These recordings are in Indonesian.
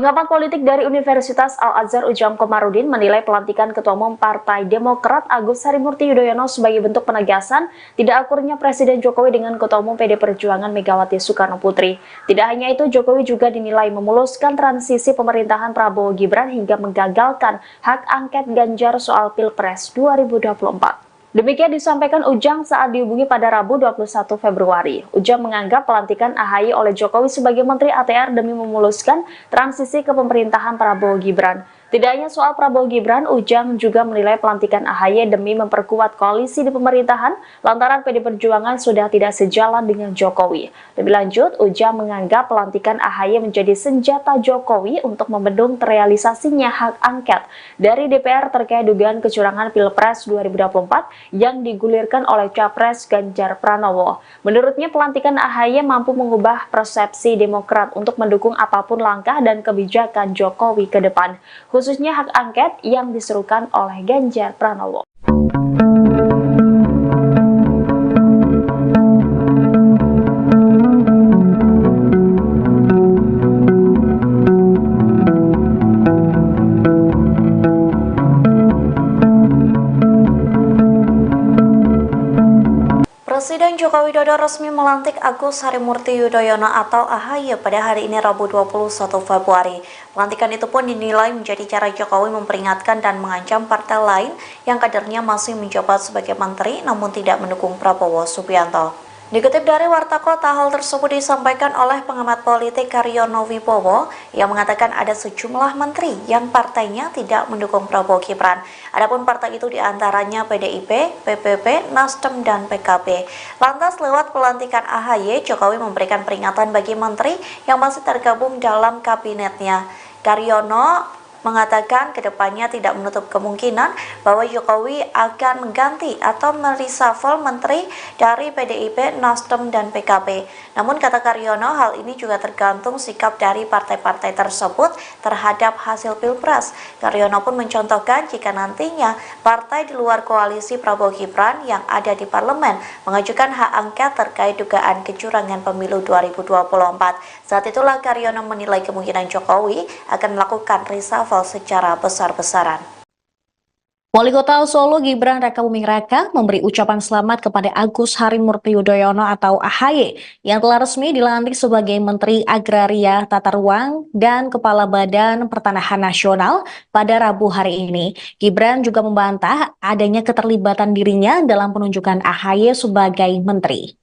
Pengamat politik dari Universitas Al-Azhar Ujang Komarudin menilai pelantikan Ketua Umum Partai Demokrat Agus Harimurti Yudhoyono sebagai bentuk penegasan tidak akurnya Presiden Jokowi dengan Ketua Umum PD Perjuangan Megawati Soekarno Putri. Tidak hanya itu, Jokowi juga dinilai memuluskan transisi pemerintahan Prabowo Gibran hingga menggagalkan hak angket Ganjar soal Pilpres 2024. Demikian disampaikan Ujang saat dihubungi pada Rabu 21 Februari. Ujang menganggap pelantikan AHY oleh Jokowi sebagai Menteri ATR demi memuluskan transisi ke pemerintahan Prabowo Gibran. Tidak hanya soal Prabowo Gibran, Ujang juga menilai pelantikan AHY demi memperkuat koalisi di pemerintahan lantaran PD Perjuangan sudah tidak sejalan dengan Jokowi. Lebih lanjut, Ujang menganggap pelantikan AHY menjadi senjata Jokowi untuk membendung terrealisasinya hak angket dari DPR terkait dugaan kecurangan Pilpres 2024 yang digulirkan oleh Capres Ganjar Pranowo. Menurutnya, pelantikan AHY mampu mengubah persepsi Demokrat untuk mendukung apapun langkah dan kebijakan Jokowi ke depan, khususnya hak angket yang diserukan oleh Ganjar Pranowo. Presiden Joko Widodo resmi melantik Agus Harimurti Yudhoyono atau AHY pada hari ini Rabu 21 Februari. Pelantikan itu pun dinilai menjadi cara Jokowi memperingatkan dan mengancam partai lain yang kadernya masih menjabat sebagai menteri namun tidak mendukung Prabowo Subianto. Dikutip dari Warta Kota, hal tersebut disampaikan oleh pengamat politik Karyono Wibowo yang mengatakan ada sejumlah menteri yang partainya tidak mendukung Prabowo Gibran. Adapun partai itu diantaranya PDIP, PPP, Nasdem, dan PKB. Lantas lewat pelantikan AHY, Jokowi memberikan peringatan bagi menteri yang masih tergabung dalam kabinetnya. Karyono mengatakan kedepannya tidak menutup kemungkinan bahwa Jokowi akan mengganti atau mereshuffle menteri dari PDIP, Nasdem, dan PKB. Namun kata Karyono, hal ini juga tergantung sikap dari partai-partai tersebut terhadap hasil Pilpres. Karyono pun mencontohkan jika nantinya partai di luar koalisi Prabowo Gibran yang ada di parlemen mengajukan hak angket terkait dugaan kecurangan pemilu 2024. Saat itulah Karyono menilai kemungkinan Jokowi akan melakukan reshuffle secara besar-besaran. Wali Kota Solo Gibran Rakabuming Raka memberi ucapan selamat kepada Agus Harimurti Yudhoyono atau AHY yang telah resmi dilantik sebagai Menteri Agraria, Tata Ruang, dan Kepala Badan Pertanahan Nasional pada Rabu hari ini. Gibran juga membantah adanya keterlibatan dirinya dalam penunjukan AHY sebagai menteri.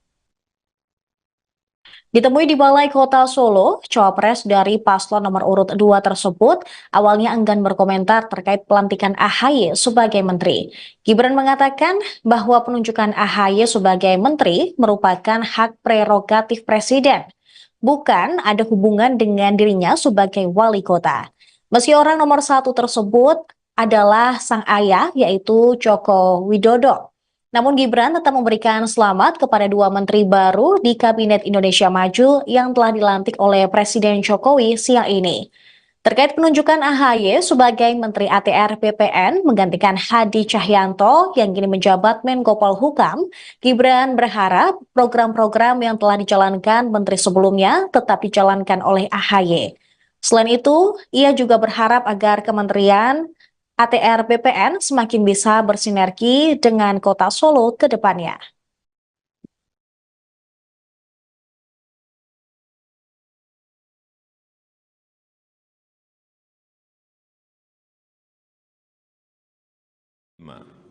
Ditemui di Balai Kota Solo, cawapres dari paslon nomor urut 2 tersebut awalnya enggan berkomentar terkait pelantikan AHY sebagai menteri. Gibran mengatakan bahwa penunjukan AHY sebagai menteri merupakan hak prerogatif presiden, bukan ada hubungan dengan dirinya sebagai wali kota. Meski orang nomor 1 tersebut adalah sang ayah, yaitu Joko Widodo. Namun Gibran tetap memberikan selamat kepada 2 menteri baru di Kabinet Indonesia Maju yang telah dilantik oleh Presiden Jokowi siang ini. Terkait penunjukan AHY sebagai Menteri ATR BPN menggantikan Hadi Cahyanto yang kini menjabat Menko Polhukam, Gibran berharap program-program yang telah dijalankan menteri sebelumnya tetap dijalankan oleh AHY. Selain itu, ia juga berharap agar Kementerian ATR BPN semakin bisa bersinergi dengan Kota Solo ke depannya.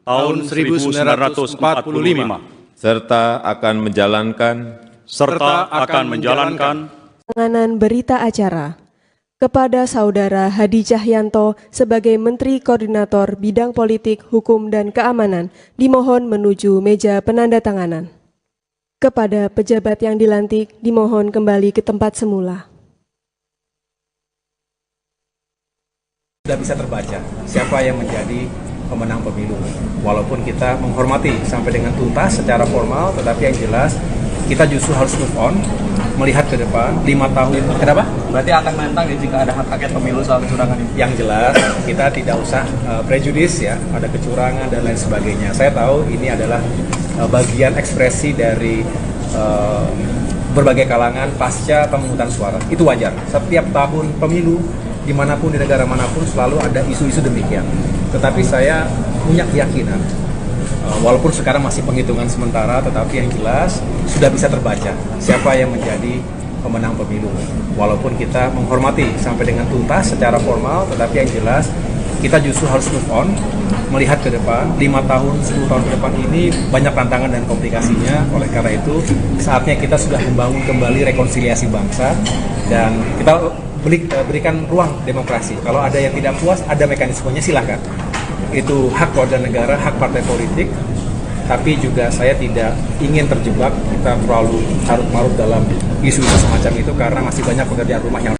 Tahun 1945 serta akan menjalankan penanganan berita acara kepada Saudara Hadi Cahyanto sebagai Menteri Koordinator Bidang Politik, Hukum, dan Keamanan dimohon menuju meja penandatanganan. Kepada pejabat yang dilantik dimohon kembali ke tempat semula. Sudah bisa terbaca siapa yang menjadi pemenang pemilu. Walaupun kita menghormati sampai dengan tuntas secara formal, tetapi yang jelas kita justru harus move on, melihat ke depan 5 tahun. Kenapa? Berarti akan menentang ya jika ada hak angket pemilu soal kecurangan ini? Yang jelas kita tidak usah prejudis ya, ada kecurangan dan lain sebagainya. Saya tahu ini adalah bagian ekspresi dari berbagai kalangan pasca pemungutan suara. Itu wajar. Setiap tahun pemilu dimanapun di negara manapun selalu ada isu-isu demikian. Tetapi saya punya keyakinan, walaupun sekarang masih penghitungan sementara, tetapi yang jelas sudah bisa terbaca siapa yang menjadi pemenang pemilu. Walaupun kita menghormati sampai dengan tuntas secara formal, tetapi yang jelas kita justru harus move on, melihat ke depan, 5 tahun, 10 tahun ke depan ini banyak tantangan dan komplikasinya. Oleh karena itu, saatnya kita sudah membangun kembali rekonsiliasi bangsa dan kita berikan ruang demokrasi. Kalau ada yang tidak puas, ada mekanismenya, silakan. Itu hak warga negara, hak partai politik. Tapi juga saya tidak ingin terjebak kita terlalu carut-marut dalam isu-isu semacam itu karena masih banyak pekerjaan rumah yang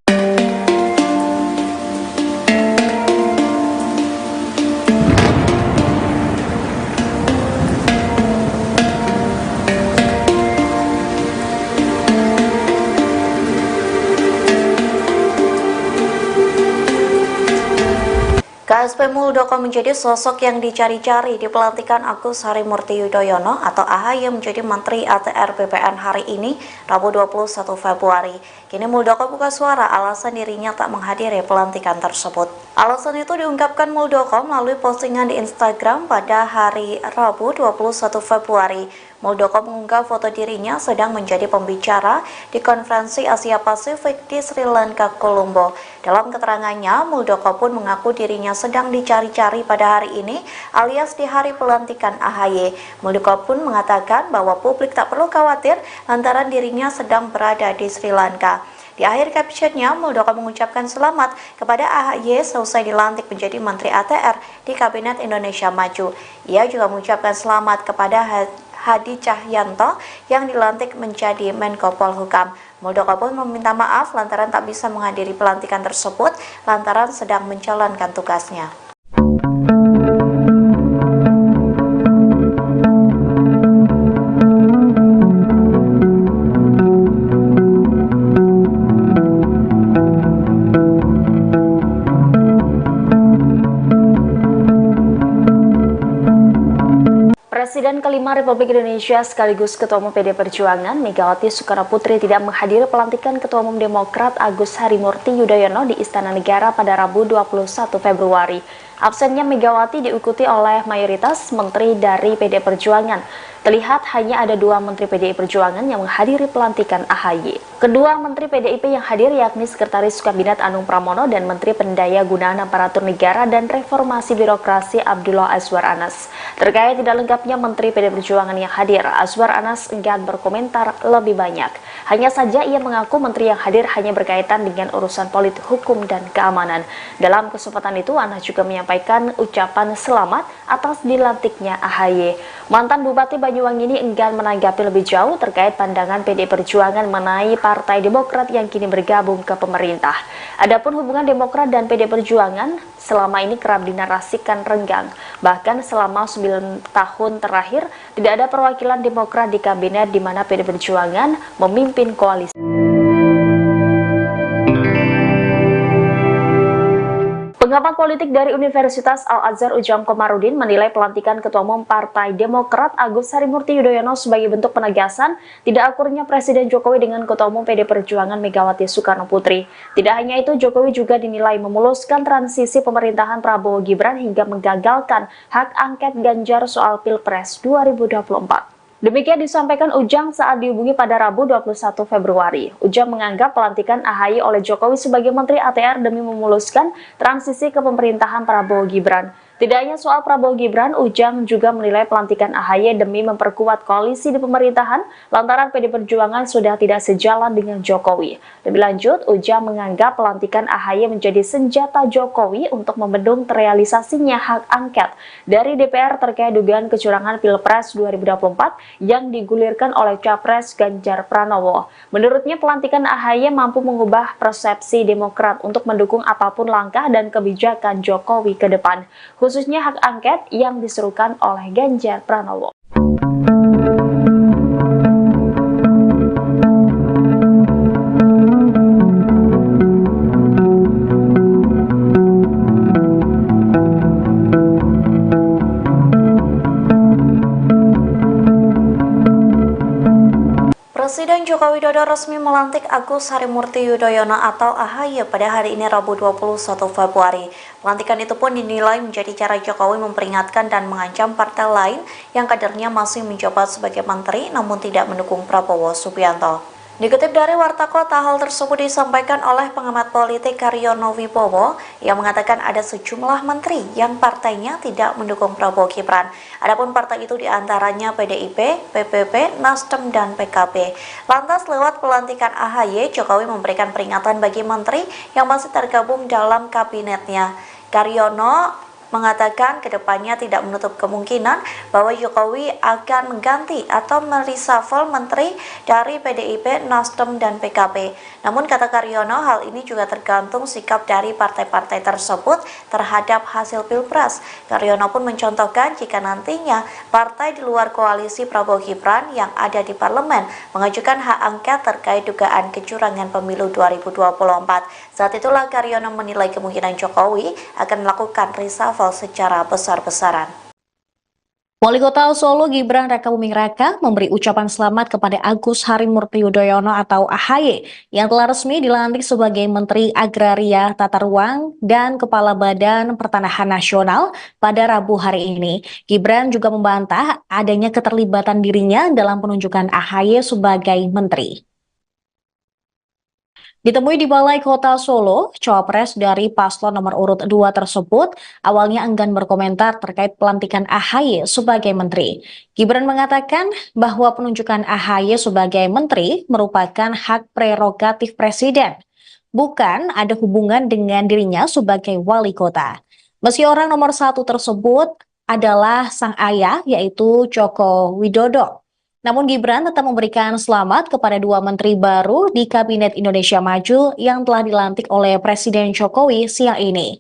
KSP Muldoko menjadi sosok yang dicari-cari di pelantikan Agus Harimurti Yudhoyono atau AHY menjadi Menteri ATR BPN hari ini, Rabu 21 Februari. Kini Muldoko buka suara alasan dirinya tak menghadiri pelantikan tersebut. Alasan itu diungkapkan Muldoko melalui postingan di Instagram pada hari Rabu 21 Februari. Muldoko mengunggah foto dirinya sedang menjadi pembicara di konferensi Asia Pasifik di Sri Lanka, Colombo. Dalam keterangannya, Muldoko pun mengaku dirinya sedang dicari-cari pada hari ini alias di hari pelantikan AHY. Muldoko pun mengatakan bahwa publik tak perlu khawatir lantaran dirinya sedang berada di Sri Lanka. Di akhir captionnya, Muldoko mengucapkan selamat kepada AHY selesai dilantik menjadi Menteri ATR di Kabinet Indonesia Maju. Ia juga mengucapkan selamat kepada Hadi Cahyanto yang dilantik menjadi Menko Polhukam. Muldoko pun meminta maaf lantaran tak bisa menghadiri pelantikan tersebut lantaran sedang menjalankan tugasnya. Presiden kelima Republik Indonesia sekaligus Ketua Umum PD Perjuangan Megawati Soekarnoputri tidak menghadiri pelantikan Ketua Umum Demokrat Agus Harimurti Yudhoyono di Istana Negara pada Rabu 21 Februari. Absennya Megawati diikuti oleh mayoritas menteri dari PD Perjuangan. Terlihat hanya ada 2 menteri PDI Perjuangan yang menghadiri pelantikan AHY. Kedua menteri PDIP yang hadir yakni Sekretaris Kabinet Anung Pramono dan Menteri Pendaya Gunaan Aparatur Negara dan Reformasi Birokrasi Abdullah Azwar Anas. Terkait tidak lengkapnya menteri PDI Perjuangan yang hadir, Azwar Anas enggan berkomentar lebih banyak. Hanya saja ia mengaku menteri yang hadir hanya berkaitan dengan urusan politik, hukum, dan keamanan. Dalam kesempatan itu, Anas juga menyampaikan ucapan selamat atas dilantiknya AHY. Mantan Bupati Banyuwangi ini enggan menanggapi lebih jauh terkait pandangan PDI Perjuangan mengenai Partai Demokrat yang kini bergabung ke pemerintah. Adapun hubungan Demokrat dan PDI Perjuangan selama ini kerap dinarasikan renggang. Bahkan selama 9 tahun terakhir tidak ada perwakilan Demokrat di kabinet di mana PDI Perjuangan memimpin koalisi. Pengamat politik dari Universitas Al-Azhar Ujang Komarudin menilai pelantikan Ketua Umum Partai Demokrat Agus Harimurti Yudhoyono sebagai bentuk penegasan tidak akurnya Presiden Jokowi dengan Ketua Umum PD Perjuangan Megawati Soekarnoputri. Tidak hanya itu, Jokowi juga dinilai memuluskan transisi pemerintahan Prabowo Gibran hingga menggagalkan hak angket Ganjar soal Pilpres 2024. Demikian disampaikan Ujang saat dihubungi pada Rabu 21 Februari. Ujang menganggap pelantikan AHY oleh Jokowi sebagai Menteri ATR demi memuluskan transisi ke pemerintahan Prabowo Gibran. Tidak hanya soal Prabowo Gibran, Ujang juga menilai pelantikan AHY demi memperkuat koalisi di pemerintahan lantaran PD Perjuangan sudah tidak sejalan dengan Jokowi. Lebih lanjut, Ujang menganggap pelantikan AHY menjadi senjata Jokowi untuk membendung terrealisasinya hak angket dari DPR terkait dugaan kecurangan Pilpres 2024 yang digulirkan oleh Capres Ganjar Pranowo. Menurutnya, pelantikan AHY mampu mengubah persepsi Demokrat untuk mendukung apapun langkah dan kebijakan Jokowi ke depan, khususnya hak angket yang diserukan oleh Ganjar Pranowo. Presiden Joko Widodo resmi melantik Agus Harimurti Yudhoyono atau AHY pada hari ini Rabu 21 Februari. Pelantikan itu pun dinilai menjadi cara Jokowi memperingatkan dan mengancam partai lain yang kadernya masih menjabat sebagai menteri namun tidak mendukung Prabowo Subianto. Dikutip dari Warta Kota, hal tersebut disampaikan oleh pengamat politik Karyono Wibowo yang mengatakan ada sejumlah menteri yang partainya tidak mendukung Prabowo Gibran. Adapun partai itu diantaranya PDIP, PPP, Nasdem, dan PKB. Lantas lewat pelantikan AHY, Jokowi memberikan peringatan bagi menteri yang masih tergabung dalam kabinetnya. Karyono mengatakan kedepannya tidak menutup kemungkinan bahwa Jokowi akan mengganti atau mereshuffle menteri dari PDIP, Nasdem, dan PKB. Namun kata Karyono, hal ini juga tergantung sikap dari partai-partai tersebut terhadap hasil Pilpres. Karyono pun mencontohkan jika nantinya partai di luar koalisi Prabowo Gibran yang ada di parlemen mengajukan hak angket terkait dugaan kecurangan pemilu 2024. Saat itulah Karyono menilai kemungkinan Jokowi akan melakukan reshuffle secara besar-besaran. Wali Kota Solo Gibran Rakabuming Raka memberi ucapan selamat kepada Agus Harimurti Yudhoyono atau AHY yang telah resmi dilantik sebagai Menteri Agraria, Tata Ruang, dan Kepala Badan Pertanahan Nasional pada Rabu hari ini. Gibran juga membantah adanya keterlibatan dirinya dalam penunjukan AHY sebagai menteri. Ditemui di Balai Kota Solo, cawapres dari paslon nomor urut 2 tersebut awalnya enggan berkomentar terkait pelantikan AHY sebagai menteri. Gibran mengatakan bahwa penunjukan AHY sebagai menteri merupakan hak prerogatif presiden, bukan ada hubungan dengan dirinya sebagai wali kota. Meski orang nomor 1 tersebut adalah sang ayah, yaitu Joko Widodo. Namun Gibran tetap memberikan selamat kepada 2 menteri baru di Kabinet Indonesia Maju yang telah dilantik oleh Presiden Jokowi siang ini.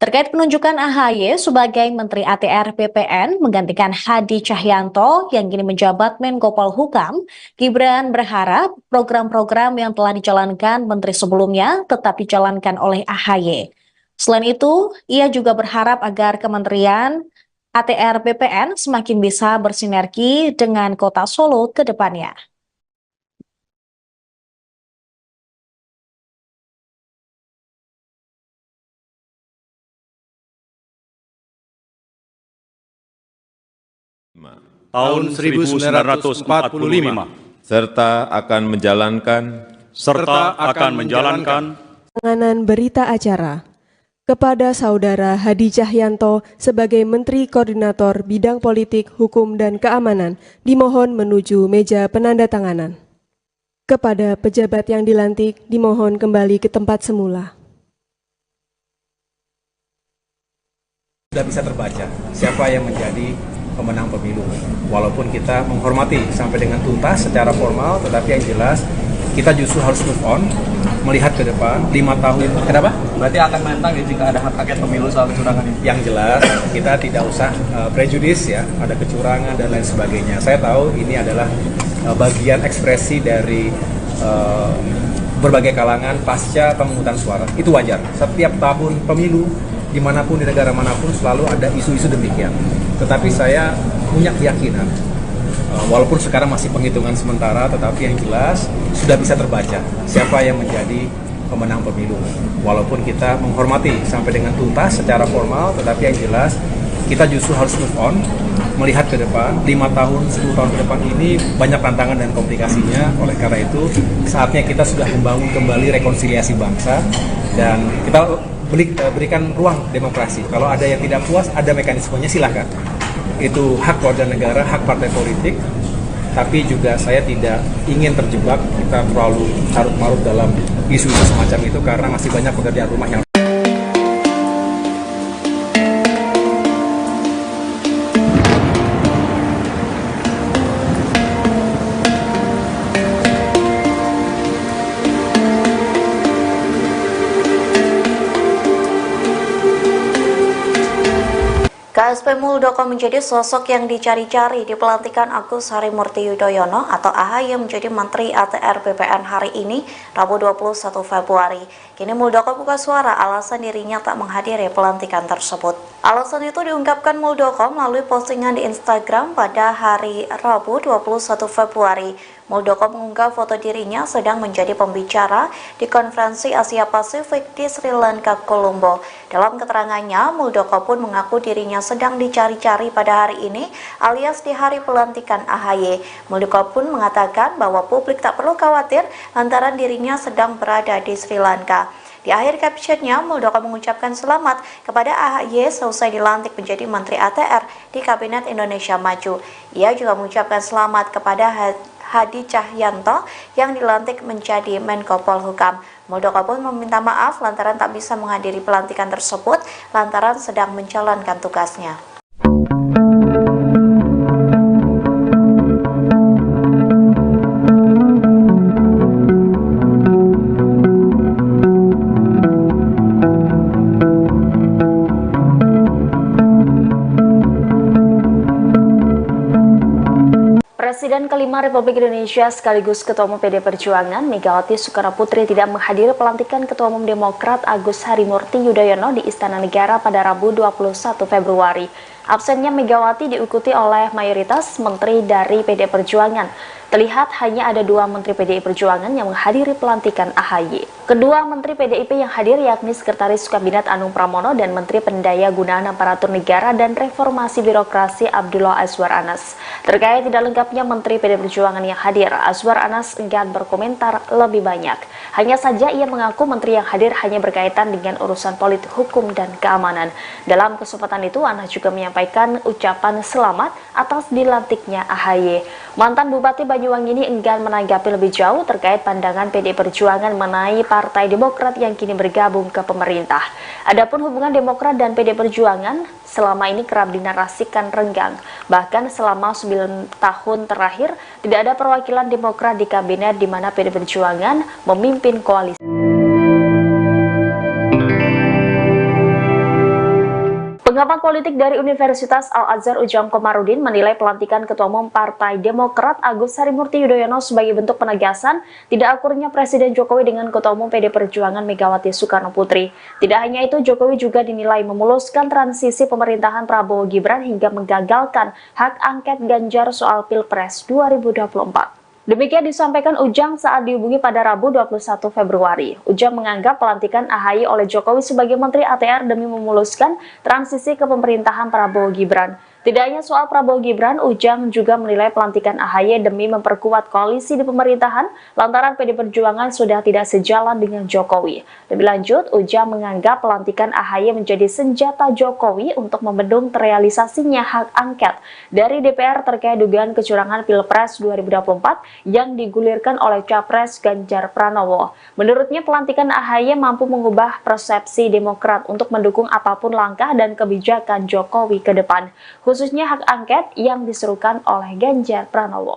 Terkait penunjukan AHY sebagai Menteri ATR BPN menggantikan Hadi Cahyanto yang kini menjabat Menko Polhukam, Gibran berharap program-program yang telah dijalankan menteri sebelumnya tetap dijalankan oleh AHY. Selain itu, ia juga berharap agar Kementerian ATR BPN semakin bisa bersinergi dengan Kota Solo ke depannya. tahun 1945 serta akan menjalankan Penandatanganan berita acara kepada Saudara Hadi Cahyanto sebagai Menteri Koordinator Bidang Politik, Hukum, dan Keamanan dimohon menuju meja penandatanganan. Kepada pejabat yang dilantik dimohon kembali ke tempat semula. Sudah bisa terbaca siapa yang menjadi pemenang pemilu. Walaupun kita menghormati sampai dengan tuntas secara formal, tetapi yang jelas kita justru harus move on, melihat ke depan 5 tahun. Kenapa? Berarti akan menentang ya jika ada hak angket pemilu soal kecurangan ini? Yang jelas kita tidak usah prejudis ya, ada kecurangan dan lain sebagainya. Saya tahu ini adalah bagian ekspresi dari berbagai kalangan pasca pemungutan suara. Itu wajar. Setiap tahun pemilu, dimanapun di negara manapun selalu ada isu-isu demikian. Tetapi saya punya keyakinan, walaupun sekarang masih penghitungan sementara, tetapi yang jelas sudah bisa terbaca siapa yang menjadi pemenang pemilu. Walaupun kita menghormati sampai dengan tuntas secara formal, tetapi yang jelas kita justru harus move on, melihat ke depan 5 tahun, 10 tahun ke depan ini banyak tantangan dan komplikasinya. Oleh karena itu saatnya kita sudah membangun kembali rekonsiliasi bangsa dan kita berikan ruang demokrasi. Kalau ada yang tidak puas, ada mekanismenya, silahkan. Itu hak warga negara, hak partai politik, tapi juga saya tidak ingin terjebak kita terlalu carut-marut dalam isu-isu semacam itu karena masih banyak pekerjaan rumah yang KSP Muldoko menjadi sosok yang dicari-cari di pelantikan Agus Harimurti Yudhoyono atau AHY menjadi Menteri ATR BPN hari ini, Rabu 21 Februari. Kini Muldoko buka suara alasan dirinya tak menghadiri pelantikan tersebut. Alasan itu diungkapkan Muldoko melalui postingan di Instagram pada hari Rabu 21 Februari. Muldoko mengunggah foto dirinya sedang menjadi pembicara di konferensi Asia Pasifik di Sri Lanka, Colombo. Dalam keterangannya, Muldoko pun mengaku dirinya sedang dicari-cari pada hari ini alias di hari pelantikan AHY. Muldoko pun mengatakan bahwa publik tak perlu khawatir lantaran dirinya sedang berada di Sri Lanka. Di akhir captionnya, Muldoko mengucapkan selamat kepada AHY selesai dilantik menjadi Menteri ATR di Kabinet Indonesia Maju. Ia juga mengucapkan selamat kepada Hadi Cahyanto yang dilantik menjadi Menko Polhukam. Muldoko pun meminta maaf lantaran tak bisa menghadiri pelantikan tersebut lantaran sedang menjalankan tugasnya. Presiden kelima Republik Indonesia sekaligus Ketua Umum PD Perjuangan Megawati Soekarnoputri tidak menghadiri pelantikan Ketua Umum Demokrat Agus Harimurti Yudhoyono di Istana Negara pada Rabu 21 Februari. Absennya Megawati diikuti oleh mayoritas menteri dari PD Perjuangan. Terlihat hanya ada 2 menteri PDI Perjuangan yang menghadiri pelantikan AHY. Kedua menteri PDIP yang hadir yakni Sekretaris Kabinet Anung Pramono dan Menteri Pendaya Gunaan Aparatur Negara dan Reformasi Birokrasi Abdullah Azwar Anas. Terkait tidak lengkapnya menteri PDI Perjuangan yang hadir, Azwar Anas enggan berkomentar lebih banyak. Hanya saja ia mengaku menteri yang hadir hanya berkaitan dengan urusan politik, hukum, dan keamanan. Dalam kesempatan itu, Anas juga menyampaikan ucapan selamat atas dilantiknya AHY. Mantan Bupati Banyuwangi ini enggan menanggapi lebih jauh terkait pandangan PDI Perjuangan mengenai Partai Demokrat yang kini bergabung ke pemerintah. Adapun hubungan Demokrat dan PDI Perjuangan selama ini kerap dinarasikan renggang. Bahkan selama 9 tahun terakhir tidak ada perwakilan Demokrat di kabinet di mana PDI Perjuangan memimpin koalisi. Pengamat politik dari Universitas Al-Azhar Ujang Komarudin menilai pelantikan Ketua Umum Partai Demokrat Agus Harimurti Yudhoyono sebagai bentuk penegasan tidak akurnya Presiden Jokowi dengan Ketua Umum PD Perjuangan Megawati Soekarnoputri. Tidak hanya itu, Jokowi juga dinilai memuluskan transisi pemerintahan Prabowo Gibran hingga menggagalkan hak angket Ganjar soal Pilpres 2024. Demikian disampaikan Ujang saat dihubungi pada Rabu 21 Februari. Ujang menganggap pelantikan AHY oleh Jokowi sebagai Menteri ATR demi memuluskan transisi ke pemerintahan Prabowo Gibran. Tidak hanya soal Prabowo Gibran, Ujang juga menilai pelantikan AHY demi memperkuat koalisi di pemerintahan lantaran PD Perjuangan sudah tidak sejalan dengan Jokowi. Lebih lanjut, Ujang menganggap pelantikan AHY menjadi senjata Jokowi untuk membendung terrealisasinya hak angket dari DPR terkait dugaan kecurangan Pilpres 2024 yang digulirkan oleh Capres Ganjar Pranowo. Menurutnya, pelantikan AHY mampu mengubah persepsi Demokrat untuk mendukung apapun langkah dan kebijakan Jokowi ke depan, khususnya hak angket yang diserukan oleh Ganjar Pranowo.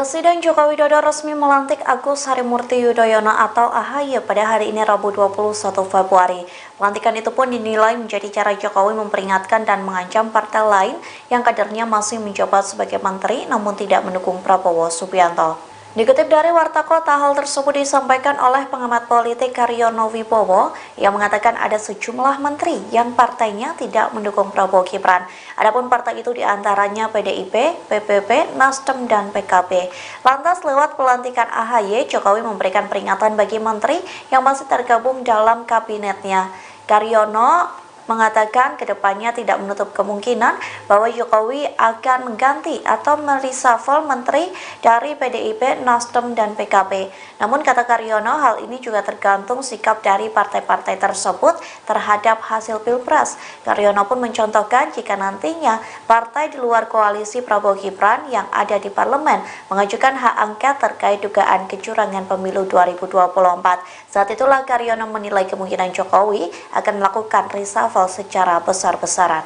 Presiden Joko Widodo resmi melantik Agus Harimurti Yudhoyono atau AHY pada hari ini Rabu 21 Februari. Pelantikan itu pun dinilai menjadi cara Jokowi memperingatkan dan mengancam partai lain yang kadernya masih menjabat sebagai menteri namun tidak mendukung Prabowo Subianto. Dikutip dari Warta Kota, hal tersebut disampaikan oleh pengamat politik Karyono Wibowo yang mengatakan ada sejumlah menteri yang partainya tidak mendukung Prabowo Gibran. Adapun partai itu diantaranya PDIP, PPP, Nasdem, dan PKB. Lantas lewat pelantikan AHY, Jokowi memberikan peringatan bagi menteri yang masih tergabung dalam kabinetnya. Karyono mengatakan kedepannya tidak menutup kemungkinan bahwa Jokowi akan mengganti atau mereshuffle menteri dari PDIP, Nasdem, dan PKB. Namun kata Karyono, hal ini juga tergantung sikap dari partai-partai tersebut terhadap hasil Pilpres. Karyono pun mencontohkan jika nantinya partai di luar koalisi Prabowo Gibran yang ada di parlemen mengajukan hak angket terkait dugaan kecurangan pemilu 2024. Saat itulah Karyono menilai kemungkinan Jokowi akan melakukan reshuffle secara besar-besaran.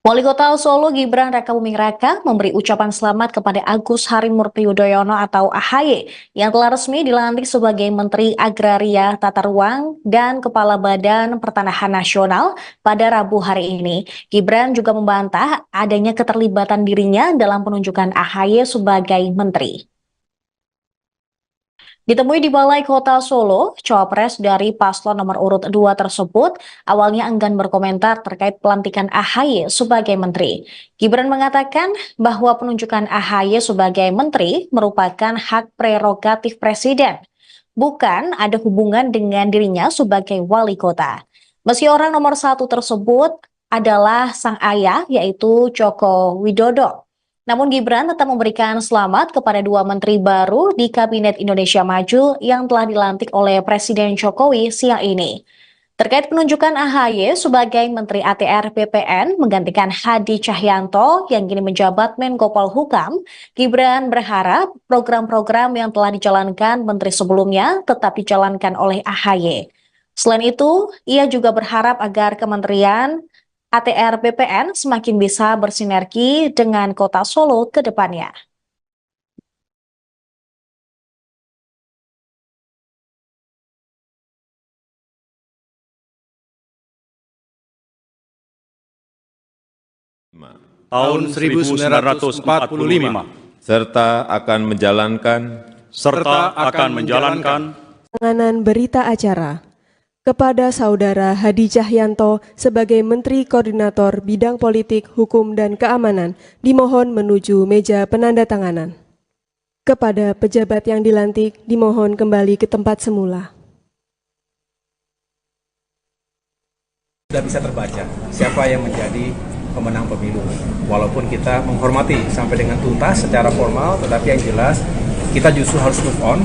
Wali Kota Solo Gibran Rakabuming Raka memberi ucapan selamat kepada Agus Harimurti Yudhoyono atau AHY yang telah resmi dilantik sebagai Menteri Agraria, Tata Ruang, dan Kepala Badan Pertanahan Nasional pada Rabu hari ini. Gibran juga membantah adanya keterlibatan dirinya dalam penunjukan AHY sebagai menteri. Ditemui di Balai Kota Solo, cawapres dari paslon nomor urut 2 tersebut awalnya enggan berkomentar terkait pelantikan AHY sebagai menteri. Gibran mengatakan bahwa penunjukan AHY sebagai menteri merupakan hak prerogatif presiden, bukan ada hubungan dengan dirinya sebagai wali kota. Meski orang nomor 1 tersebut adalah sang ayah, yaitu Joko Widodo. Namun Gibran tetap memberikan selamat kepada 2 menteri baru di Kabinet Indonesia Maju yang telah dilantik oleh Presiden Jokowi siang ini. Terkait penunjukan AHY sebagai Menteri ATR BPN menggantikan Hadi Cahyanto yang kini menjabat Menko Polhukam, Gibran berharap program-program yang telah dijalankan menteri sebelumnya tetap dijalankan oleh AHY. Selain itu, ia juga berharap agar Kementerian ATR BPN semakin bisa bersinergi dengan Kota Solo ke depannya. tahun 1945 serta akan menjalankan Penandatanganan berita acara kepada Saudara Hadi Cahyanto sebagai Menteri Koordinator Bidang Politik, Hukum, dan Keamanan dimohon menuju meja penandatanganan. Kepada pejabat yang dilantik dimohon kembali ke tempat semula. Sudah bisa terbaca siapa yang menjadi pemenang pemilu. Walaupun kita menghormati sampai dengan tuntas secara formal, tetapi yang jelas kita justru harus move on,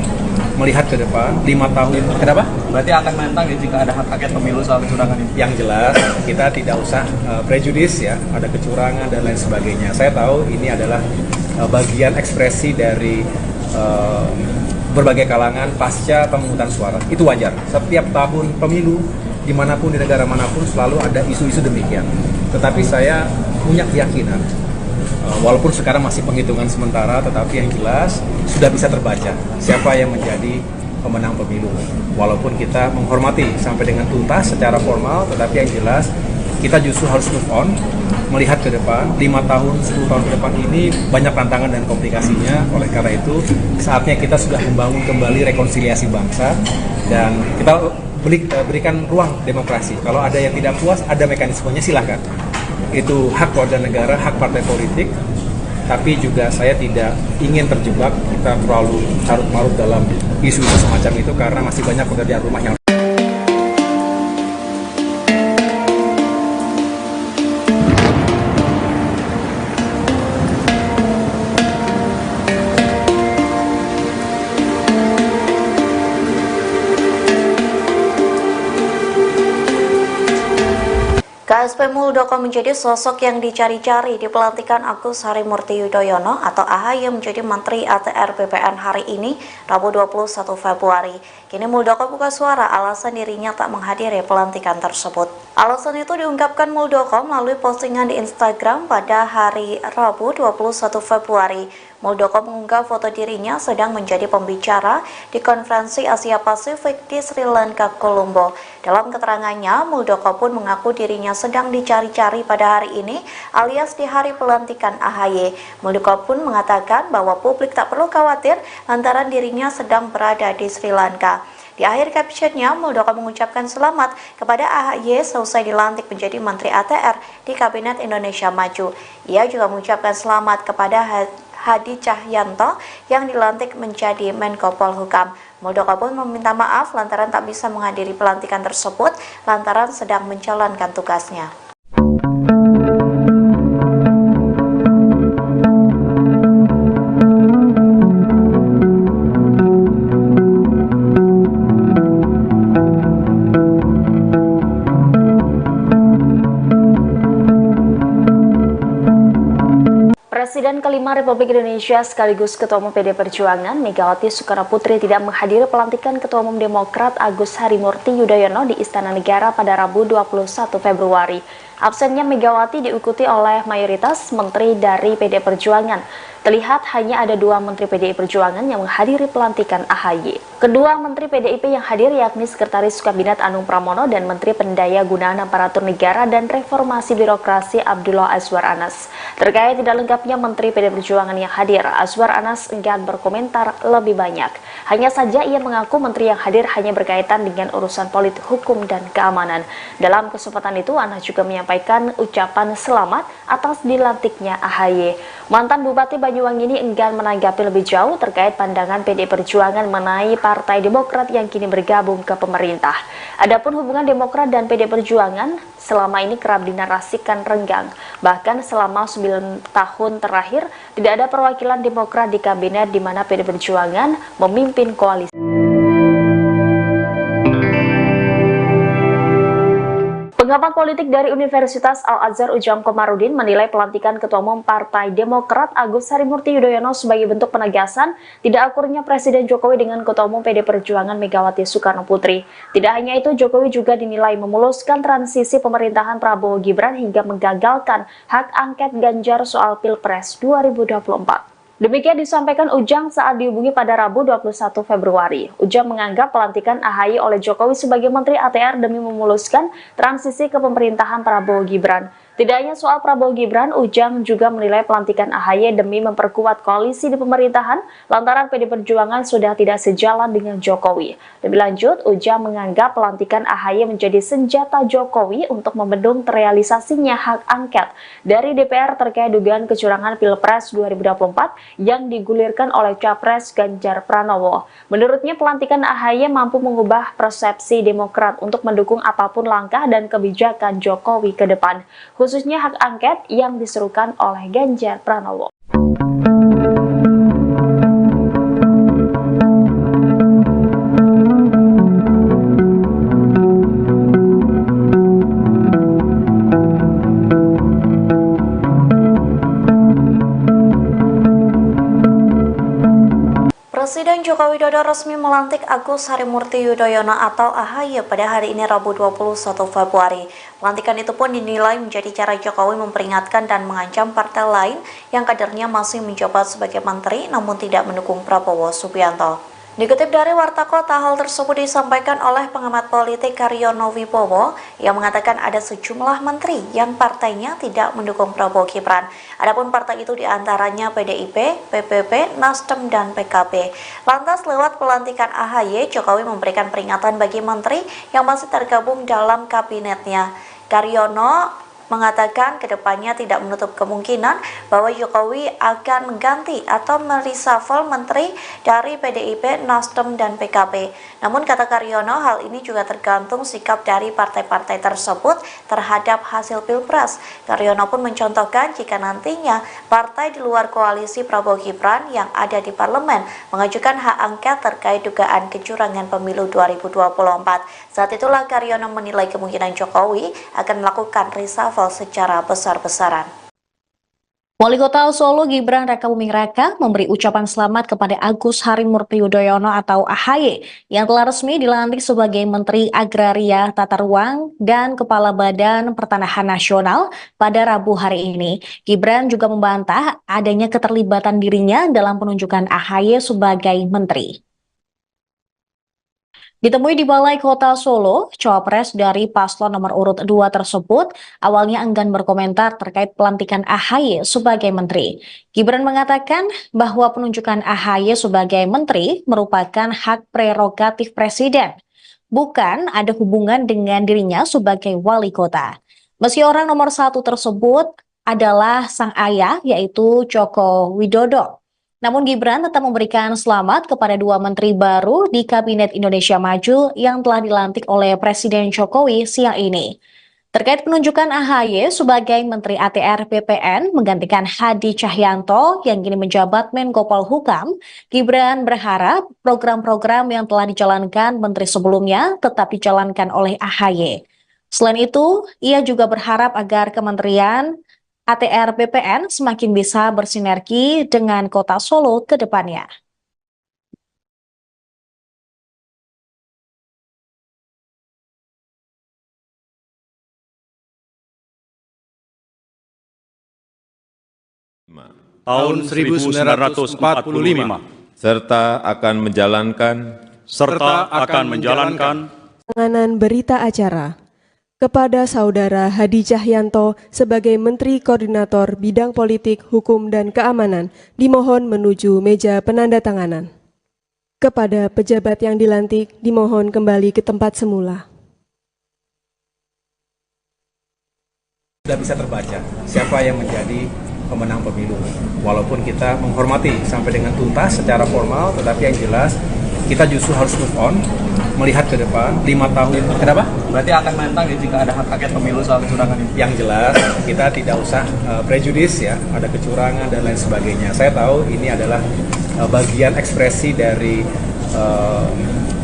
melihat ke depan 5 tahun. Kenapa? Berarti akan menentang ya jika ada hak angket pemilu soal kecurangan ini. Yang jelas kita tidak usah prejudis ya, ada kecurangan dan lain sebagainya. Saya tahu ini adalah bagian ekspresi dari berbagai kalangan pasca pemungutan suara. Itu wajar. Setiap tahun pemilu dimanapun di negara manapun selalu ada isu-isu demikian. Tetapi saya punya keyakinan, walaupun sekarang masih penghitungan sementara, tetapi yang jelas sudah bisa terbaca siapa yang menjadi pemenang pemilu. Walaupun kita menghormati sampai dengan tuntas secara formal, tetapi yang jelas kita justru harus move on, melihat ke depan 5 tahun, 10 tahun ke depan ini banyak tantangan dan komplikasinya. Oleh karena itu saatnya kita sudah membangun kembali rekonsiliasi bangsa dan kita berikan ruang demokrasi. Kalau ada yang tidak puas, ada mekanismenya, silahkan. Itu hak warga negara, hak partai politik. Tapi juga saya tidak ingin terjebak kita terlalu carut-marut dalam isu-isu semacam itu karena masih banyak pekerjaan rumah yang KSP Muldoko menjadi sosok yang dicari-cari di pelantikan Agus Harimurti Yudhoyono atau AHY menjadi Menteri ATR BPN hari ini, Rabu 21 Februari. Kini Muldoko buka suara alasan dirinya tak menghadiri pelantikan tersebut. Alasan itu diungkapkan Muldoko melalui postingan di Instagram pada hari Rabu 21 Februari. Muldoko mengunggah foto dirinya sedang menjadi pembicara di konferensi Asia Pasifik di Sri Lanka, Colombo. Dalam keterangannya, Muldoko pun mengaku dirinya sedang dicari-cari pada hari ini alias di hari pelantikan AHY. Muldoko pun mengatakan bahwa publik tak perlu khawatir lantaran dirinya sedang berada di Sri Lanka. Di akhir captionnya, Muldoko mengucapkan selamat kepada AHY selesai dilantik menjadi Menteri ATR di Kabinet Indonesia Maju. Ia juga mengucapkan selamat kepada Hadi Cahyanto yang dilantik menjadi Menko Polhukam. Muldoko pun meminta maaf lantaran tak bisa menghadiri pelantikan tersebut lantaran sedang menjalankan tugasnya. Presiden kelima Republik Indonesia sekaligus Ketua Umum PD Perjuangan Megawati Soekarnoputri tidak menghadiri pelantikan Ketua Umum Demokrat Agus Harimurti Yudhoyono di Istana Negara pada Rabu 21 Februari. Absennya Megawati diikuti oleh mayoritas menteri dari PD Perjuangan. Terlihat hanya ada 2 menteri PDI Perjuangan yang menghadiri pelantikan AHY. Kedua menteri PDIP yang hadir yakni Sekretaris Kabinet Anung Pramono dan Menteri Pendaya Gunaan Aparatur Negara dan Reformasi Birokrasi Abdullah Azwar Anas. Terkait tidak lengkapnya menteri PD Perjuangan yang hadir, Azwar Anas enggan berkomentar lebih banyak. Hanya saja ia mengaku menteri yang hadir hanya berkaitan dengan urusan politik, hukum, dan keamanan. Dalam kesempatan itu, Anas juga menyampaikan ucapan selamat atas dilantiknya AHY. Mantan Bupati Banyuwangi ini enggan menanggapi lebih jauh terkait pandangan PDI Perjuangan mengenai Partai Demokrat yang kini bergabung ke pemerintah. Adapun hubungan Demokrat dan PDI Perjuangan selama ini kerap dinarasikan renggang. Bahkan selama 9 tahun terakhir tidak ada perwakilan Demokrat di kabinet di mana PDI Perjuangan memimpin koalisi. Pengamat politik dari Universitas Al-Azhar Ujang Komarudin menilai pelantikan Ketua Umum Partai Demokrat Agus Harimurti Yudhoyono sebagai bentuk penegasan tidak akurnya Presiden Jokowi dengan Ketua Umum PD Perjuangan Megawati Soekarnoputri. Tidak hanya itu, Jokowi juga dinilai memuluskan transisi pemerintahan Prabowo Gibran hingga menggagalkan hak angket Ganjar soal Pilpres 2024. Demikian disampaikan Ujang saat dihubungi pada Rabu 21 Februari. Ujang menganggap pelantikan AHY oleh Jokowi sebagai Menteri ATR demi memuluskan transisi ke pemerintahan Prabowo Gibran. Tidak hanya soal Prabowo Gibran, Ujang juga menilai pelantikan AHY demi memperkuat koalisi di pemerintahan lantaran PD Perjuangan sudah tidak sejalan dengan Jokowi. Lebih lanjut, Ujang menganggap pelantikan AHY menjadi senjata Jokowi untuk membendung terrealisasinya hak angket dari DPR terkait dugaan kecurangan Pilpres 2024 yang digulirkan oleh Capres Ganjar Pranowo. Menurutnya, pelantikan AHY mampu mengubah persepsi Demokrat untuk mendukung apapun langkah dan kebijakan Jokowi ke depan, khususnya hak angket yang diserukan oleh Ganjar Pranowo. Presiden Joko Widodo resmi melantik Agus Harimurti Yudhoyono atau AHY pada hari ini Rabu 21 Februari. Pelantikan itu pun dinilai menjadi cara Jokowi memperingatkan dan mengancam partai lain yang kadernya masih menjabat sebagai menteri namun tidak mendukung Prabowo Subianto. Dikutip dari Warta Kota, hal tersebut disampaikan oleh pengamat politik Karyono Wibowo yang mengatakan ada sejumlah menteri yang partainya tidak mendukung Prabowo Gibran. Adapun partai itu diantaranya PDIP, PPP, Nasdem, dan PKB. Lantas lewat pelantikan AHY, Jokowi memberikan peringatan bagi menteri yang masih tergabung dalam kabinetnya. Karyono mengatakan kedepannya tidak menutup kemungkinan bahwa Jokowi akan mengganti atau mereshuffle menteri dari PDIP, Nasdem, dan PKB. Namun kata Karyono, hal ini juga tergantung sikap dari partai-partai tersebut terhadap hasil Pilpres. Karyono pun mencontohkan jika nantinya partai di luar koalisi Prabowo Gibran yang ada di parlemen mengajukan hak angket terkait dugaan kecurangan pemilu 2024. Saat itulah Karyono menilai kemungkinan Jokowi akan melakukan reshuffle secara besar-besaran. Wali Kota Solo Gibran Rakabuming Raka memberi ucapan selamat kepada Agus Harimurti Yudhoyono atau AHY yang telah resmi dilantik sebagai Menteri Agraria, Tata Ruang, dan Kepala Badan Pertanahan Nasional pada Rabu hari ini. Gibran juga membantah adanya keterlibatan dirinya dalam penunjukan AHY sebagai menteri. Ditemui di Balai Kota Solo, cawapres dari paslon nomor urut 2 tersebut awalnya enggan berkomentar terkait pelantikan AHY sebagai menteri. Gibran mengatakan bahwa penunjukan AHY sebagai menteri merupakan hak prerogatif presiden, bukan ada hubungan dengan dirinya sebagai wali kota. Meski orang nomor 1 tersebut adalah sang ayah, yaitu Joko Widodo. Namun Gibran tetap memberikan selamat kepada 2 menteri baru di Kabinet Indonesia Maju yang telah dilantik oleh Presiden Jokowi siang ini. Terkait penunjukan AHY sebagai Menteri ATR BPN menggantikan Hadi Cahyanto yang kini menjabat Menko Polhukam, Gibran berharap program-program yang telah dijalankan menteri sebelumnya tetap dijalankan oleh AHY. Selain itu, ia juga berharap agar kementerian ATR BPN semakin bisa bersinergi dengan Kota Solo ke depannya. tahun 1945 serta akan menjalankan Penandatanganan berita acara kepada Saudara Hadi Cahyanto sebagai Menteri Koordinator Bidang Politik, Hukum, dan Keamanan dimohon menuju meja penandatanganan. Kepada pejabat yang dilantik dimohon kembali ke tempat semula. Sudah bisa terbaca siapa yang menjadi pemenang pemilu. Walaupun kita menghormati sampai dengan tuntas secara formal, tetapi yang jelas kita justru harus move on, melihat ke depan 5 tahun. Kenapa? Berarti akan menentang ya jika ada hak angket pemilu soal kecurangan ini. Yang jelas kita tidak usah prejudis ya, ada kecurangan dan lain sebagainya. Saya tahu ini adalah bagian ekspresi dari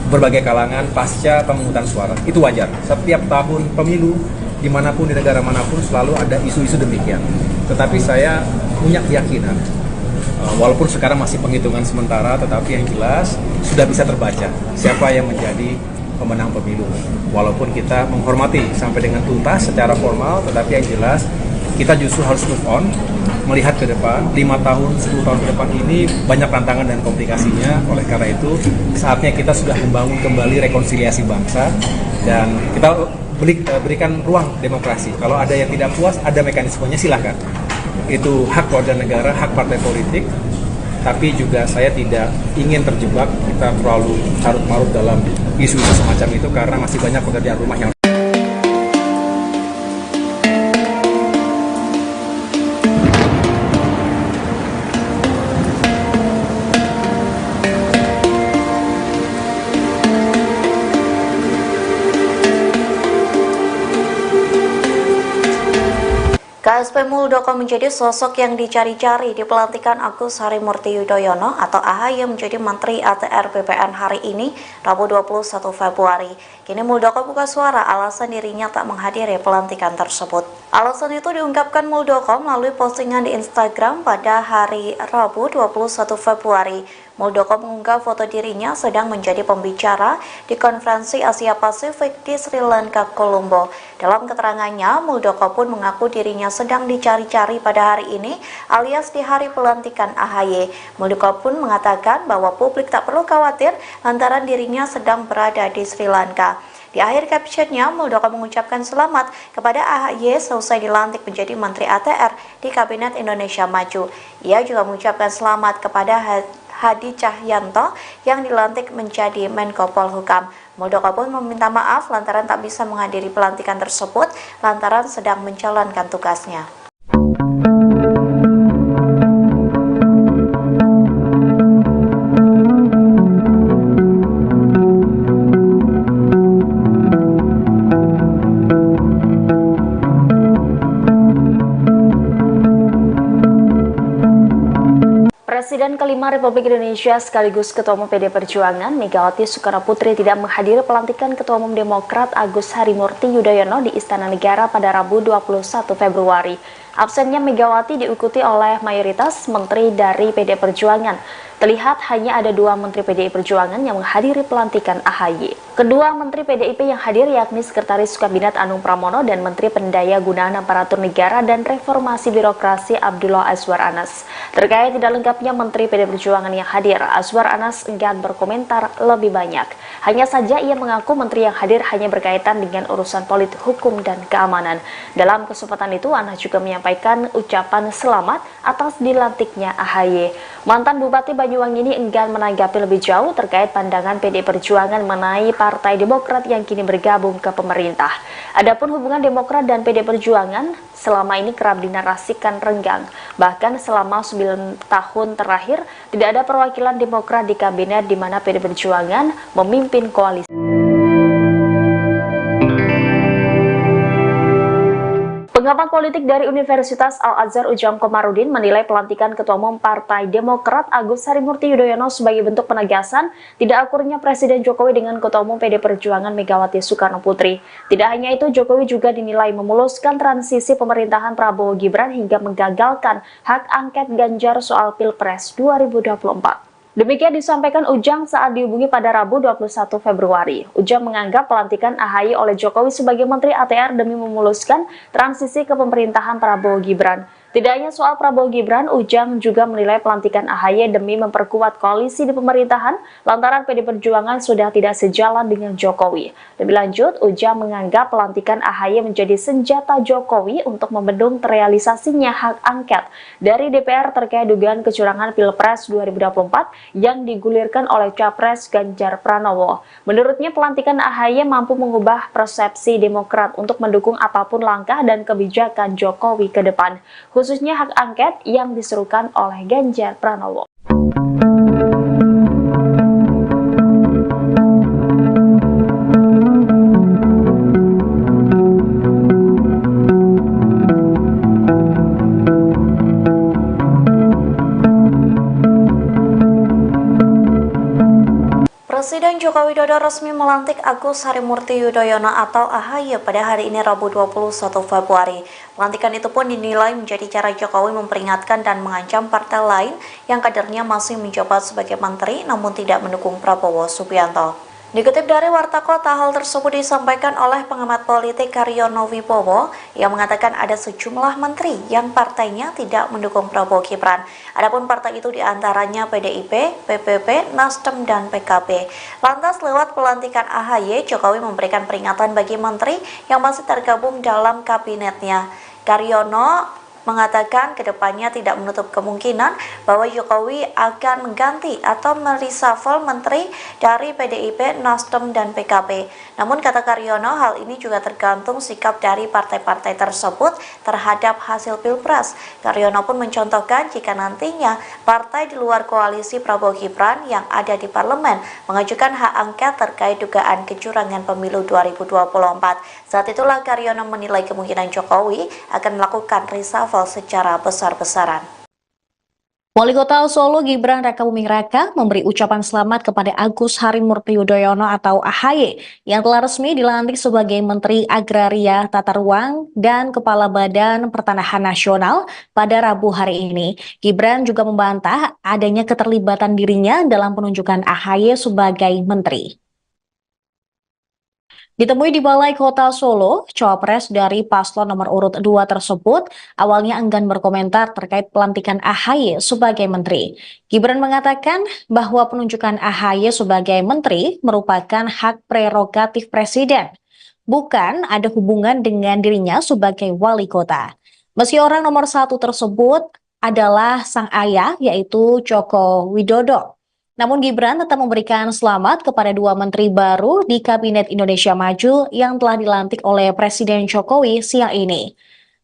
berbagai kalangan pasca pemungutan suara. Itu wajar. Setiap tahun pemilu dimanapun di negara manapun selalu ada isu-isu demikian. Tetapi saya punya keyakinan, walaupun sekarang masih penghitungan sementara, tetapi yang jelas sudah bisa terbaca siapa yang menjadi pemenang pemilu. Walaupun kita menghormati sampai dengan tuntas secara formal, tetapi yang jelas kita justru harus move on, melihat ke depan 5 tahun, 10 tahun ke depan ini banyak tantangan dan komplikasinya. Oleh karena itu saatnya kita sudah membangun kembali rekonsiliasi bangsa dan kita berikan ruang demokrasi. Kalau ada yang tidak puas, ada mekanismenya, silahkan. Itu hak warga negara, hak partai politik. Tapi juga saya tidak ingin terjebak kita terlalu carut-marut dalam isu-isu semacam itu karena masih banyak pekerjaan rumah yang KSP Muldoko menjadi sosok yang dicari-cari di pelantikan Agus Harimurti Yudhoyono atau AHY menjadi Menteri ATR BPN hari ini, Rabu 21 Februari. Kini Muldoko buka suara alasan dirinya tak menghadiri pelantikan tersebut. Alasan itu diungkapkan Muldoko melalui postingan di Instagram pada hari Rabu 21 Februari. Muldoko mengunggah foto dirinya sedang menjadi pembicara di konferensi Asia Pasifik di Sri Lanka, Colombo. Dalam keterangannya, Muldoko pun mengaku dirinya sedang dicari-cari pada hari ini alias di hari pelantikan AHY. Muldoko pun mengatakan bahwa publik tak perlu khawatir lantaran dirinya sedang berada di Sri Lanka. Di akhir captionnya, Muldoko mengucapkan selamat kepada AHY selesai dilantik menjadi Menteri ATR di Kabinet Indonesia Maju. Ia juga mengucapkan selamat kepada Hadi Cahyanto yang dilantik menjadi Menko Polhukam. Muldoko pun meminta maaf lantaran tak bisa menghadiri pelantikan tersebut lantaran sedang menjalankan tugasnya. Presiden kelima Republik Indonesia sekaligus Ketua Umum PD Perjuangan Megawati Soekarnoputri tidak menghadiri pelantikan Ketua Umum Demokrat Agus Harimurti Yudhoyono di Istana Negara pada Rabu 21 Februari. Absennya Megawati diikuti oleh mayoritas menteri dari PD Perjuangan. Terlihat hanya ada 2 menteri PDI Perjuangan yang menghadiri pelantikan AHY. Kedua menteri PDIP yang hadir yakni Sekretaris Kabinet Anung Pramono dan Menteri Pendaya Gunaan Aparatur Negara dan Reformasi Birokrasi Abdullah Azwar Anas. Terkait tidak lengkapnya menteri PDI Perjuangan yang hadir, Azwar Anas enggan berkomentar lebih banyak. Hanya saja ia mengaku menteri yang hadir hanya berkaitan dengan urusan politik, hukum, dan keamanan. Dalam kesempatan itu, Anas juga menyampaikan ucapan selamat atas dilantiknya AHY. Mantan Bupati Banyuwangi ini enggan menanggapi lebih jauh terkait pandangan PDI Perjuangan mengenai Partai Demokrat yang kini bergabung ke pemerintah. Adapun hubungan Demokrat dan PDI Perjuangan selama ini kerap dinarasikan renggang. Bahkan selama 9 tahun terakhir tidak ada perwakilan Demokrat di kabinet di mana PDI Perjuangan memimpin koalisi. Pengamat politik dari Universitas Al-Azhar Ujang Komarudin menilai pelantikan Ketua Umum Partai Demokrat Agus Harimurti Yudhoyono sebagai bentuk penegasan tidak akurnya Presiden Jokowi dengan Ketua Umum PD Perjuangan Megawati Soekarno Putri. Tidak hanya itu, Jokowi juga dinilai memuluskan transisi pemerintahan Prabowo Gibran hingga menggagalkan hak angket Ganjar soal Pilpres 2024. Demikian disampaikan Ujang saat dihubungi pada Rabu 21 Februari. Ujang menganggap pelantikan AHY oleh Jokowi sebagai Menteri ATR demi memuluskan transisi ke pemerintahan Prabowo Gibran. Tidak hanya soal Prabowo Gibran, Ujang juga menilai pelantikan AHY demi memperkuat koalisi di pemerintahan lantaran PD Perjuangan sudah tidak sejalan dengan Jokowi. Lebih lanjut, Ujang menganggap pelantikan AHY menjadi senjata Jokowi untuk membendung terrealisasinya hak angket dari DPR terkait dugaan kecurangan Pilpres 2024 yang digulirkan oleh Capres Ganjar Pranowo. Menurutnya, pelantikan AHY mampu mengubah persepsi Demokrat untuk mendukung apapun langkah dan kebijakan Jokowi ke depan, khususnya hak angket yang diserukan oleh Ganjar Pranowo. Presiden Joko Widodo resmi melantik Agus Harimurti Yudhoyono atau AHY pada hari ini Rabu 21 Februari. Pelantikan itu pun dinilai menjadi cara Jokowi memperingatkan dan mengancam partai lain yang kadernya masih menjabat sebagai menteri namun tidak mendukung Prabowo Subianto. Dikutip dari Warta Kota, hal tersebut disampaikan oleh pengamat politik Karyono Wibowo yang mengatakan ada sejumlah menteri yang partainya tidak mendukung Prabowo Gibran. Adapun partai itu diantaranya PDIP, PPP, Nasdem, dan PKB. Lantas lewat pelantikan AHY, Jokowi memberikan peringatan bagi menteri yang masih tergabung dalam kabinetnya. Karyono mengatakan kedepannya tidak menutup kemungkinan bahwa Jokowi akan mengganti atau mereshuffle menteri dari PDIP, Nasdem, dan PKB. Namun kata Karyono, hal ini juga tergantung sikap dari partai-partai tersebut terhadap hasil Pilpres. Karyono pun mencontohkan jika nantinya partai di luar koalisi Prabowo Gibran yang ada di parlemen mengajukan hak angket terkait dugaan kecurangan pemilu 2024. Saat itulah Karyono menilai kemungkinan Jokowi akan melakukan reshuffle secara besar-besaran. Wali Kota Solo Gibran Rakabuming Raka memberi ucapan selamat kepada Agus Harimurti Yudhoyono atau AHY yang telah resmi dilantik sebagai Menteri Agraria, Tata Ruang, dan Kepala Badan Pertanahan Nasional pada Rabu hari ini. Gibran juga membantah adanya keterlibatan dirinya dalam penunjukan AHY sebagai menteri. Ditemui di Balai Kota Solo, cawapres dari paslon nomor urut 2 tersebut awalnya enggan berkomentar terkait pelantikan AHY sebagai menteri. Gibran mengatakan bahwa penunjukan AHY sebagai menteri merupakan hak prerogatif presiden, bukan ada hubungan dengan dirinya sebagai wali kota. Meski orang nomor 1 tersebut adalah sang ayah, yaitu Joko Widodo. Namun Gibran tetap memberikan selamat kepada 2 menteri baru di Kabinet Indonesia Maju yang telah dilantik oleh Presiden Jokowi siang ini.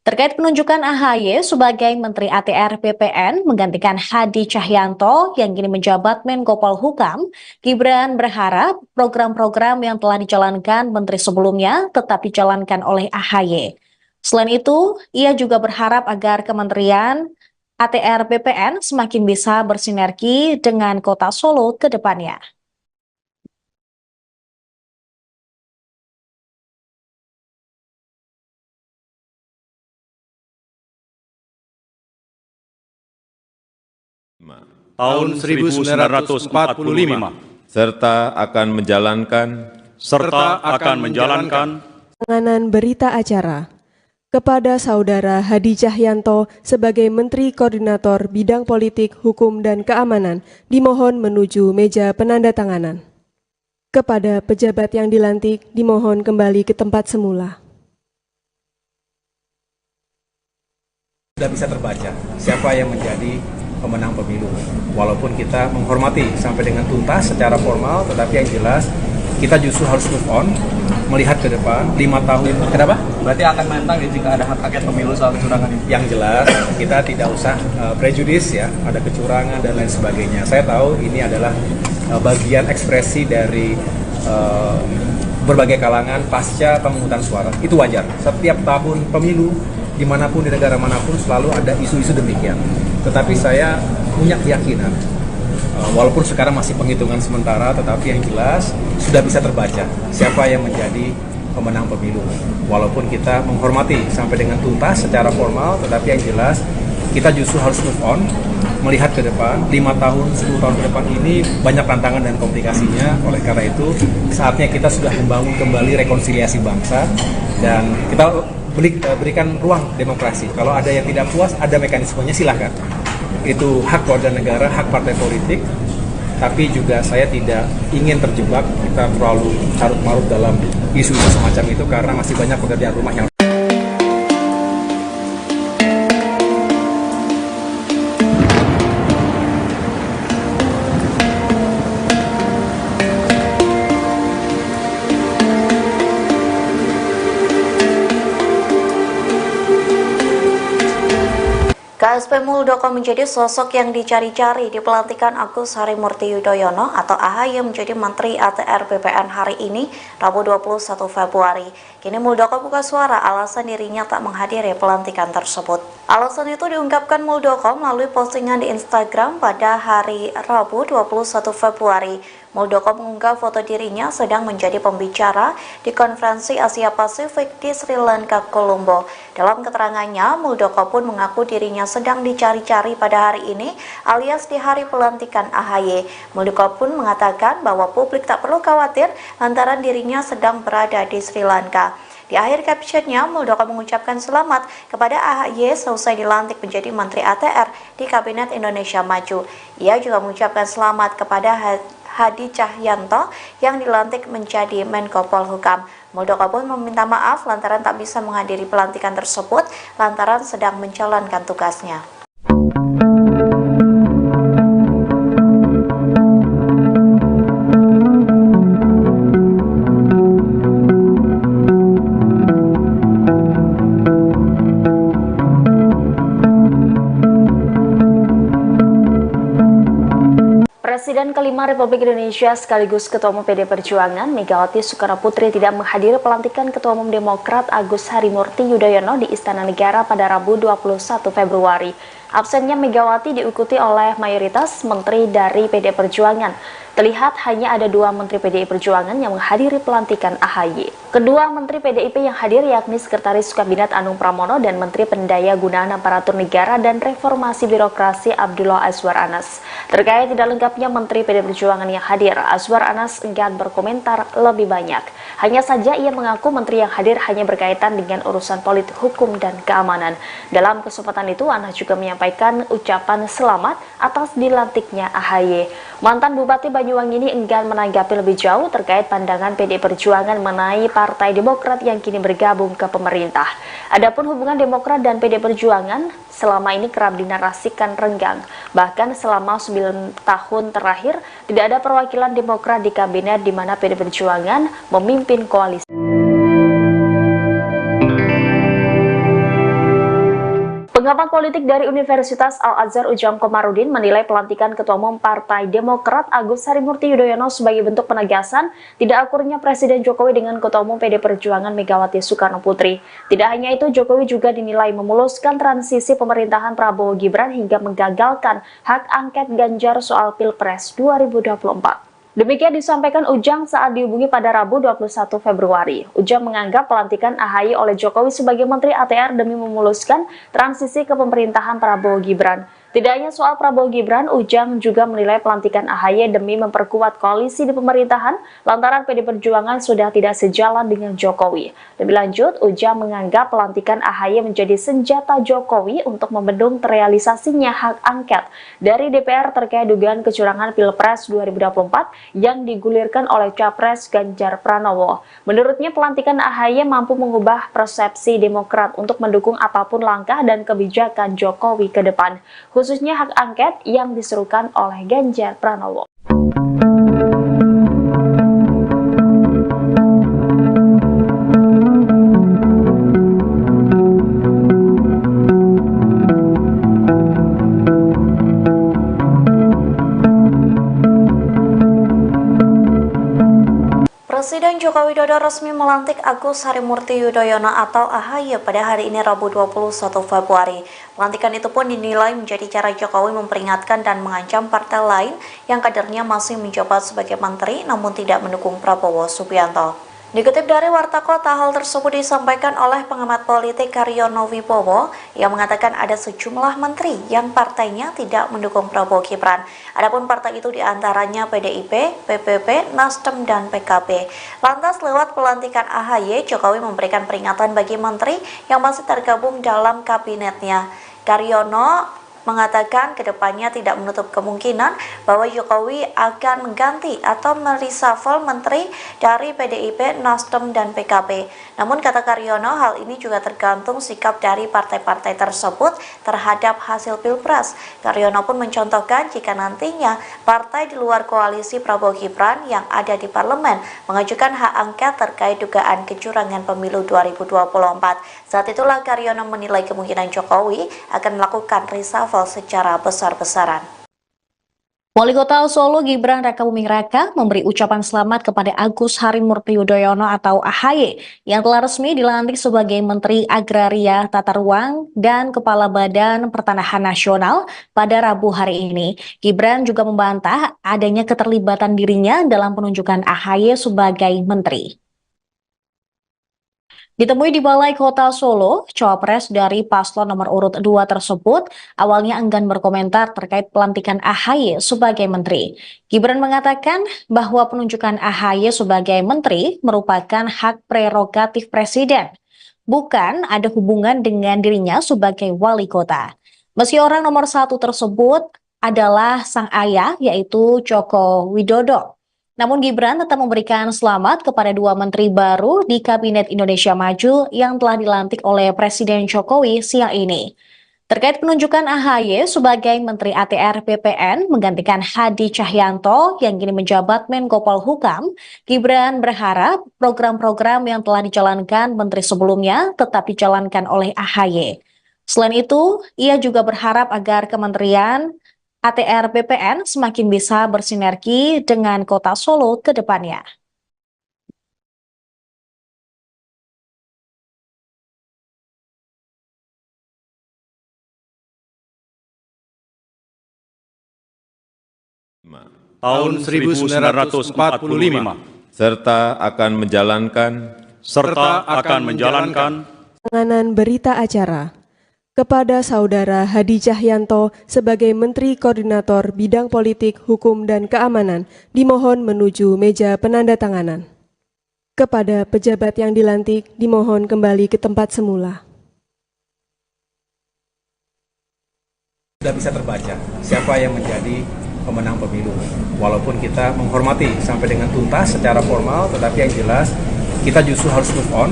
Terkait penunjukan AHY sebagai Menteri ATR BPN menggantikan Hadi Cahyanto yang kini menjabat Menko Polhukam, Gibran berharap program-program yang telah dijalankan menteri sebelumnya tetap dijalankan oleh AHY. Selain itu, ia juga berharap agar Kementerian ATR BPN semakin bisa bersinergi dengan Kota Solo ke depannya. tahun 1945 serta akan menjalankan Penandatanganan berita acara kepada Saudara Hadi Cahyanto sebagai Menteri Koordinator Bidang Politik, Hukum, dan Keamanan dimohon menuju meja penandatanganan. Kepada pejabat yang dilantik dimohon kembali ke tempat semula. Sudah bisa terbaca siapa yang menjadi pemenang pemilu. Walaupun kita menghormati sampai dengan tuntas secara formal, tetapi yang jelas kita justru harus move on, melihat ke depan 5 tahun. Kenapa? Berarti akan menentang ya jika ada hak angket pemilu soal kecurangan ini. Yang jelas kita tidak usah prejudis ya, ada kecurangan dan lain sebagainya. Saya tahu ini adalah bagian ekspresi dari berbagai kalangan pasca pemungutan suara. Itu wajar. Setiap tahun pemilu dimanapun di negara manapun selalu ada isu-isu demikian. Tetapi saya punya keyakinan, walaupun sekarang masih penghitungan sementara, tetapi yang jelas sudah bisa terbaca siapa yang menjadi pemenang pemilu. Walaupun kita menghormati sampai dengan tuntas secara formal, tetapi yang jelas kita justru harus move on, melihat ke depan. 5 tahun, 10 tahun ke depan ini banyak tantangan dan komplikasinya. Oleh karena itu, saatnya kita sudah membangun kembali rekonsiliasi bangsa dan kita berikan ruang demokrasi. Kalau ada yang tidak puas, ada mekanismenya, silahkan. Itu hak warga negara, hak partai politik. Tapi juga saya tidak ingin terjebak kita terlalu carut-marut dalam isu-isu semacam itu karena masih banyak pekerjaan rumah yang KSP Muldoko menjadi sosok yang dicari-cari di pelantikan Agus Harimurti Yudhoyono atau AHY menjadi Menteri ATR BPN hari ini, Rabu 21 Februari. Kini Muldoko buka suara alasan dirinya tak menghadiri pelantikan tersebut. Alasan itu diungkapkan Muldoko melalui postingan di Instagram pada hari Rabu 21 Februari. Muldoko mengunggah foto dirinya sedang menjadi pembicara di konferensi Asia Pasifik di Sri Lanka, Colombo. Dalam keterangannya, Muldoko pun mengaku dirinya sedang dicari-cari pada hari ini alias di hari pelantikan AHY. Muldoko pun mengatakan bahwa publik tak perlu khawatir lantaran dirinya sedang berada di Sri Lanka. Di akhir captionnya, Muldoko mengucapkan selamat kepada AHY selesai dilantik menjadi Menteri ATR di Kabinet Indonesia Maju. Ia juga mengucapkan selamat kepada Hadi Cahyanto yang dilantik menjadi Menko Polhukam. Muldoko pun meminta maaf lantaran tak bisa menghadiri pelantikan tersebut lantaran sedang menjalankan tugasnya. Presiden kelima Republik Indonesia sekaligus Ketua Umum PD Perjuangan Megawati Soekarnoputri tidak menghadiri pelantikan Ketua Umum Demokrat Agus Harimurti Yudhoyono di Istana Negara pada Rabu 21 Februari. Absennya Megawati diikuti oleh mayoritas menteri dari PD Perjuangan. Terlihat hanya ada 2 menteri PDI Perjuangan yang menghadiri pelantikan AHY. Kedua menteri PDIP yang hadir yakni Sekretaris Kabinet Anung Pramono dan Menteri Pendaya Gunaan Aparatur Negara dan Reformasi Birokrasi Abdullah Azwar Anas. Terkait tidak lengkapnya menteri PDI Perjuangan yang hadir, Azwar Anas enggan berkomentar lebih banyak. Hanya saja ia mengaku menteri yang hadir hanya berkaitan dengan urusan politik, hukum, dan keamanan. Dalam kesempatan itu, Anas juga menyampaikan ucapan selamat atas dilantiknya AHY. Mantan Bupati Banyuwangi ini enggan menanggapi lebih jauh terkait pandangan PDI Perjuangan mengenai Partai Demokrat yang kini bergabung ke pemerintah. Adapun hubungan Demokrat dan PDI Perjuangan selama ini kerap dinarasikan renggang. Bahkan selama 9 tahun terakhir tidak ada perwakilan Demokrat di kabinet di mana PDI Perjuangan memimpin koalisi. Pengamat politik dari Universitas Al-Azhar Ujang Komarudin menilai pelantikan Ketua Umum Partai Demokrat Agus Harimurti Yudhoyono sebagai bentuk penegasan tidak akurnya Presiden Jokowi dengan Ketua Umum PD Perjuangan Megawati Soekarnoputri. Tidak hanya itu, Jokowi juga dinilai memuluskan transisi pemerintahan Prabowo Gibran hingga menggagalkan hak angket Ganjar soal Pilpres 2024. Demikian disampaikan Ujang saat dihubungi pada Rabu 21 Februari. Ujang menganggap pelantikan AHY oleh Jokowi sebagai Menteri ATR demi memuluskan transisi ke pemerintahan Prabowo Gibran. Tidak hanya soal Prabowo Gibran, Ujang juga menilai pelantikan AHY demi memperkuat koalisi di pemerintahan lantaran PD Perjuangan sudah tidak sejalan dengan Jokowi. Lebih lanjut, Ujang menganggap pelantikan AHY menjadi senjata Jokowi untuk membendung terrealisasinya hak angket dari DPR terkait dugaan kecurangan Pilpres 2024 yang digulirkan oleh Capres Ganjar Pranowo. Menurutnya, pelantikan AHY mampu mengubah persepsi Demokrat untuk mendukung apapun langkah dan kebijakan Jokowi ke depan, khususnya hak angket yang diserukan oleh Ganjar Pranowo. Presiden Joko Widodo resmi melantik Agus Harimurti Yudhoyono atau AHY pada hari ini Rabu 21 Februari. Pelantikan itu pun dinilai menjadi cara Jokowi memperingatkan dan mengancam partai lain yang kadernya masih menjabat sebagai menteri namun tidak mendukung Prabowo Subianto. Dikutip dari Warta Kota, hal tersebut disampaikan oleh pengamat politik Karyono Wibowo yang mengatakan ada sejumlah menteri yang partainya tidak mendukung Prabowo Gibran. Adapun partai itu diantaranya PDIP, PPP, Nasdem, dan PKB. Lantas lewat pelantikan AHY, Jokowi memberikan peringatan bagi menteri yang masih tergabung dalam kabinetnya. Karyono mengatakan kedepannya tidak menutup kemungkinan bahwa Jokowi akan mengganti atau mereshuffle menteri dari PDIP, Nasdem, dan PKB. Namun kata Karyono, hal ini juga tergantung sikap dari partai-partai tersebut terhadap hasil Pilpres. Karyono pun mencontohkan jika nantinya partai di luar koalisi Prabowo Gibran yang ada di parlemen mengajukan hak angket terkait dugaan kecurangan pemilu 2024. Saat itulah Karyono menilai kemungkinan Jokowi akan melakukan reshuffle secara besar-besaran. Wali Kota Solo Gibran Rakabuming Raka memberi ucapan selamat kepada Agus Harimurti Yudhoyono atau AHY yang telah resmi dilantik sebagai Menteri Agraria, Tata Ruang, dan Kepala Badan Pertanahan Nasional pada Rabu hari ini. Gibran juga membantah adanya keterlibatan dirinya dalam penunjukan AHY sebagai menteri. Ditemui di Balai Kota Solo, cawapres dari paslon nomor urut 2 tersebut awalnya enggan berkomentar terkait pelantikan AHY sebagai menteri. Gibran mengatakan bahwa penunjukan AHY sebagai menteri merupakan hak prerogatif presiden, bukan ada hubungan dengan dirinya sebagai wali kota. Meski orang nomor 1 tersebut adalah sang ayah, yaitu Joko Widodo. Namun Gibran tetap memberikan selamat kepada 2 menteri baru di Kabinet Indonesia Maju yang telah dilantik oleh Presiden Jokowi siang ini. Terkait penunjukan AHY sebagai Menteri ATR BPN menggantikan Hadi Cahyanto yang kini menjabat Menko Polhukam, Gibran berharap program-program yang telah dijalankan menteri sebelumnya tetap dijalankan oleh AHY. Selain itu, ia juga berharap agar Kementerian ATR BPN semakin bisa bersinergi dengan Kota Solo ke depannya. tahun 1945 serta akan menjalankan Penandatanganan berita acara kepada Saudara Hadi Cahyanto sebagai Menteri Koordinator Bidang Politik, Hukum, dan Keamanan dimohon menuju meja penandatanganan. Kepada pejabat yang dilantik dimohon kembali ke tempat semula. Sudah bisa terbaca siapa yang menjadi pemenang pemilu. Walaupun kita menghormati sampai dengan tuntas secara formal, tetapi yang jelas kita justru harus move on,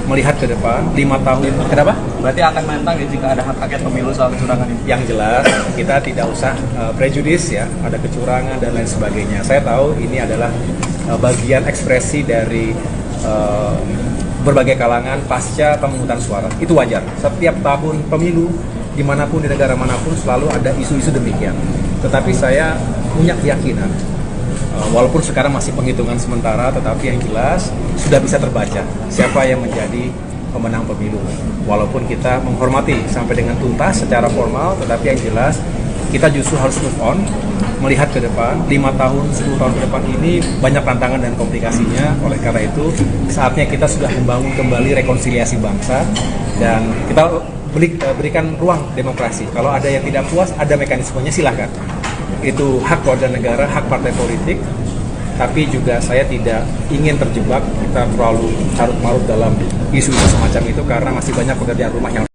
melihat ke depan 5 tahun. Kenapa? Berarti akan menentang ya jika ada hak angket pemilu soal kecurangan ini. Yang jelas kita tidak usah prejudis ya, ada kecurangan dan lain sebagainya. Saya tahu ini adalah bagian ekspresi dari berbagai kalangan pasca pemungutan suara. Itu wajar. Setiap tahun pemilu dimanapun di negara manapun selalu ada isu-isu demikian. Tetapi saya punya keyakinan, walaupun sekarang masih penghitungan sementara, tetapi yang jelas sudah bisa terbaca siapa yang menjadi pemenang pemilu. Walaupun kita menghormati sampai dengan tuntas secara formal, tetapi yang jelas kita justru harus move on, melihat ke depan 5 tahun, 10 tahun ke depan ini banyak tantangan dan komplikasinya. Oleh karena itu saatnya kita sudah membangun kembali rekonsiliasi bangsa dan kita berikan ruang demokrasi. Kalau ada yang tidak puas, ada mekanismenya, silahkan. Itu hak warga negara, hak partai politik. Tapi juga saya tidak ingin terjebak kita terlalu carut-marut dalam isu-isu semacam itu karena masih banyak pekerjaan rumah yang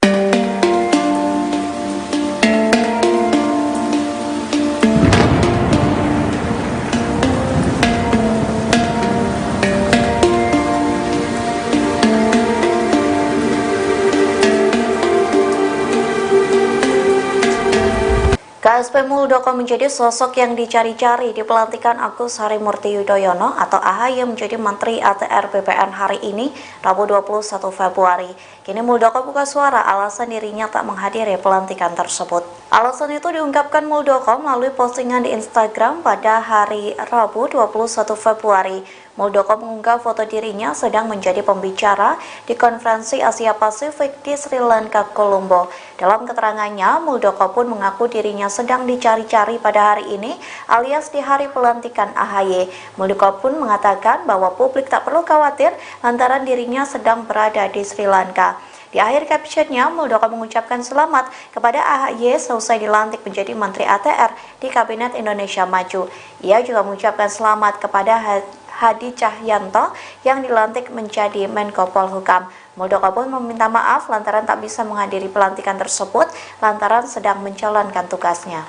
KSP Muldoko menjadi sosok yang dicari-cari di pelantikan Agus Harimurti Yudhoyono atau AHY menjadi Menteri ATR BPN hari ini, Rabu 21 Februari. Kini Muldoko buka suara alasan dirinya tak menghadiri pelantikan tersebut. Alasan itu diungkapkan Muldoko melalui postingan di Instagram pada hari Rabu 21 Februari. Muldoko mengunggah foto dirinya sedang menjadi pembicara di konferensi Asia Pasifik di Sri Lanka, Colombo. Dalam keterangannya, Muldoko pun mengaku dirinya sedang dicari-cari pada hari ini alias di hari pelantikan AHY. Muldoko pun mengatakan bahwa publik tak perlu khawatir lantaran dirinya sedang berada di Sri Lanka. Di akhir captionnya, Muldoko mengucapkan selamat kepada AHY selesai dilantik menjadi Menteri ATR di Kabinet Indonesia Maju. Ia juga mengucapkan selamat kepada Hadi Cahyanto yang dilantik menjadi Menko Polhukam. Muldoko pun meminta maaf lantaran tak bisa menghadiri pelantikan tersebut lantaran sedang menjalankan tugasnya.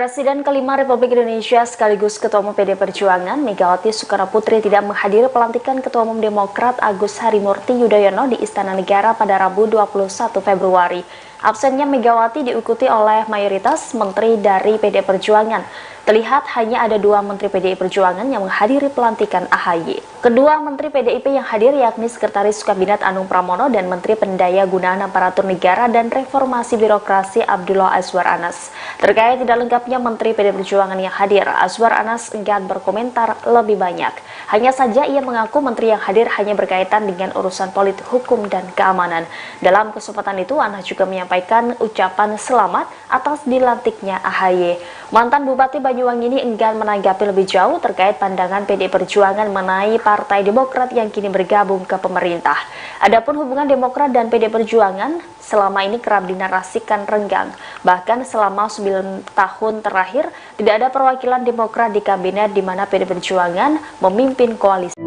Presiden kelima Republik Indonesia sekaligus Ketua Umum PD Perjuangan Megawati Soekarnoputri tidak menghadiri pelantikan Ketua Umum Demokrat Agus Harimurti Yudhoyono di Istana Negara pada Rabu 21 Februari. Absennya Megawati diikuti oleh mayoritas menteri dari PD Perjuangan. Terlihat hanya ada 2 menteri PDI Perjuangan yang menghadiri pelantikan AHY. Kedua menteri PDIP yang hadir yakni Sekretaris Kabinet Anung Pramono dan Menteri Pendaya Gunaan Aparatur Negara dan Reformasi Birokrasi Abdullah Azwar Anas. Terkait tidak lengkapnya menteri PDI Perjuangan yang hadir, Azwar Anas enggan berkomentar lebih banyak. Hanya saja ia mengaku menteri yang hadir hanya berkaitan dengan urusan politik, hukum, dan keamanan. Dalam kesempatan itu, Anas juga menyampaikan ucapan selamat atas dilantiknya AHY. Mantan Bupati Banyuwangi ini enggan menanggapi lebih jauh terkait pandangan PDI Perjuangan mengenai Partai Demokrat yang kini bergabung ke pemerintah. Adapun hubungan Demokrat dan PDI Perjuangan selama ini kerap dinarasikan renggang. Bahkan selama 9 tahun terakhir tidak ada perwakilan Demokrat di kabinet di mana PDI Perjuangan memimpin koalisi.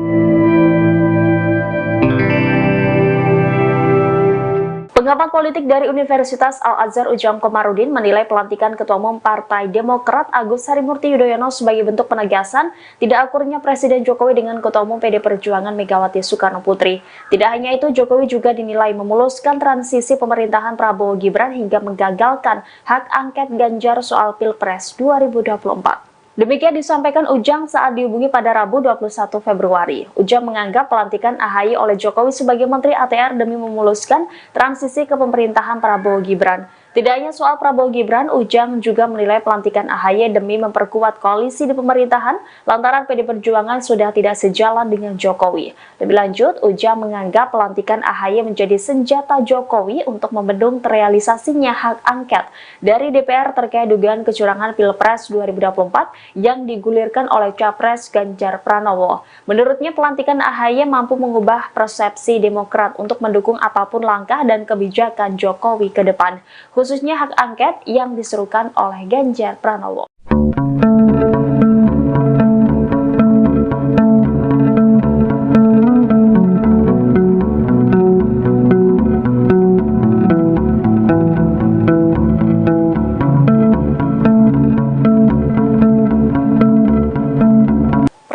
Pengamat politik dari Universitas Al-Azhar Ujang Komarudin menilai pelantikan Ketua Umum Partai Demokrat Agus Harimurti Yudhoyono sebagai bentuk penegasan tidak akurnya Presiden Jokowi dengan Ketua Umum PD Perjuangan Megawati Soekarnoputri. Tidak hanya itu, Jokowi juga dinilai memuluskan transisi pemerintahan Prabowo Gibran hingga menggagalkan hak angket Ganjar soal Pilpres 2024. Demikian disampaikan Ujang saat dihubungi pada Rabu 21 Februari. Ujang menganggap pelantikan AHY oleh Jokowi sebagai Menteri ATR demi memuluskan transisi ke pemerintahan Prabowo Gibran. Tidak hanya soal Prabowo Gibran, Ujang juga menilai pelantikan AHY demi memperkuat koalisi di pemerintahan lantaran PD Perjuangan sudah tidak sejalan dengan Jokowi. Lebih lanjut, Ujang menganggap pelantikan AHY menjadi senjata Jokowi untuk membendung terrealisasinya hak angket dari DPR terkait dugaan kecurangan Pilpres 2024 yang digulirkan oleh Capres Ganjar Pranowo. Menurutnya, pelantikan AHY mampu mengubah persepsi Demokrat untuk mendukung apapun langkah dan kebijakan Jokowi ke depan, khususnya hak angket yang diserukan oleh Ganjar Pranowo.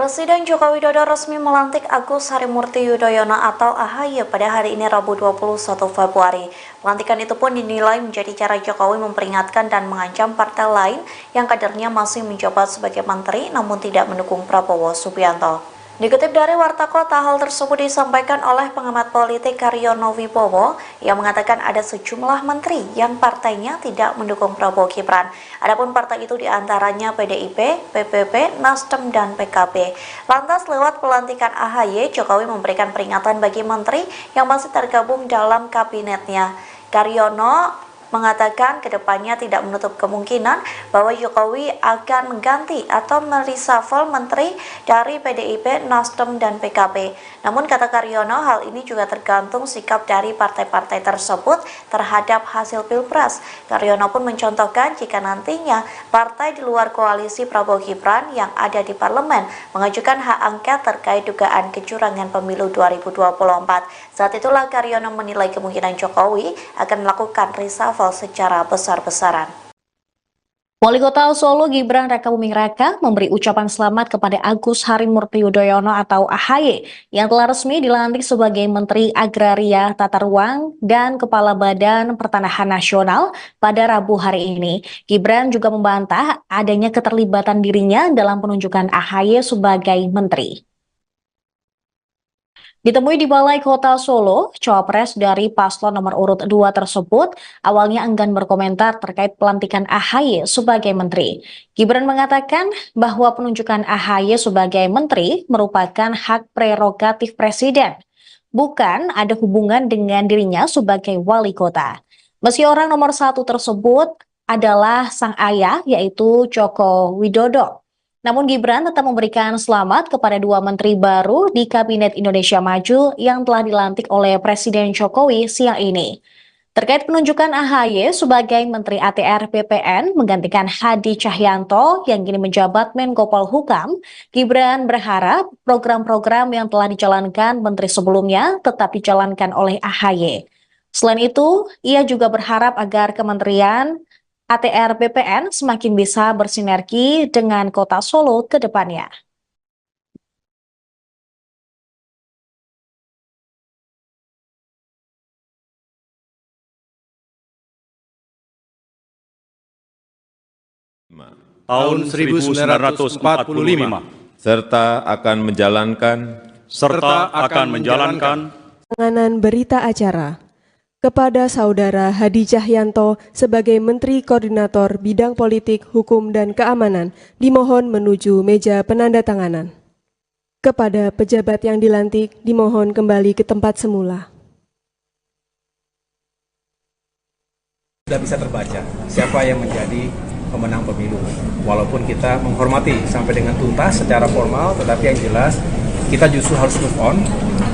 Presiden Joko Widodo resmi melantik Agus Harimurti Yudhoyono atau AHY pada hari ini Rabu 21 Februari. Pelantikan itu pun dinilai menjadi cara Jokowi memperingatkan dan mengancam partai lain yang kadernya masih menjabat sebagai menteri namun tidak mendukung Prabowo Subianto. Dikutip dari Warta Kota, hal tersebut disampaikan oleh pengamat politik Karyono Wibowo yang mengatakan ada sejumlah menteri yang partainya tidak mendukung Prabowo Gibran. Adapun partai itu diantaranya PDIP, PPP, Nasdem, dan PKB. Lantas lewat pelantikan AHY, Jokowi memberikan peringatan bagi menteri yang masih tergabung dalam kabinetnya. Karyono mengatakan kedepannya tidak menutup kemungkinan bahwa Jokowi akan mengganti atau mereshuffle menteri dari PDIP, Nasdem, dan PKB. Namun kata Karyono, hal ini juga tergantung sikap dari partai-partai tersebut terhadap hasil Pilpres. Karyono pun mencontohkan jika nantinya partai di luar koalisi Prabowo Gibran yang ada di parlemen mengajukan hak angket terkait dugaan kecurangan pemilu 2024. Saat itulah Karyono menilai kemungkinan Jokowi akan melakukan reshuffle secara besar-besaran. Wali Kota Solo Gibran Rakabuming Raka memberi ucapan selamat kepada Agus Harimurti Yudhoyono atau AHY yang telah resmi dilantik sebagai Menteri Agraria, Tata Ruang, dan Kepala Badan Pertanahan Nasional pada Rabu hari ini. Gibran juga membantah adanya keterlibatan dirinya dalam penunjukan AHY sebagai menteri. Ditemui di Balai Kota Solo, cawapres dari paslon nomor urut 2 tersebut awalnya enggan berkomentar terkait pelantikan AHY sebagai menteri. Gibran mengatakan bahwa penunjukan AHY sebagai menteri merupakan hak prerogatif presiden, bukan ada hubungan dengan dirinya sebagai wali kota. Meski orang nomor 1 tersebut adalah sang ayah, yaitu Joko Widodo. Namun Gibran tetap memberikan selamat kepada 2 menteri baru di Kabinet Indonesia Maju yang telah dilantik oleh Presiden Jokowi siang ini. Terkait penunjukan AHY sebagai Menteri ATR BPN menggantikan Hadi Cahyanto yang kini menjabat Menko Polhukam, Gibran berharap program-program yang telah dijalankan menteri sebelumnya tetap dijalankan oleh AHY. Selain itu, ia juga berharap agar Kementerian ATR BPN semakin bisa bersinergi dengan Kota Solo ke depannya. tahun 1945 serta akan menjalankan Penandatanganan berita acara kepada Saudara Hadi Cahyanto sebagai Menteri Koordinator Bidang Politik, Hukum, dan Keamanan dimohon menuju meja penandatanganan. Kepada pejabat yang dilantik dimohon kembali ke tempat semula. Sudah bisa terbaca siapa yang menjadi pemenang pemilu. Walaupun kita menghormati sampai dengan tuntas secara formal, tetapi yang jelas kita justru harus move on,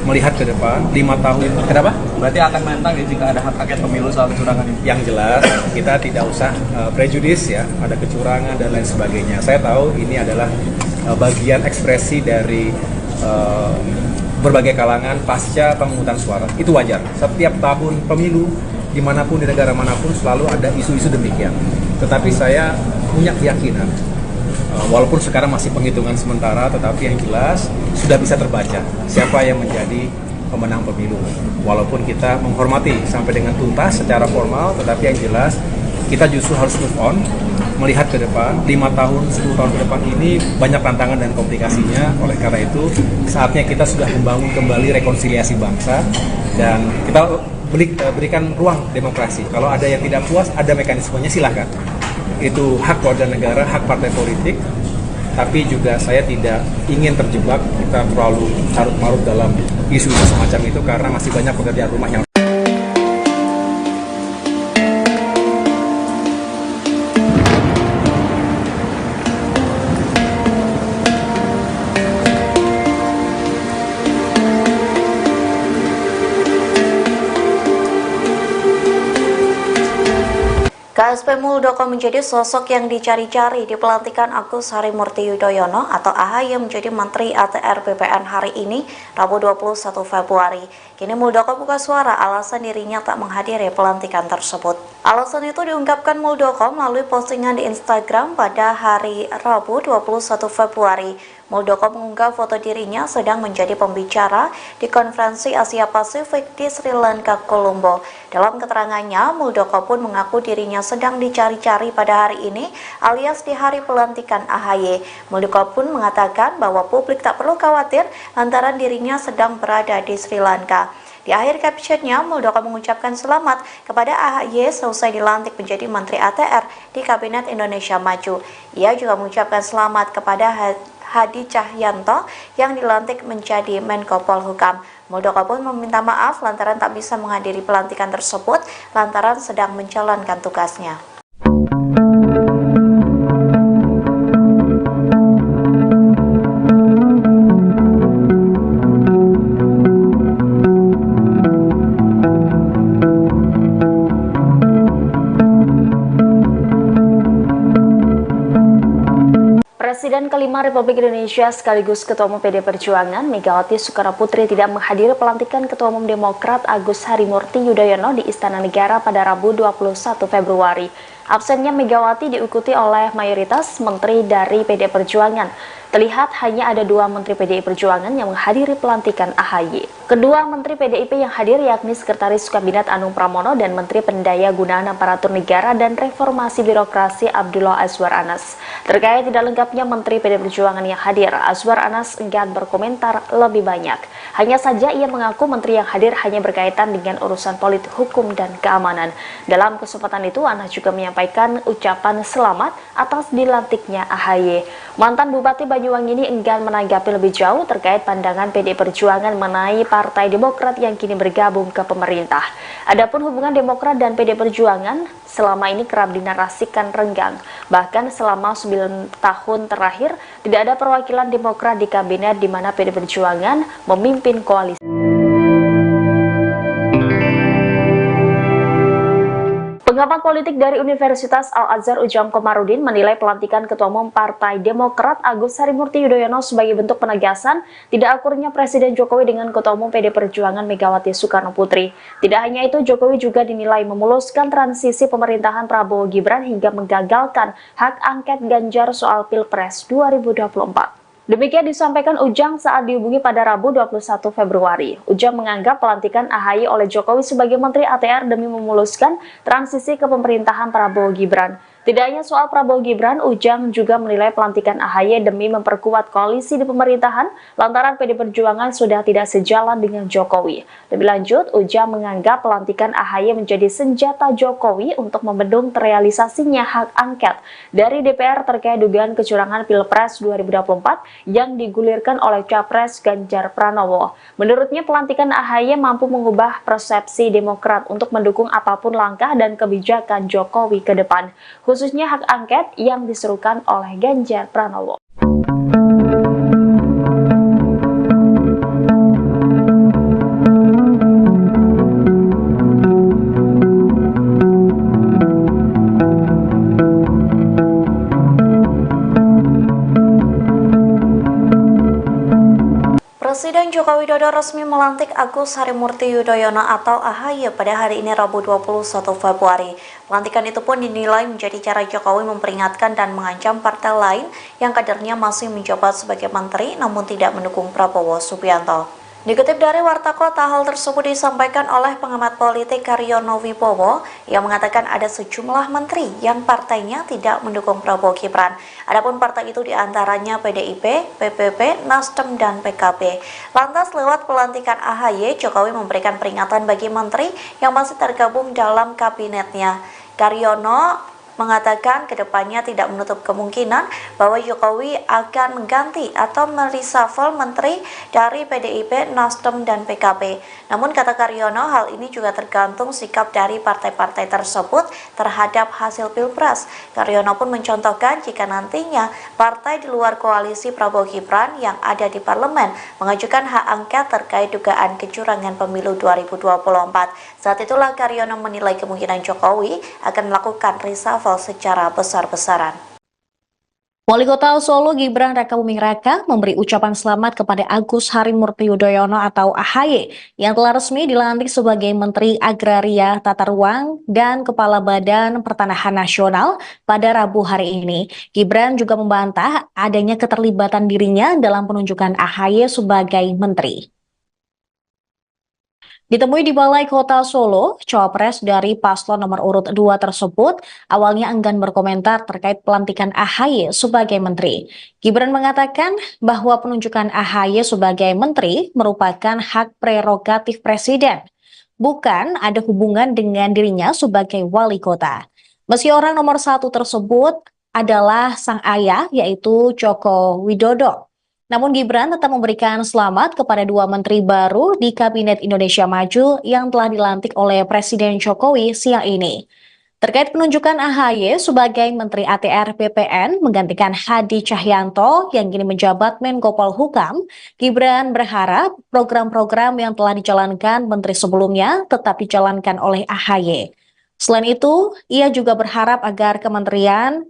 melihat ke depan 5 tahun. Kenapa? Berarti akan menentang ya jika ada hak angket pemilu soal kecurangan ini. Yang jelas kita tidak usah prejudis ya, ada kecurangan dan lain sebagainya. Saya tahu ini adalah bagian ekspresi dari berbagai kalangan pasca pemungutan suara. Itu wajar. Setiap tahun pemilu dimanapun di negara manapun selalu ada isu-isu demikian. Tetapi saya punya keyakinan, walaupun sekarang masih penghitungan sementara, tetapi yang jelas sudah bisa terbaca siapa yang menjadi pemenang pemilu. Walaupun kita menghormati sampai dengan tuntas secara formal, tetapi yang jelas kita justru harus move on, melihat ke depan 5 tahun, 10 tahun ke depan ini banyak tantangan dan komplikasinya. Oleh karena itu saatnya kita sudah membangun kembali rekonsiliasi bangsa dan kita berikan ruang demokrasi. Kalau ada yang tidak puas, ada mekanismenya, silahkan. Itu hak warga negara, hak partai politik. Tapi juga saya tidak ingin terjebak kita terlalu carut-marut dalam isu-isu semacam itu karena masih banyak pekerjaan rumah yang KSP Muldoko menjadi sosok yang dicari-cari di pelantikan Agus Harimurti Yudhoyono atau AHY menjadi Menteri ATR BPN hari ini, Rabu 21 Februari. Kini Muldoko buka suara alasan dirinya tak menghadiri pelantikan tersebut. Alasan itu diungkapkan Muldoko melalui postingan di Instagram pada hari Rabu 21 Februari. Muldoko mengunggah foto dirinya sedang menjadi pembicara di konferensi Asia Pasifik di Sri Lanka, Colombo. Dalam keterangannya, Muldoko pun mengaku dirinya sedang dicari-cari pada hari ini alias di hari pelantikan AHY. Muldoko pun mengatakan bahwa publik tak perlu khawatir lantaran dirinya sedang berada di Sri Lanka. Di akhir captionnya, Muldoko mengucapkan selamat kepada AHY selesai dilantik menjadi Menteri ATR di Kabinet Indonesia Maju. Ia juga mengucapkan selamat kepada Hadi Cahyanto yang dilantik menjadi Menko Polhukam. Muldoko pun meminta maaf lantaran tak bisa menghadiri pelantikan tersebut lantaran sedang menjalankan tugasnya. Presiden kelima Republik Indonesia sekaligus Ketua Umum PD Perjuangan Megawati Soekarnoputri tidak menghadiri pelantikan Ketua Umum Demokrat Agus Harimurti Yudhoyono di Istana Negara pada Rabu 21 Februari. Absennya Megawati diikuti oleh mayoritas menteri dari PD Perjuangan. Terlihat hanya ada 2 menteri PDI Perjuangan yang menghadiri pelantikan AHY. Kedua menteri PDIP yang hadir yakni Sekretaris Kabinet Anung Pramono dan Menteri Pendaya Gunaan Aparatur Negara dan Reformasi Birokrasi Abdullah Azwar Anas. Terkait tidak lengkapnya menteri PDI Perjuangan yang hadir, Azwar Anas enggan berkomentar lebih banyak. Hanya saja ia mengaku menteri yang hadir hanya berkaitan dengan urusan politik, hukum, dan keamanan. Dalam kesempatan itu, Anas juga menyampaikan ucapan selamat atas dilantiknya AHY. Mantan Bupati Banyuwangi ini enggan menanggapi lebih jauh terkait pandangan PDI Perjuangan mengenai Partai Demokrat yang kini bergabung ke pemerintah. Adapun hubungan Demokrat dan PDI Perjuangan selama ini kerap dinarasikan renggang. Bahkan selama 9 tahun terakhir tidak ada perwakilan Demokrat di kabinet di mana PDI Perjuangan memimpin koalisi. Pengamat politik dari Universitas Al-Azhar Ujang Komarudin menilai pelantikan Ketua Umum Partai Demokrat Agus Harimurti Yudhoyono sebagai bentuk penegasan tidak akurnya Presiden Jokowi dengan Ketua Umum PD Perjuangan Megawati Soekarnoputri. Tidak hanya itu, Jokowi juga dinilai memuluskan transisi pemerintahan Prabowo Gibran hingga menggagalkan hak angket Ganjar soal Pilpres 2024. Demikian disampaikan Ujang saat dihubungi pada Rabu 21 Februari. Ujang menganggap pelantikan AHY oleh Jokowi sebagai Menteri ATR demi memuluskan transisi ke pemerintahan Prabowo Gibran. Tidak hanya soal Prabowo Gibran, Ujang juga menilai pelantikan AHY demi memperkuat koalisi di pemerintahan lantaran PD Perjuangan sudah tidak sejalan dengan Jokowi. Lebih lanjut, Ujang menganggap pelantikan AHY menjadi senjata Jokowi untuk membendung terrealisasinya hak angket dari DPR terkait dugaan kecurangan Pilpres 2024 yang digulirkan oleh Capres Ganjar Pranowo. Menurutnya, pelantikan AHY mampu mengubah persepsi Demokrat untuk mendukung apapun langkah dan kebijakan Jokowi ke depan, khususnya hak angket yang diserukan oleh Ganjar Pranowo. Presiden Joko Widodo resmi melantik Agus Harimurti Yudhoyono atau AHY pada hari ini Rabu 21 Februari. Pelantikan itu pun dinilai menjadi cara Jokowi memperingatkan dan mengancam partai lain yang kadernya masih menjabat sebagai menteri namun tidak mendukung Prabowo Subianto. Dikutip dari Warta Kota, hal tersebut disampaikan oleh pengamat politik Karyono Wibowo yang mengatakan ada sejumlah menteri yang partainya tidak mendukung Prabowo Gibran. Adapun partai itu diantaranya PDIP, PPP, Nasdem, dan PKB. Lantas lewat pelantikan AHY, Jokowi memberikan peringatan bagi menteri yang masih tergabung dalam kabinetnya. Karyono mengatakan kedepannya tidak menutup kemungkinan bahwa Jokowi akan mengganti atau mereshuffle menteri dari PDIP, Nasdem, dan PKB. Namun kata Karyono, hal ini juga tergantung sikap dari partai-partai tersebut terhadap hasil Pilpres. Karyono pun mencontohkan jika nantinya partai di luar koalisi Prabowo Gibran yang ada di parlemen mengajukan hak angket terkait dugaan kecurangan pemilu 2024. Saat itulah Karyono menilai kemungkinan Jokowi akan melakukan reshuffle secara besar-besaran. Wali Kota Solo Gibran Rakabuming Raka memberi ucapan selamat kepada Agus Harimurti Yudhoyono atau AHY yang telah resmi dilantik sebagai Menteri Agraria, Tata Ruang, dan Kepala Badan Pertanahan Nasional pada Rabu hari ini. Gibran juga membantah adanya keterlibatan dirinya dalam penunjukan AHY sebagai menteri. Ditemui di Balai Kota Solo, cawapres dari paslon nomor urut 2 tersebut awalnya enggan berkomentar terkait pelantikan AHY sebagai menteri. Gibran mengatakan bahwa penunjukan AHY sebagai menteri merupakan hak prerogatif presiden, bukan ada hubungan dengan dirinya sebagai wali kota. Meski orang nomor 1 tersebut adalah sang ayah, yaitu Joko Widodo. Namun Gibran tetap memberikan selamat kepada 2 menteri baru di Kabinet Indonesia Maju yang telah dilantik oleh Presiden Jokowi siang ini. Terkait penunjukan AHY sebagai Menteri ATR BPN menggantikan Hadi Cahyanto yang kini menjabat Menko Polhukam, Gibran berharap program-program yang telah dijalankan menteri sebelumnya tetap dijalankan oleh AHY. Selain itu, ia juga berharap agar kementerian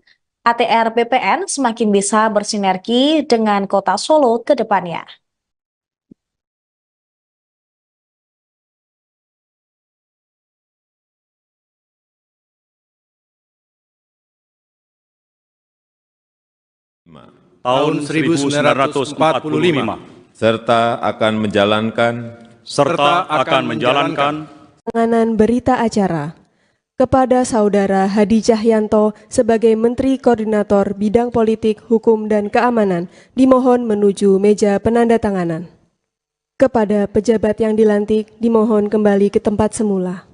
ATR BPN semakin bisa bersinergi dengan Kota Solo ke depannya. tahun 1945 serta akan menjalankan Penandatanganan berita acara kepada Saudara Hadi Cahyanto sebagai Menteri Koordinator Bidang Politik, Hukum, dan Keamanan dimohon menuju meja penandatanganan. Kepada pejabat yang dilantik dimohon kembali ke tempat semula.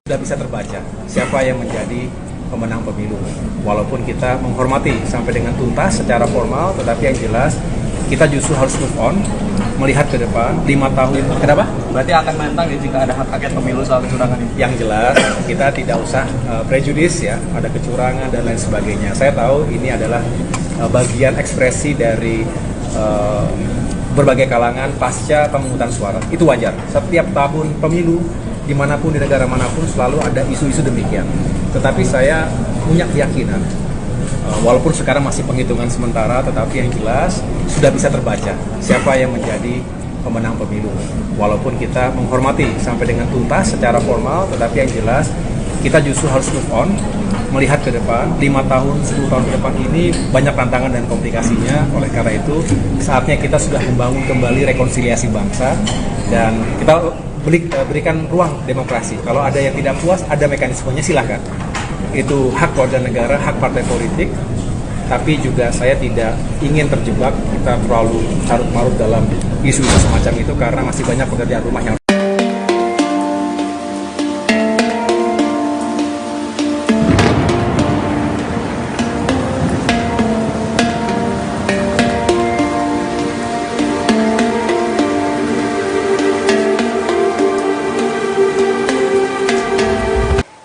Sudah bisa terbaca siapa yang menjadi pemenang pemilu. Walaupun kita menghormati sampai dengan tuntas secara formal, tetapi yang jelas kita justru harus move on, melihat ke depan 5 tahun. Kenapa? Berarti akan menentang ya jika ada hak angket pemilu soal kecurangan ini. Yang jelas kita tidak usah prejudis ya, ada kecurangan dan lain sebagainya. Saya tahu ini adalah bagian ekspresi dari berbagai kalangan pasca pemungutan suara. Itu wajar. Setiap tahun pemilu dimanapun di negara manapun selalu ada isu-isu demikian. Tetapi saya punya keyakinan, walaupun sekarang masih penghitungan sementara, tetapi yang jelas sudah bisa terbaca siapa yang menjadi pemenang pemilu. Walaupun kita menghormati sampai dengan tuntas secara formal, tetapi yang jelas kita justru harus move on, melihat ke depan 5 tahun, 10 tahun ke depan ini banyak tantangan dan komplikasinya. Oleh karena itu saatnya kita sudah membangun kembali rekonsiliasi bangsa dan kita berikan ruang demokrasi. Kalau ada yang tidak puas, ada mekanismenya, silahkan. Itu hak warga negara, hak partai politik. Tapi juga saya tidak ingin terjebak kita terlalu carut-marut dalam isu-isu semacam itu karena masih banyak pekerjaan rumah yang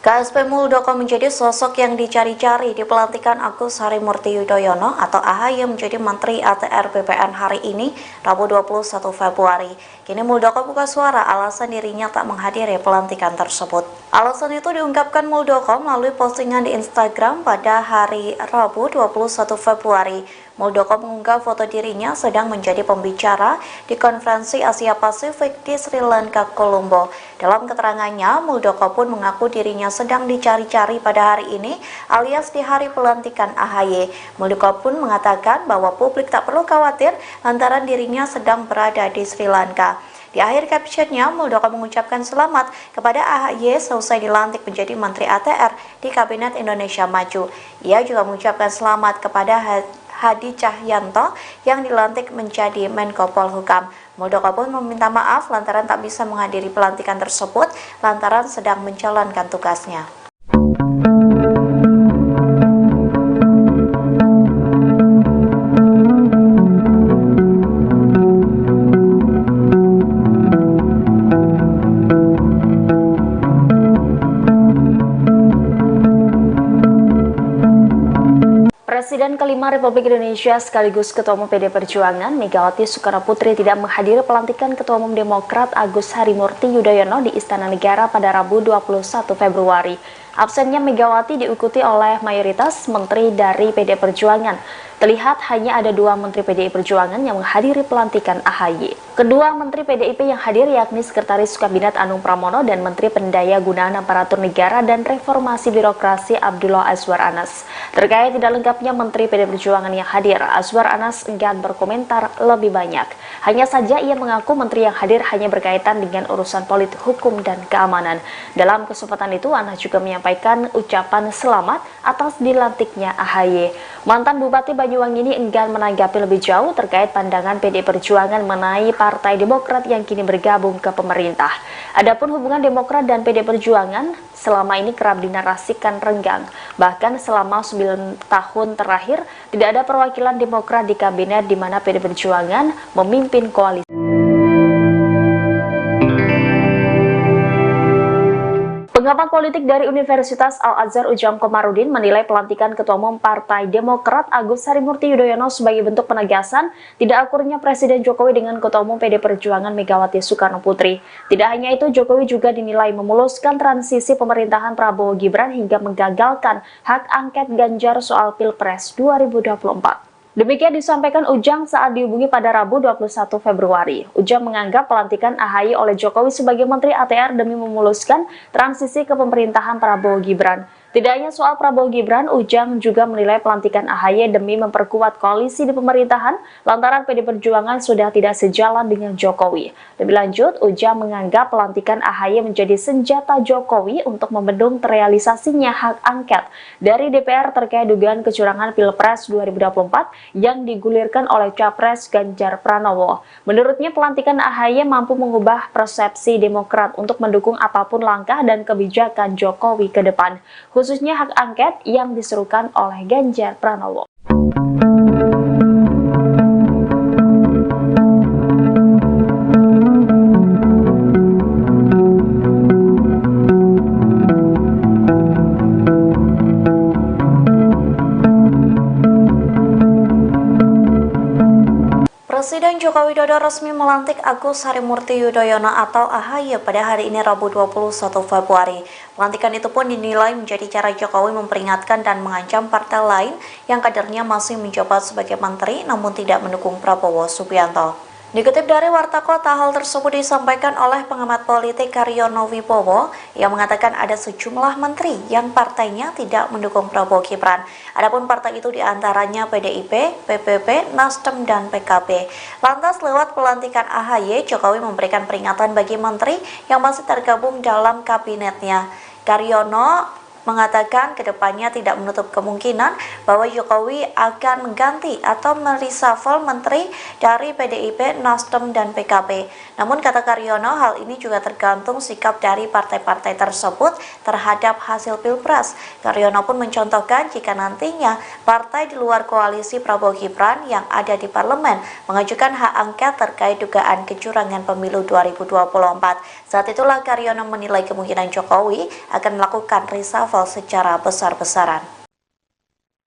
KSP Muldoko menjadi sosok yang dicari-cari di pelantikan Agus Harimurti Yudhoyono atau AHY menjadi Menteri ATR BPN hari ini, Rabu 21 Februari. Kini Muldoko buka suara alasan dirinya tak menghadiri pelantikan tersebut. Alasan itu diungkapkan Muldoko melalui postingan di Instagram pada hari Rabu 21 Februari. Muldoko mengunggah foto dirinya sedang menjadi pembicara di konferensi Asia Pasifik di Sri Lanka, Colombo. Dalam keterangannya, Muldoko pun mengaku dirinya sedang dicari-cari pada hari ini alias di hari pelantikan AHY. Muldoko pun mengatakan bahwa publik tak perlu khawatir lantaran dirinya sedang berada di Sri Lanka. Di akhir captionnya, Muldoko mengucapkan selamat kepada AHY selesai dilantik menjadi Menteri ATR di Kabinet Indonesia Maju. Ia juga mengucapkan selamat kepada Hadi Cahyanto yang dilantik menjadi Menko Polhukam. Muldoko pun meminta maaf lantaran tak bisa menghadiri pelantikan tersebut lantaran sedang menjalankan tugasnya. Presiden kelima Republik Indonesia sekaligus Ketua Umum PD Perjuangan Megawati Soekarnoputri tidak menghadiri pelantikan Ketua Umum Demokrat Agus Harimurti Yudhoyono di Istana Negara pada Rabu 21 Februari. Absennya Megawati diikuti oleh mayoritas menteri dari PD Perjuangan. Terlihat hanya ada 2 menteri PDI Perjuangan yang menghadiri pelantikan AHY. Kedua menteri PDIP yang hadir yakni Sekretaris Kabinet Anung Pramono dan Menteri Pendaya Gunaan Aparatur Negara dan Reformasi Birokrasi Abdullah Azwar Anas. Terkait tidak lengkapnya menteri PDI Perjuangan yang hadir, Azwar Anas enggan berkomentar lebih banyak. Hanya saja ia mengaku menteri yang hadir hanya berkaitan dengan urusan politik, hukum, dan keamanan. Dalam kesempatan itu, Anas juga menyampaikan ucapan selamat atas dilantiknya AHY. Mantan Bupati Banyuwangi ini enggan menanggapi lebih jauh terkait pandangan PDI Perjuangan mengenai Partai Demokrat yang kini bergabung ke pemerintah. Adapun hubungan Demokrat dan PDI Perjuangan selama ini kerap dinarasikan renggang. Bahkan selama 9 tahun terakhir tidak ada perwakilan Demokrat di kabinet di mana PDI Perjuangan memimpin koalisi. Pengamat politik dari Universitas Al-Azhar Ujang Komarudin menilai pelantikan Ketua Umum Partai Demokrat Agus Harimurti Yudhoyono sebagai bentuk penegasan tidak akurnya Presiden Jokowi dengan Ketua Umum PD Perjuangan Megawati Soekarno Putri. Tidak hanya itu, Jokowi juga dinilai memuluskan transisi pemerintahan Prabowo Gibran hingga menggagalkan hak angket Ganjar soal Pilpres 2024. Demikian disampaikan Ujang saat dihubungi pada Rabu 21 Februari. Ujang menganggap pelantikan AHY oleh Jokowi sebagai Menteri ATR demi memuluskan transisi ke pemerintahan Prabowo Gibran. Tidak hanya soal Prabowo Gibran, Ujang juga menilai pelantikan AHY demi memperkuat koalisi di pemerintahan lantaran PD Perjuangan sudah tidak sejalan dengan Jokowi. Lebih lanjut, Ujang menganggap pelantikan AHY menjadi senjata Jokowi untuk membendung terrealisasinya hak angket dari DPR terkait dugaan kecurangan Pilpres 2024 yang digulirkan oleh Capres Ganjar Pranowo. Menurutnya, pelantikan AHY mampu mengubah persepsi Demokrat untuk mendukung apapun langkah dan kebijakan Jokowi ke depan, khususnya hak angket yang diserukan oleh Ganjar Pranowo. Presiden Joko Widodo resmi melantik Agus Harimurti Yudhoyono atau AHY pada hari ini Rabu 21 Februari. Pelantikan itu pun dinilai menjadi cara Jokowi memperingatkan dan mengancam partai lain yang kadernya masih menjabat sebagai menteri namun tidak mendukung Prabowo Subianto. Dikutip dari Warta Kota, hal tersebut disampaikan oleh pengamat politik Karyono Wibowo yang mengatakan ada sejumlah menteri yang partainya tidak mendukung Prabowo Gibran. Adapun partai itu diantaranya PDIP, PPP, Nasdem, dan PKB. Lantas lewat pelantikan AHY, Jokowi memberikan peringatan bagi menteri yang masih tergabung dalam kabinetnya. Karyono mengatakan kedepannya tidak menutup kemungkinan bahwa Jokowi akan mengganti atau mereshuffle menteri dari PDIP, Nasdem, dan PKB. Namun kata Karyono, hal ini juga tergantung sikap dari partai-partai tersebut terhadap hasil Pilpres. Karyono pun mencontohkan jika nantinya partai di luar koalisi Prabowo Gibran yang ada di parlemen mengajukan hak angket terkait dugaan kecurangan pemilu 2024. Saat itulah Karyono menilai kemungkinan Jokowi akan melakukan reshuffle secara besar-besaran.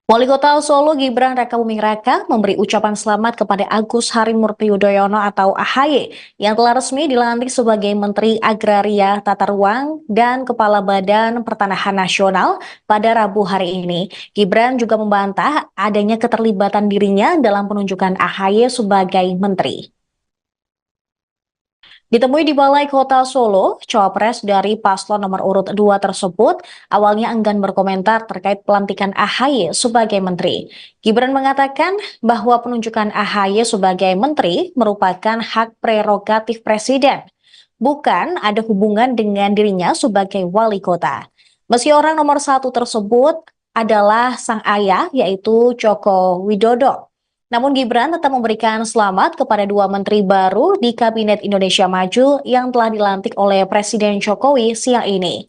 Wali Kota Solo Gibran Rakabuming Raka memberi ucapan selamat kepada Agus Harimurti Yudhoyono atau AHY yang telah resmi dilantik sebagai Menteri Agraria, Tata Ruang, dan Kepala Badan Pertanahan Nasional pada Rabu hari ini. Gibran juga membantah adanya keterlibatan dirinya dalam penunjukan AHY sebagai menteri. Ditemui di Balai Kota Solo, cawapres dari paslon nomor urut 2 tersebut awalnya enggan berkomentar terkait pelantikan AHY sebagai menteri. Gibran mengatakan bahwa penunjukan AHY sebagai menteri merupakan hak prerogatif presiden, bukan ada hubungan dengan dirinya sebagai wali kota. Meski orang nomor 1 tersebut adalah sang ayah, yaitu Joko Widodo. Namun Gibran tetap memberikan selamat kepada 2 menteri baru di Kabinet Indonesia Maju yang telah dilantik oleh Presiden Jokowi siang ini.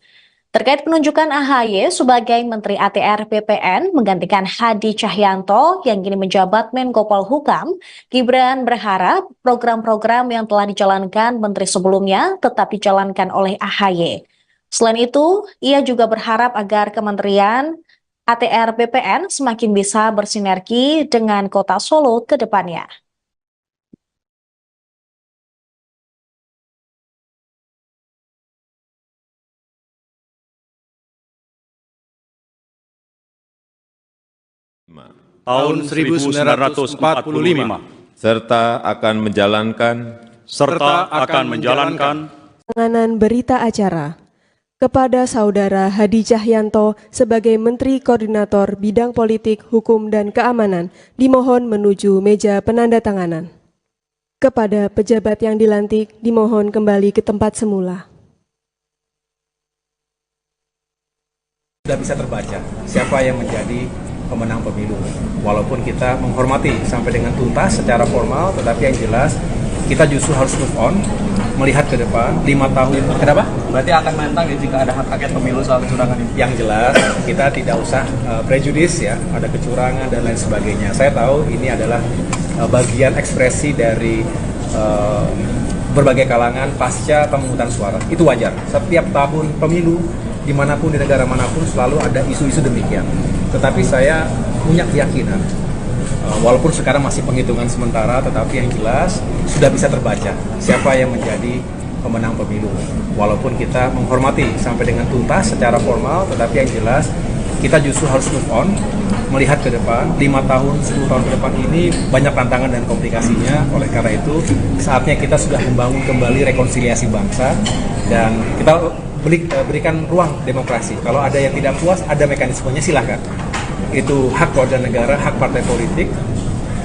Terkait penunjukan AHY sebagai Menteri ATR BPN menggantikan Hadi Cahyanto yang kini menjabat Menko Polhukam, Gibran berharap program-program yang telah dijalankan menteri sebelumnya tetap dijalankan oleh AHY. Selain itu, ia juga berharap agar Kementerian ATR BPN semakin bisa bersinergi dengan Kota Solo ke depannya. tahun 1945 serta akan menjalankan Penanganan berita acara kepada Saudara Hadi Cahyanto sebagai Menteri Koordinator Bidang Politik, Hukum, dan Keamanan dimohon menuju meja penandatanganan. Kepada pejabat yang dilantik dimohon kembali ke tempat semula. Sudah bisa terbaca siapa yang menjadi pemenang pemilu. Walaupun kita menghormati sampai dengan tuntas secara formal, tetapi yang jelas kita justru harus move on, melihat ke depan 5 tahun. Kenapa? Berarti akan menentang ya jika ada hak angket pemilu soal kecurangan ini. Yang jelas kita tidak usah prejudis ya, ada kecurangan dan lain sebagainya. Saya tahu ini adalah bagian ekspresi dari berbagai kalangan pasca pemungutan suara. Itu wajar. Setiap tahun pemilu dimanapun, di negara manapun selalu ada isu-isu demikian. Tetapi saya punya keyakinan, walaupun sekarang masih penghitungan sementara, tetapi yang jelas sudah bisa terbaca siapa yang menjadi pemenang pemilu. Walaupun kita menghormati sampai dengan tuntas secara formal, tetapi yang jelas kita justru harus move on, melihat ke depan, 5 tahun, 10 tahun ke depan ini banyak tantangan dan komplikasinya. Oleh karena itu, saatnya kita sudah membangun kembali rekonsiliasi bangsa, dan kita berikan ruang demokrasi. Kalau ada yang tidak puas, ada mekanismenya, silahkan. Itu hak warga negara, hak partai politik,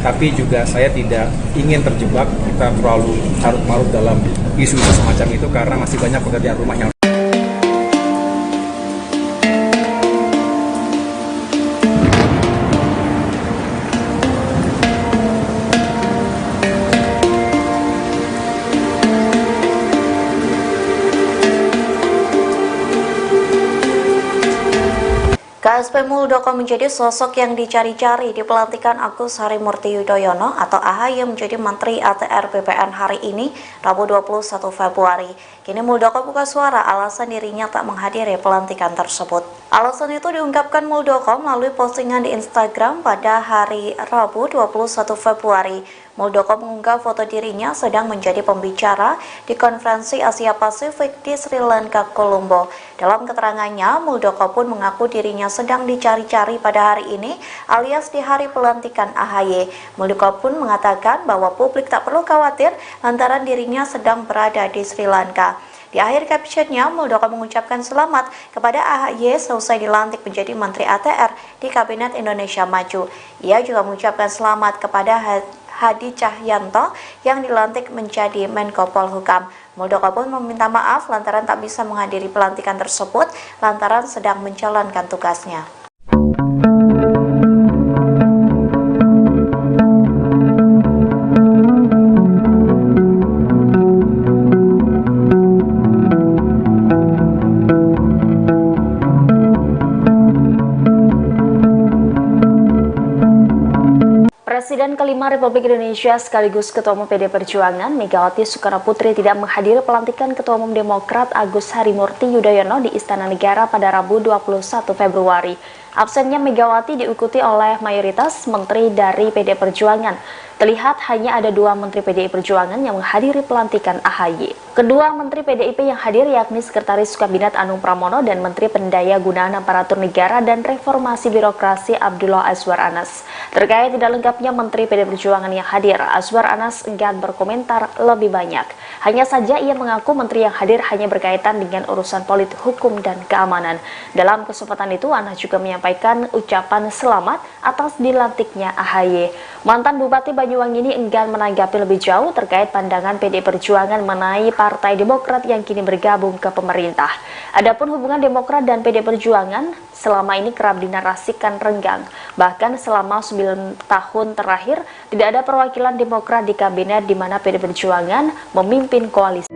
tapi juga saya tidak ingin terjebak kita terlalu larut-marut dalam isu-isu semacam itu, karena masih banyak pekerjaan rumah yang KSP Muldoko menjadi sosok yang dicari-cari di pelantikan Agus Harimurti Yudhoyono atau AHY menjadi Menteri ATR BPN hari ini, Rabu 21 Februari. Kini Muldoko buka suara alasan dirinya tak menghadiri pelantikan tersebut. Alasan itu diungkapkan Muldoko melalui postingan di Instagram pada hari Rabu 21 Februari. Muldoko mengunggah foto dirinya sedang menjadi pembicara di konferensi Asia Pasifik di Sri Lanka, Colombo. Dalam keterangannya, Muldoko pun mengaku dirinya sedang dicari-cari pada hari ini alias di hari pelantikan AHY. Muldoko pun mengatakan bahwa publik tak perlu khawatir lantaran dirinya sedang berada di Sri Lanka. Di akhir captionnya, Muldoko mengucapkan selamat kepada AHY selesai dilantik menjadi Menteri ATR di Kabinet Indonesia Maju. Ia juga mengucapkan selamat kepada Hadi Cahyanto yang dilantik menjadi Menko Polhukam. Muldoko pun meminta maaf lantaran tak bisa menghadiri pelantikan tersebut lantaran sedang menjalankan tugasnya. Presiden kelima Republik Indonesia sekaligus Ketua Umum PD Perjuangan Megawati Soekarnoputri tidak menghadiri pelantikan Ketua Umum Demokrat Agus Harimurti Yudhoyono di Istana Negara pada Rabu 21 Februari. Absennya Megawati diikuti oleh mayoritas menteri dari PD Perjuangan. Terlihat hanya ada 2 menteri PDI Perjuangan yang menghadiri pelantikan AHY. Kedua menteri PDIP yang hadir yakni Sekretaris Kabinet Anung Pramono dan Menteri Pendaya Gunaan Aparatur Negara dan Reformasi Birokrasi Abdullah Azwar Anas. Terkait tidak lengkapnya menteri PD Perjuangan yang hadir, Azwar Anas enggan berkomentar lebih banyak. Hanya saja ia mengaku menteri yang hadir hanya berkaitan dengan urusan politik, hukum, dan keamanan. Dalam kesempatan itu, Anas juga menyampaikan ucapan selamat atas dilantiknya AHY. Mantan Bupati Banyuwangi ini enggan menanggapi lebih jauh terkait pandangan PD Perjuangan mengenai Partai Demokrat yang kini bergabung ke pemerintah. Adapun hubungan Demokrat dan PD Perjuangan selama ini kerap dinarasikan renggang. Bahkan selama 9 tahun terakhir tidak ada perwakilan Demokrat di kabinet di mana PD Perjuangan memimpin koalisi.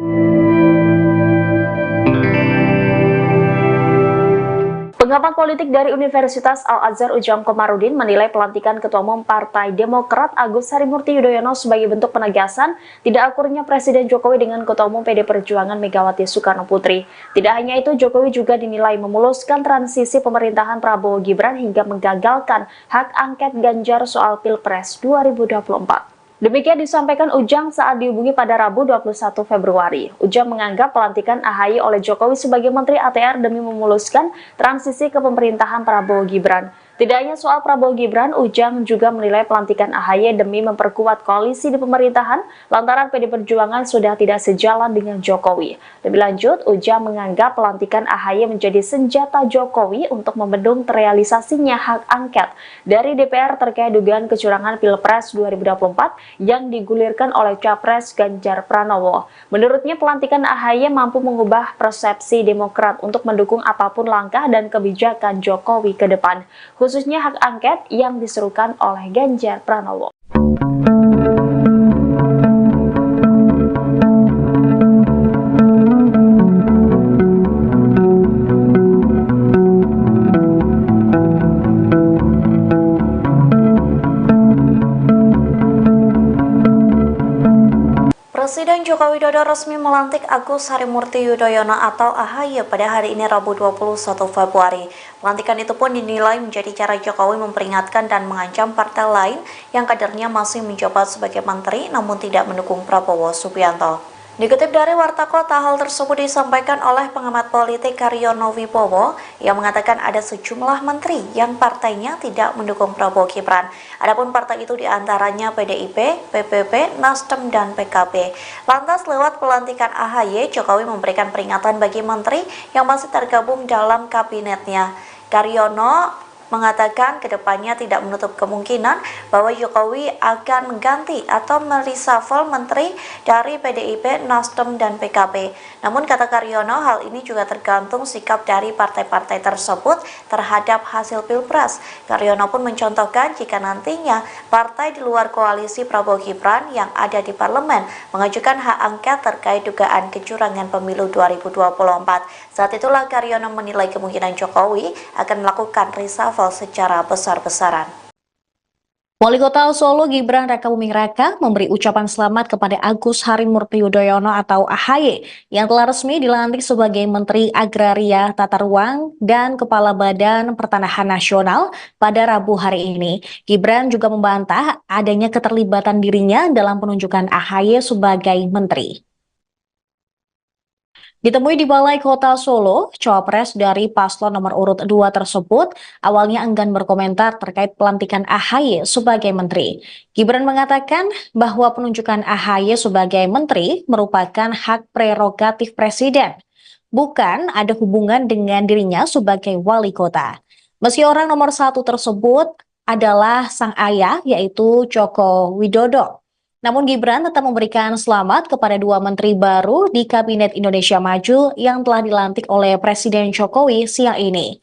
Pengamat politik dari Universitas Al-Azhar Ujang Komarudin menilai pelantikan Ketua Umum Partai Demokrat Agus Harimurti Yudhoyono sebagai bentuk penegasan tidak akurnya Presiden Jokowi dengan Ketua Umum PD Perjuangan Megawati Soekarnoputri. Tidak hanya itu, Jokowi juga dinilai memuluskan transisi pemerintahan Prabowo Gibran hingga menggagalkan hak angket Ganjar soal Pilpres 2024. Demikian disampaikan Ujang saat dihubungi pada Rabu 21 Februari. Ujang menganggap pelantikan AHY oleh Jokowi sebagai Menteri ATR demi memuluskan transisi ke pemerintahan Prabowo Gibran. Tidak hanya soal Prabowo Gibran, Ujang juga menilai pelantikan AHY demi memperkuat koalisi di pemerintahan lantaran PD Perjuangan sudah tidak sejalan dengan Jokowi. Lebih lanjut, Ujang menganggap pelantikan AHY menjadi senjata Jokowi untuk membendung terrealisasinya hak angket dari DPR terkait dugaan kecurangan Pilpres 2024 yang digulirkan oleh Capres Ganjar Pranowo. Menurutnya, pelantikan AHY mampu mengubah persepsi Demokrat untuk mendukung apapun langkah dan kebijakan Jokowi ke depan, khususnya hak angket yang diserukan oleh Ganjar Pranowo. Presiden Joko Widodo resmi melantik Agus Harimurti Yudhoyono atau AHY pada hari ini Rabu 21 Februari. Pelantikan itu pun dinilai menjadi cara Jokowi memperingatkan dan mengancam partai lain yang kadernya masih menjabat sebagai menteri namun tidak mendukung Prabowo Subianto. Dikutip dari Warta Kota, hal tersebut disampaikan oleh pengamat politik Karyono Wibowo yang mengatakan ada sejumlah menteri yang partainya tidak mendukung Prabowo Gibran. Adapun partai itu diantaranya PDIP, PPP, Nasdem, dan PKB. Lantas lewat pelantikan AHY, Jokowi memberikan peringatan bagi menteri yang masih tergabung dalam kabinetnya. Karyono mengatakan kedepannya tidak menutup kemungkinan bahwa Jokowi akan mengganti atau mereshuffle menteri dari PDIP, Nasdem, dan PKB. Namun kata Karyono, hal ini juga tergantung sikap dari partai-partai tersebut terhadap hasil Pilpres. Karyono pun mencontohkan jika nantinya partai di luar koalisi Prabowo Gibran yang ada di parlemen mengajukan hak angket terkait dugaan kecurangan pemilu 2024. Saat itulah Karyono menilai kemungkinan Jokowi akan melakukan reshuffle secara besar-besaran. Wali Kota Solo Gibran Rakabuming Raka memberi ucapan selamat kepada Agus Harimurti Yudhoyono atau AHY yang telah resmi dilantik sebagai Menteri Agraria, Tata Ruang, dan Kepala Badan Pertanahan Nasional pada Rabu hari ini. Gibran juga membantah adanya keterlibatan dirinya dalam penunjukan AHY sebagai menteri. Ditemui di Balai Kota Solo, cawapres dari paslon nomor urut 2 tersebut awalnya enggan berkomentar terkait pelantikan AHY sebagai menteri. Gibran mengatakan bahwa penunjukan AHY sebagai menteri merupakan hak prerogatif presiden, bukan ada hubungan dengan dirinya sebagai wali kota. Meski orang nomor 1 tersebut adalah sang ayah, yaitu Joko Widodo. Namun Gibran tetap memberikan selamat kepada 2 menteri baru di Kabinet Indonesia Maju yang telah dilantik oleh Presiden Jokowi siang ini.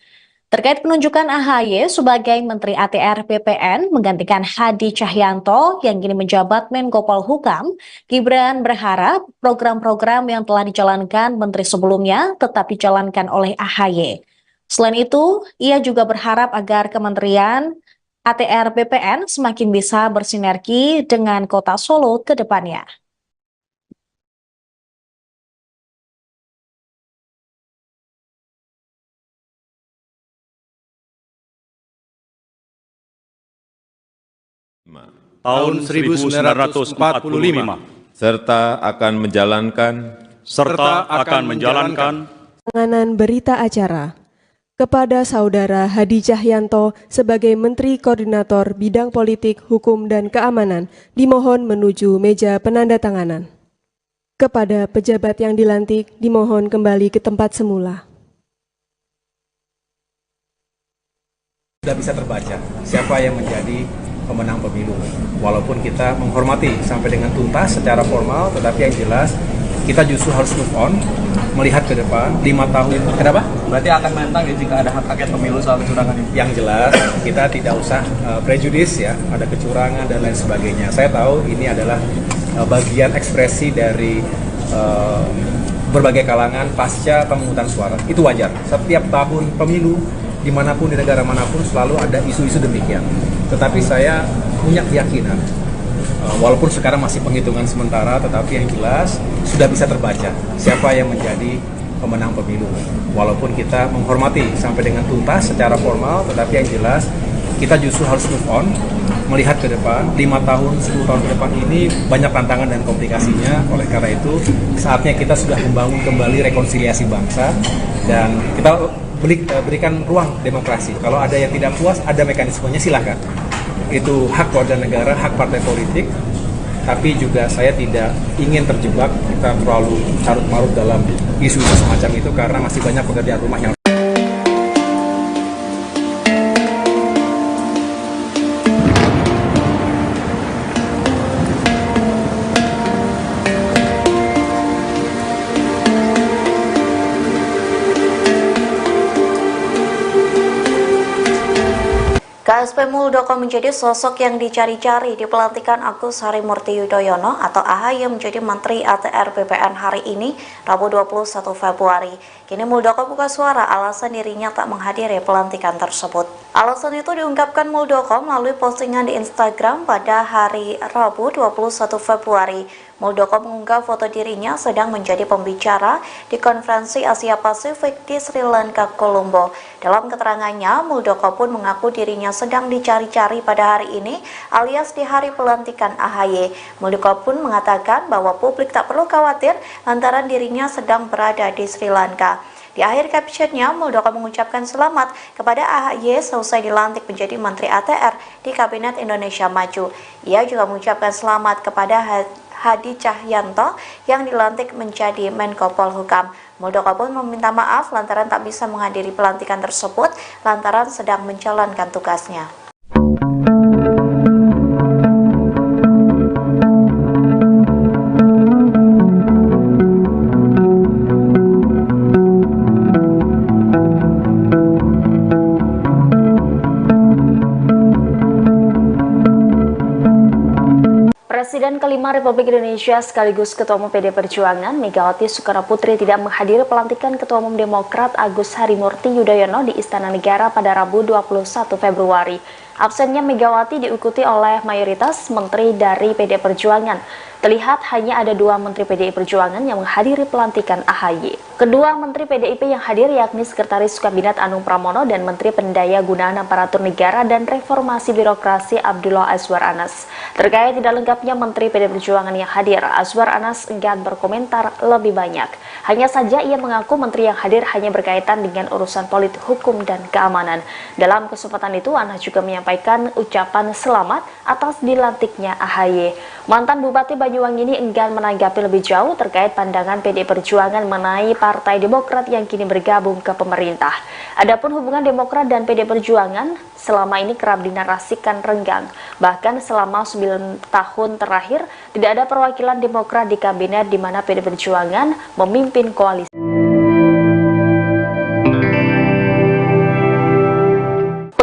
Terkait penunjukan AHY sebagai Menteri ATR BPN menggantikan Hadi Cahyanto yang kini menjabat Menko Polhukam, Gibran berharap program-program yang telah dijalankan menteri sebelumnya tetap dijalankan oleh AHY. Selain itu, ia juga berharap agar Kementerian ATR BPN semakin bisa bersinergi dengan Kota Solo ke depannya. tahun 1945 serta akan menjalankan Penandatanganan berita acara kepada Saudara Hadi Cahyanto sebagai Menteri Koordinator Bidang Politik, Hukum, dan Keamanan dimohon menuju meja penandatanganan. Kepada pejabat yang dilantik dimohon kembali ke tempat semula. Sudah bisa terbaca siapa yang menjadi pemenang pemilu. Walaupun kita menghormati sampai dengan tuntas secara formal, tetapi yang jelas kita justru harus move on, melihat ke depan 5 tahun. Kenapa? Berarti akan menentang ya jika ada hak angket pemilu soal kecurangan ini. Yang jelas kita tidak usah prejudis ya, ada kecurangan dan lain sebagainya. Saya tahu ini adalah bagian ekspresi dari berbagai kalangan pasca pemungutan suara. Itu wajar. Setiap tahun pemilu dimanapun di negara manapun selalu ada isu-isu demikian. Tetapi saya punya keyakinan, walaupun sekarang masih penghitungan sementara, tetapi yang jelas sudah bisa terbaca siapa yang menjadi pemenang pemilu. Walaupun kita menghormati sampai dengan tuntas secara formal, tetapi yang jelas kita justru harus move on, melihat ke depan 5 tahun, 10 tahun ke depan ini banyak tantangan dan komplikasinya. Oleh karena itu saatnya kita sudah membangun kembali rekonsiliasi bangsa dan kita berikan ruang demokrasi. Kalau ada yang tidak puas, ada mekanismenya, silakan. Itu hak warga negara, hak partai politik. Tapi juga saya tidak ingin terjebak kita terlalu carut-marut dalam isu-isu semacam itu karena masih banyak pekerjaan rumah yang KSP Muldoko menjadi sosok yang dicari-cari di pelantikan Agus Harimurti Yudhoyono atau AHY menjadi Menteri ATR BPN hari ini, Rabu 21 Februari. Kini Muldoko buka suara alasan dirinya tak menghadiri pelantikan tersebut. Alasan itu diungkapkan Muldoko melalui postingan di Instagram pada hari Rabu 21 Februari. Muldoko mengunggah foto dirinya sedang menjadi pembicara di konferensi Asia Pasifik di Sri Lanka, Colombo. Dalam keterangannya, Muldoko pun mengaku dirinya sedang dicari-cari pada hari ini alias di hari pelantikan AHY. Muldoko pun mengatakan bahwa publik tak perlu khawatir lantaran dirinya sedang berada di Sri Lanka. Di akhir captionnya, Muldoko mengucapkan selamat kepada AHY selesai dilantik menjadi Menteri ATR di Kabinet Indonesia Maju. Ia juga mengucapkan selamat kepada Hadi Cahyanto yang dilantik menjadi Menko Polhukam. Muldoko pun meminta maaf lantaran tak bisa menghadiri pelantikan tersebut lantaran sedang menjalankan tugasnya. Presiden kelima Republik Indonesia sekaligus Ketua Umum PD Perjuangan Megawati Soekarnoputri tidak menghadiri pelantikan Ketua Umum Demokrat Agus Harimurti Yudhoyono di Istana Negara pada Rabu 21 Februari. Absennya Megawati diikuti oleh mayoritas menteri dari PD Perjuangan. Terlihat hanya ada 2 menteri PDI Perjuangan yang menghadiri pelantikan AHY. Kedua menteri PDIP yang hadir yakni Sekretaris Kabinet Anung Pramono dan Menteri Pendaya Gunaan Aparatur Negara dan Reformasi Birokrasi Abdullah Azwar Anas. Terkait tidak lengkapnya menteri PD Perjuangan yang hadir, Azwar Anas enggan berkomentar lebih banyak. Hanya saja ia mengaku menteri yang hadir hanya berkaitan dengan urusan politik, hukum, dan keamanan. Dalam kesempatan itu, Anas juga menyampaikan ucapan selamat atas dilantiknya AHY. Mantan Bupati Banyuwangi ini enggan menanggapi lebih jauh terkait pandangan PD Perjuangan mengenai Partai Demokrat yang kini bergabung ke pemerintah. Adapun hubungan Demokrat dan PD Perjuangan selama ini kerap dinarasikan renggang. Bahkan selama 9 tahun terakhir tidak ada perwakilan Demokrat di kabinet di mana PD Perjuangan memimpin koalisi.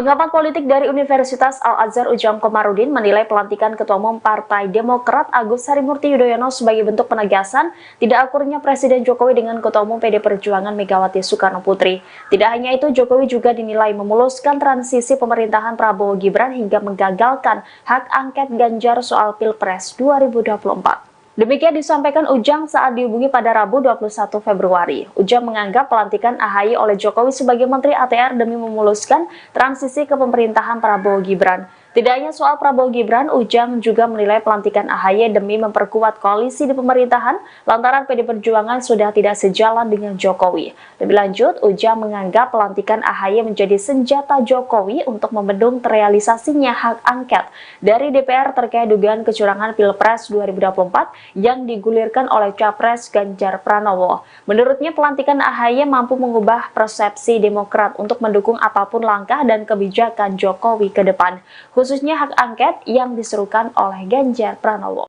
Pengamat politik dari Universitas Al-Azhar Ujang Komarudin menilai pelantikan Ketua Umum Partai Demokrat Agus Harimurti Yudhoyono sebagai bentuk penegasan tidak akurnya Presiden Jokowi dengan Ketua Umum PD Perjuangan Megawati Soekarnoputri. Tidak hanya itu, Jokowi juga dinilai memuluskan transisi pemerintahan Prabowo Gibran hingga menggagalkan hak angket Ganjar soal Pilpres 2024. Demikian disampaikan Ujang saat dihubungi pada Rabu 21 Februari. Ujang menganggap pelantikan AHY oleh Jokowi sebagai Menteri ATR demi memuluskan transisi ke pemerintahan Prabowo Gibran. Tidak hanya soal Prabowo Gibran, Ujang juga menilai pelantikan AHY demi memperkuat koalisi di pemerintahan lantaran PD Perjuangan sudah tidak sejalan dengan Jokowi. Lebih lanjut, Ujang menganggap pelantikan AHY menjadi senjata Jokowi untuk membendung terrealisasinya hak angket dari DPR terkait dugaan kecurangan Pilpres 2024 yang digulirkan oleh Capres Ganjar Pranowo. Menurutnya, pelantikan AHY mampu mengubah persepsi Demokrat untuk mendukung apapun langkah dan kebijakan Jokowi ke depan, khususnya hak angket yang diserukan oleh Ganjar Pranowo.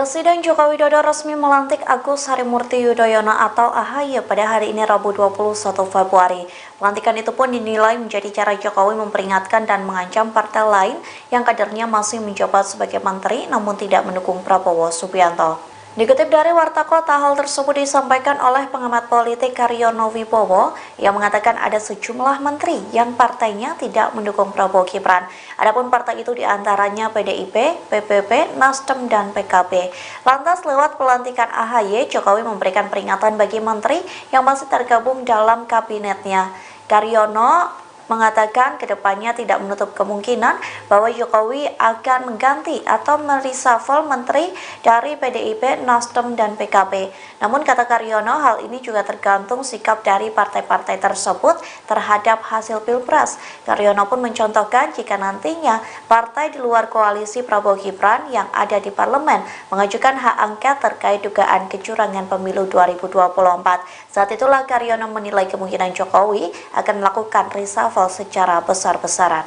Presiden Joko Widodo resmi melantik Agus Harimurti Yudhoyono atau AHY pada hari ini Rabu 21 Februari. Pelantikan itu pun dinilai menjadi cara Jokowi memperingatkan dan mengancam partai lain yang kadernya masih menjabat sebagai menteri namun tidak mendukung Prabowo Subianto. Dikutip dari Warta Kota, hal tersebut disampaikan oleh pengamat politik Karyono Wibowo yang mengatakan ada sejumlah menteri yang partainya tidak mendukung Prabowo Gibran. Adapun partai itu diantaranya PDIP, PPP, Nasdem, dan PKB. Lantas lewat pelantikan AHY, Jokowi memberikan peringatan bagi menteri yang masih tergabung dalam kabinetnya. Karyono mengatakan kedepannya tidak menutup kemungkinan bahwa Jokowi akan mengganti atau mereshuffle menteri dari PDIP, Nasdem, dan PKB. Namun kata Karyono, hal ini juga tergantung sikap dari partai-partai tersebut terhadap hasil Pilpres. Karyono pun mencontohkan jika nantinya partai di luar koalisi Prabowo Gibran yang ada di parlemen mengajukan hak angket terkait dugaan kecurangan pemilu 2024. Saat itulah Karyono menilai kemungkinan Jokowi akan melakukan reshuffle secara besar-besaran.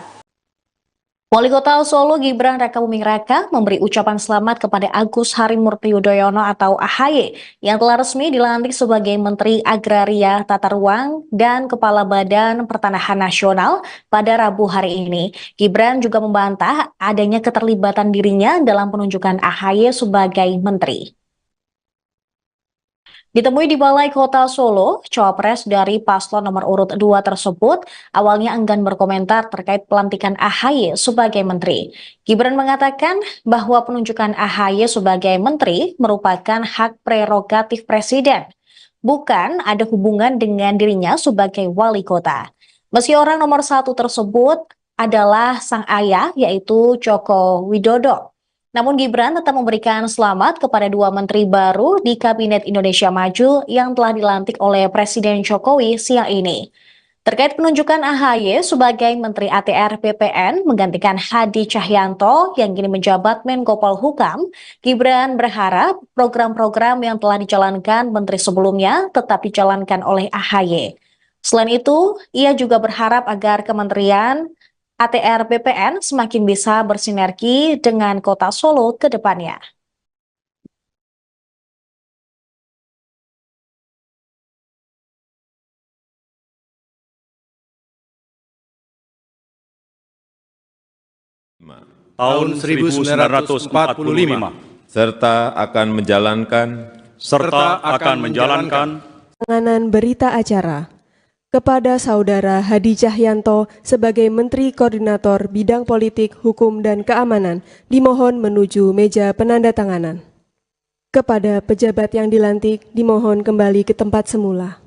Wali Kota Solo Gibran Rakabuming Raka memberi ucapan selamat kepada Agus Harimurti Yudhoyono atau AHY yang telah resmi dilantik sebagai Menteri Agraria, Tata Ruang, dan Kepala Badan Pertanahan Nasional pada Rabu hari ini. Gibran juga membantah adanya keterlibatan dirinya dalam penunjukan AHY sebagai menteri. Ditemui di Balai Kota Solo, cawapres dari paslon nomor urut 2 tersebut awalnya enggan berkomentar terkait pelantikan AHY sebagai menteri. Gibran mengatakan bahwa penunjukan AHY sebagai menteri merupakan hak prerogatif presiden, bukan ada hubungan dengan dirinya sebagai wali kota. Meski orang nomor 1 tersebut adalah sang ayah, yaitu Joko Widodo. Namun Gibran tetap memberikan selamat kepada 2 menteri baru di Kabinet Indonesia Maju yang telah dilantik oleh Presiden Jokowi siang ini. Terkait penunjukan AHY sebagai Menteri ATR BPN menggantikan Hadi Cahyanto yang kini menjabat Menko Polhukam, Gibran berharap program-program yang telah dijalankan menteri sebelumnya tetap dijalankan oleh AHY. Selain itu, ia juga berharap agar Kementerian ATR BPN semakin bisa bersinergi dengan Kota Solo ke depannya. tahun 1945 serta akan menjalankan Penandatanganan berita acara kepada Saudara Hadi Cahyanto sebagai Menteri Koordinator Bidang Politik, Hukum, dan Keamanan dimohon menuju meja penandatanganan. Kepada pejabat yang dilantik dimohon kembali ke tempat semula.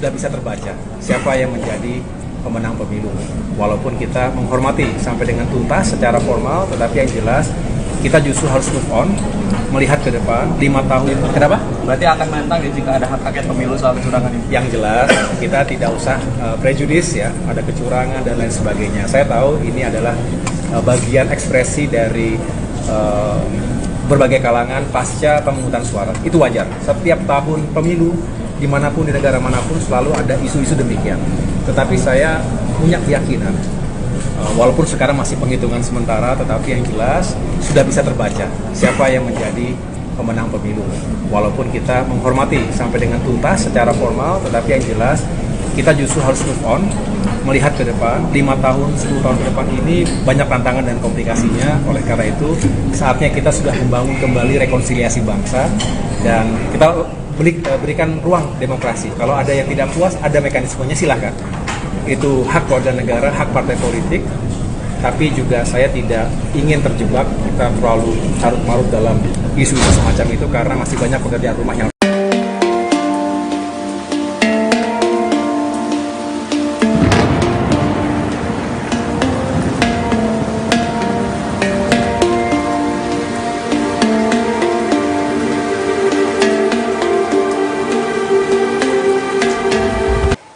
Sudah bisa terbaca siapa yang menjadi pemenang pemilu. Walaupun kita menghormati sampai dengan tuntas secara formal, tetapi yang jelas kita justru harus move on, melihat ke depan 5 tahun. Kenapa? Berarti akan menentang ya jika ada hak angket pemilu soal kecurangan ini. Yang jelas kita tidak usah prejudis ya, ada kecurangan dan lain sebagainya. Saya tahu ini adalah bagian ekspresi dari berbagai kalangan pasca pemungutan suara. Itu wajar. Setiap tahun pemilu dimanapun di negara manapun selalu ada isu-isu demikian. Tetapi saya punya keyakinan, walaupun sekarang masih penghitungan sementara, tetapi yang jelas sudah bisa terbaca siapa yang menjadi pemenang pemilu. Walaupun kita menghormati sampai dengan tuntas secara formal, tetapi yang jelas kita justru harus move on, melihat ke depan 5 tahun, 10 tahun ke depan ini banyak tantangan dan komplikasinya. Oleh karena itu saatnya kita sudah membangun kembali rekonsiliasi bangsa dan kita berikan ruang demokrasi. Kalau ada yang tidak puas, ada mekanismenya, silahkan. Itu hak warga negara, hak partai politik. Tapi juga saya tidak ingin terjebak kita terlalu carut-marut dalam isu-isu semacam itu karena masih banyak pekerjaan rumah yang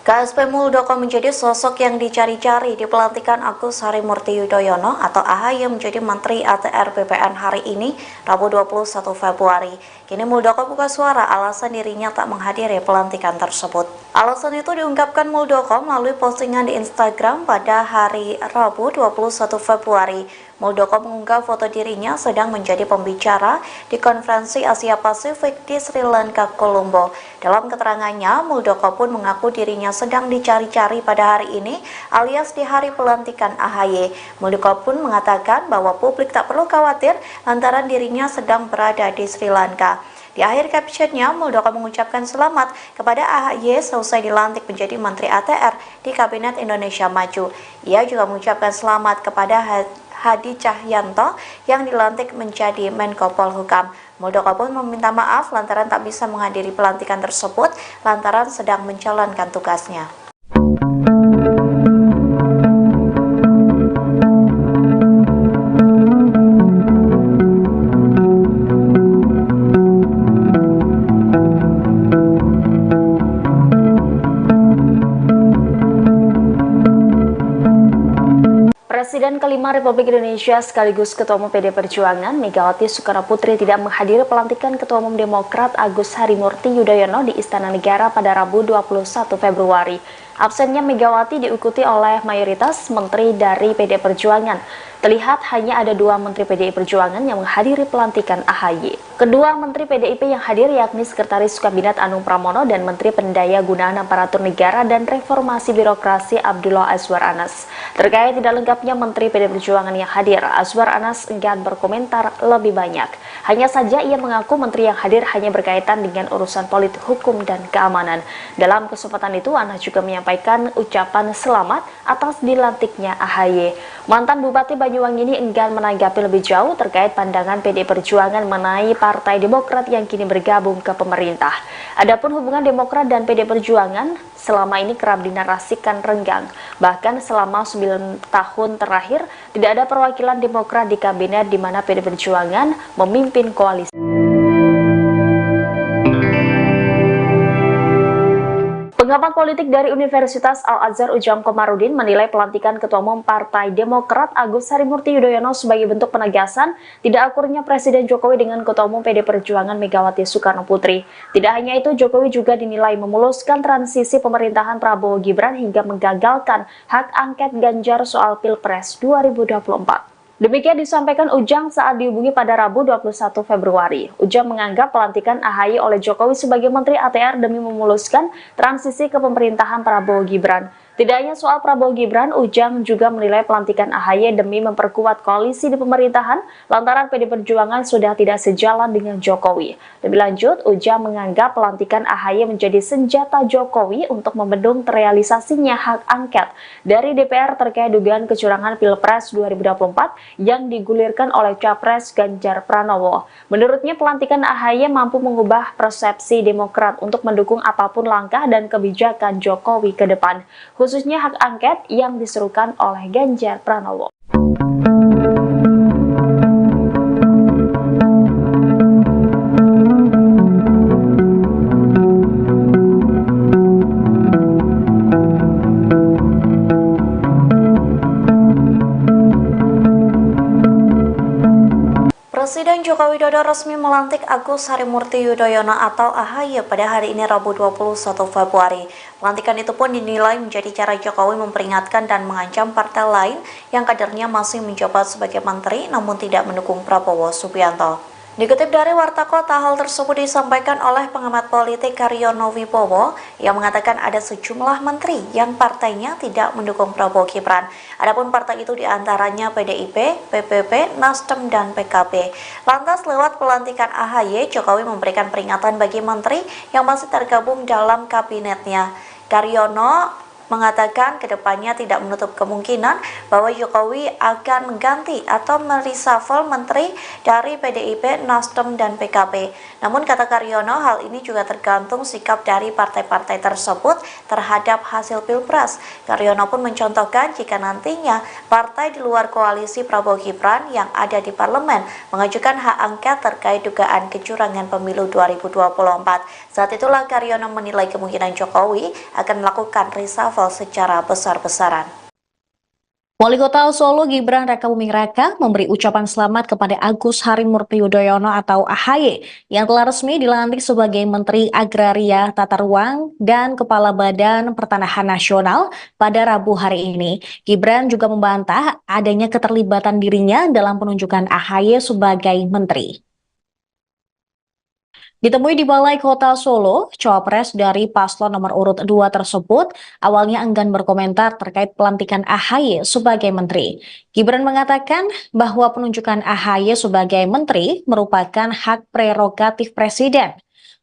KSP Muldoko menjadi sosok yang dicari-cari di pelantikan Agus Harimurti Yudhoyono atau AHY menjadi Menteri ATR BPN hari ini, Rabu 21 Februari. Kini Muldoko buka suara alasan dirinya tak menghadiri pelantikan tersebut. Alasan itu diungkapkan Muldoko melalui postingan di Instagram pada hari Rabu 21 Februari. Muldoko mengunggah foto dirinya sedang menjadi pembicara di konferensi Asia Pasifik di Sri Lanka, Colombo. Dalam keterangannya, Muldoko pun mengaku dirinya sedang dicari-cari pada hari ini alias di hari pelantikan AHY. Muldoko pun mengatakan bahwa publik tak perlu khawatir lantaran dirinya sedang berada di Sri Lanka. Di akhir captionnya, Muldoko mengucapkan selamat kepada AHY seusai dilantik menjadi Menteri ATR di Kabinet Indonesia Maju. Ia juga mengucapkan selamat kepada Hadi Cahyanto yang dilantik menjadi Menko Polhukam. Muldoko pun meminta maaf lantaran tak bisa menghadiri pelantikan tersebut lantaran sedang menjalankan tugasnya. Presiden kelima Republik Indonesia sekaligus Ketua Umum PD Perjuangan Megawati Soekarnoputri tidak menghadiri pelantikan Ketua Umum Demokrat Agus Harimurti Yudhoyono di Istana Negara pada Rabu 21 Februari. Absennya Megawati diikuti oleh mayoritas menteri dari PDI Perjuangan. Terlihat hanya ada 2 menteri PDI Perjuangan yang menghadiri pelantikan AHY. Kedua menteri PDIP yang hadir yakni Sekretaris Kabinet Anung Pramono dan Menteri Pendaya Gunaan Aparatur Negara dan Reformasi Birokrasi Abdullah Azwar Anas. Terkait tidak lengkapnya menteri PDI Perjuangan yang hadir, Azwar Anas enggan berkomentar lebih banyak. Hanya saja ia mengaku menteri yang hadir hanya berkaitan dengan urusan politik, hukum, dan keamanan. Dalam kesempatan itu, Anas juga menyampaikan ucapan selamat atas dilantiknya AHY. Mantan Bupati Banyuwangi ini enggan menanggapi lebih jauh terkait pandangan PDI Perjuangan mengenai Partai Demokrat yang kini bergabung ke pemerintah. Adapun hubungan Demokrat dan PDI Perjuangan selama ini kerap dinarasikan renggang. Bahkan selama 9 tahun terakhir tidak ada perwakilan Demokrat di kabinet di mana PDI Perjuangan memimpin koalisi. Pengamat politik dari Universitas Al-Azhar Ujang Komarudin menilai pelantikan Ketua Umum Partai Demokrat Agus Harimurti Yudhoyono sebagai bentuk penegasan tidak akurnya Presiden Jokowi dengan Ketua Umum PDI Perjuangan Megawati Soekarno Putri. Tidak hanya itu, Jokowi juga dinilai memuluskan transisi pemerintahan Prabowo Gibran hingga menggagalkan hak angket Ganjar soal Pilpres 2024. Demikian disampaikan Ujang saat dihubungi pada Rabu 21 Februari. Ujang menganggap pelantikan AHY oleh Jokowi sebagai Menteri ATR demi memuluskan transisi ke pemerintahan Prabowo Gibran. Tidak hanya soal Prabowo Gibran, Ujang juga menilai pelantikan AHY demi memperkuat koalisi di pemerintahan lantaran PDI Perjuangan sudah tidak sejalan dengan Jokowi. Lebih lanjut, Ujang menganggap pelantikan AHY menjadi senjata Jokowi untuk membendung terrealisasinya hak angket dari DPR terkait dugaan kecurangan Pilpres 2024 yang digulirkan oleh Capres Ganjar Pranowo. Menurutnya, pelantikan AHY mampu mengubah persepsi Demokrat untuk mendukung apapun langkah dan kebijakan Jokowi ke depan, khususnya hak angket yang diserukan oleh Ganjar Pranowo. Presiden Joko Widodo resmi melantik Agus Harimurti Yudhoyono atau AHY pada hari ini Rabu 21 Februari. Pelantikan itu pun dinilai menjadi cara Jokowi memperingatkan dan mengancam partai lain yang kadernya masih menjabat sebagai menteri namun tidak mendukung Prabowo Subianto. Dikutip dari Warta Kota, hal tersebut disampaikan oleh pengamat politik Karyono Wibowo yang mengatakan ada sejumlah menteri yang partainya tidak mendukung Prabowo Gibran. Adapun partai itu diantaranya PDIP, PPP, Nasdem, dan PKB. Lantas lewat pelantikan AHY, Jokowi memberikan peringatan bagi menteri yang masih tergabung dalam kabinetnya. Karyono mengatakan kedepannya tidak menutup kemungkinan bahwa Jokowi akan mengganti atau mereshuffle menteri dari PDIP, Nasdem, dan PKB. Namun kata Karyono, hal ini juga tergantung sikap dari partai-partai tersebut terhadap hasil Pilpres. Karyono pun mencontohkan jika nantinya partai di luar koalisi Prabowo Gibran yang ada di parlemen mengajukan hak angket terkait dugaan kecurangan pemilu 2024. Saat itulah Karyono menilai kemungkinan Jokowi akan melakukan reshuffle secara besar-besaran. Wali Kota Solo Gibran Rakabuming Raka memberi ucapan selamat kepada Agus Harimurti Yudhoyono atau AHY yang telah resmi dilantik sebagai Menteri Agraria, Tata Ruang, dan Kepala Badan Pertanahan Nasional pada Rabu hari ini. Gibran juga membantah adanya keterlibatan dirinya dalam penunjukan AHY sebagai menteri. Ditemui di Balai Kota Solo, cawapres dari paslon nomor urut 2 tersebut awalnya enggan berkomentar terkait pelantikan AHY sebagai menteri. Gibran mengatakan bahwa penunjukan AHY sebagai menteri merupakan hak prerogatif presiden,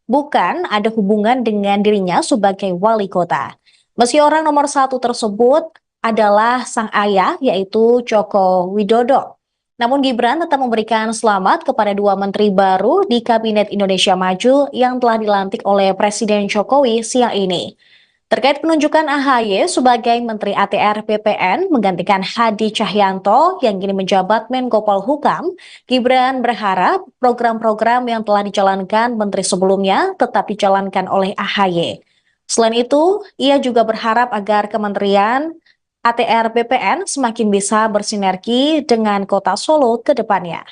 bukan ada hubungan dengan dirinya sebagai wali kota. Meski orang nomor 1 tersebut adalah sang ayah, yaitu Joko Widodo. Namun Gibran tetap memberikan selamat kepada 2 menteri baru di Kabinet Indonesia Maju yang telah dilantik oleh Presiden Jokowi siang ini. Terkait penunjukan AHY sebagai Menteri ATR BPN menggantikan Hadi Cahyanto yang kini menjabat Menko Polhukam, Gibran berharap program-program yang telah dijalankan menteri sebelumnya tetap dijalankan oleh AHY. Selain itu, ia juga berharap agar Kementerian ATR BPN semakin bisa bersinergi dengan Kota Solo ke depannya.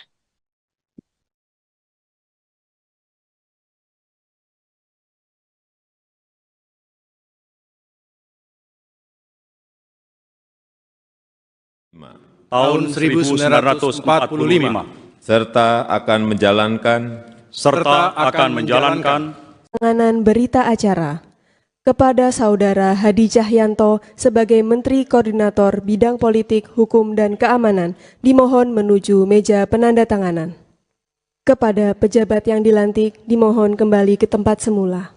tahun 1945 serta akan menjalankan Penandatanganan berita acara kepada Saudara Hadi Cahyanto sebagai Menteri Koordinator Bidang Politik, Hukum, dan Keamanan dimohon menuju meja penandatanganan. Kepada pejabat yang dilantik dimohon kembali ke tempat semula.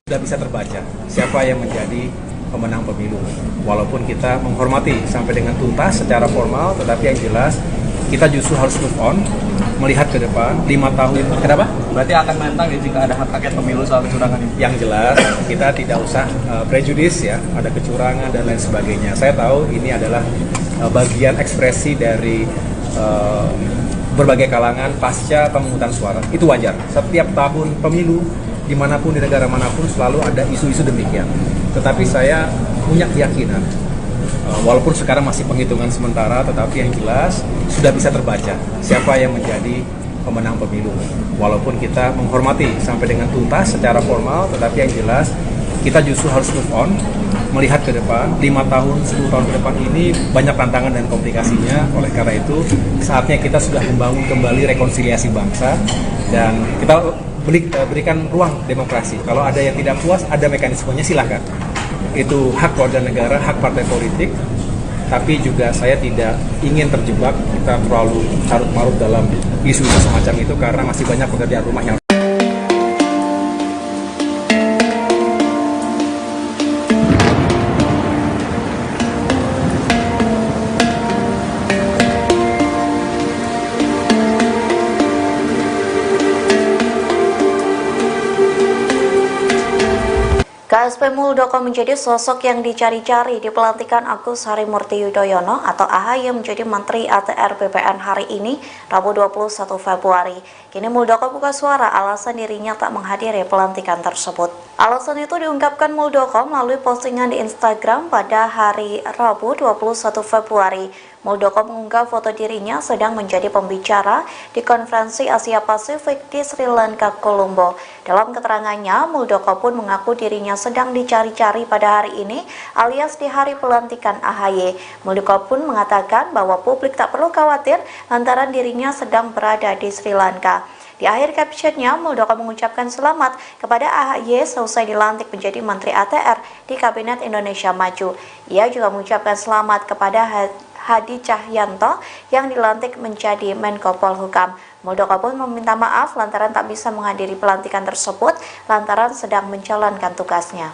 Sudah bisa terbaca siapa yang menjadi pemenang pemilu. Walaupun kita menghormati sampai dengan tuntas secara formal, tetapi yang jelas kita justru harus move on, melihat ke depan 5 tahun. Kenapa? Berarti akan menentang ya jika ada hak angket pemilu soal kecurangan ini. Yang jelas kita tidak usah prejudis ya, ada kecurangan dan lain sebagainya. Saya tahu ini adalah bagian ekspresi dari berbagai kalangan pasca pemungutan suara. Itu wajar. Setiap tahun pemilu dimanapun di negara manapun selalu ada isu-isu demikian. Tetapi saya punya keyakinan, walaupun sekarang masih penghitungan sementara, tetapi yang jelas sudah bisa terbaca siapa yang menjadi pemenang pemilu. Walaupun kita menghormati sampai dengan tuntas secara formal, tetapi yang jelas kita justru harus move on, melihat ke depan 5 tahun, 10 tahun ke depan ini banyak tantangan dan komplikasinya. Oleh karena itu saatnya kita sudah membangun kembali rekonsiliasi bangsa dan kita berikan ruang demokrasi. Kalau ada yang tidak puas, ada mekanismenya, silahkan. Itu hak warga negara, hak partai politik. Tapi juga saya tidak ingin terjebak kita terlalu carut-marut dalam isu-isu semacam itu karena masih banyak pekerjaan rumah yang KSP Muldoko menjadi sosok yang dicari-cari di pelantikan Agus Harimurti Yudhoyono atau AHY menjadi Menteri ATR BPN hari ini, Rabu 21 Februari. Kini Muldoko buka suara alasan dirinya tak menghadiri pelantikan tersebut. Alasan itu diungkapkan Muldoko melalui postingan di Instagram pada hari Rabu 21 Februari. Muldoko mengunggah foto dirinya sedang menjadi pembicara di konferensi Asia Pasifik di Sri Lanka, Colombo. Dalam keterangannya, Muldoko pun mengaku dirinya sedang dicari-cari pada hari ini alias di hari pelantikan AHY. Muldoko pun mengatakan bahwa publik tak perlu khawatir lantaran dirinya sedang berada di Sri Lanka. Di akhir captionnya, Muldoko mengucapkan selamat kepada AHY selesai dilantik menjadi Menteri ATR di Kabinet Indonesia Maju. Ia juga mengucapkan selamat kepada Hadi Cahyanto yang dilantik menjadi Menko Polhukam. Muldoko pun meminta maaf lantaran tak bisa menghadiri pelantikan tersebut lantaran sedang menjalankan tugasnya.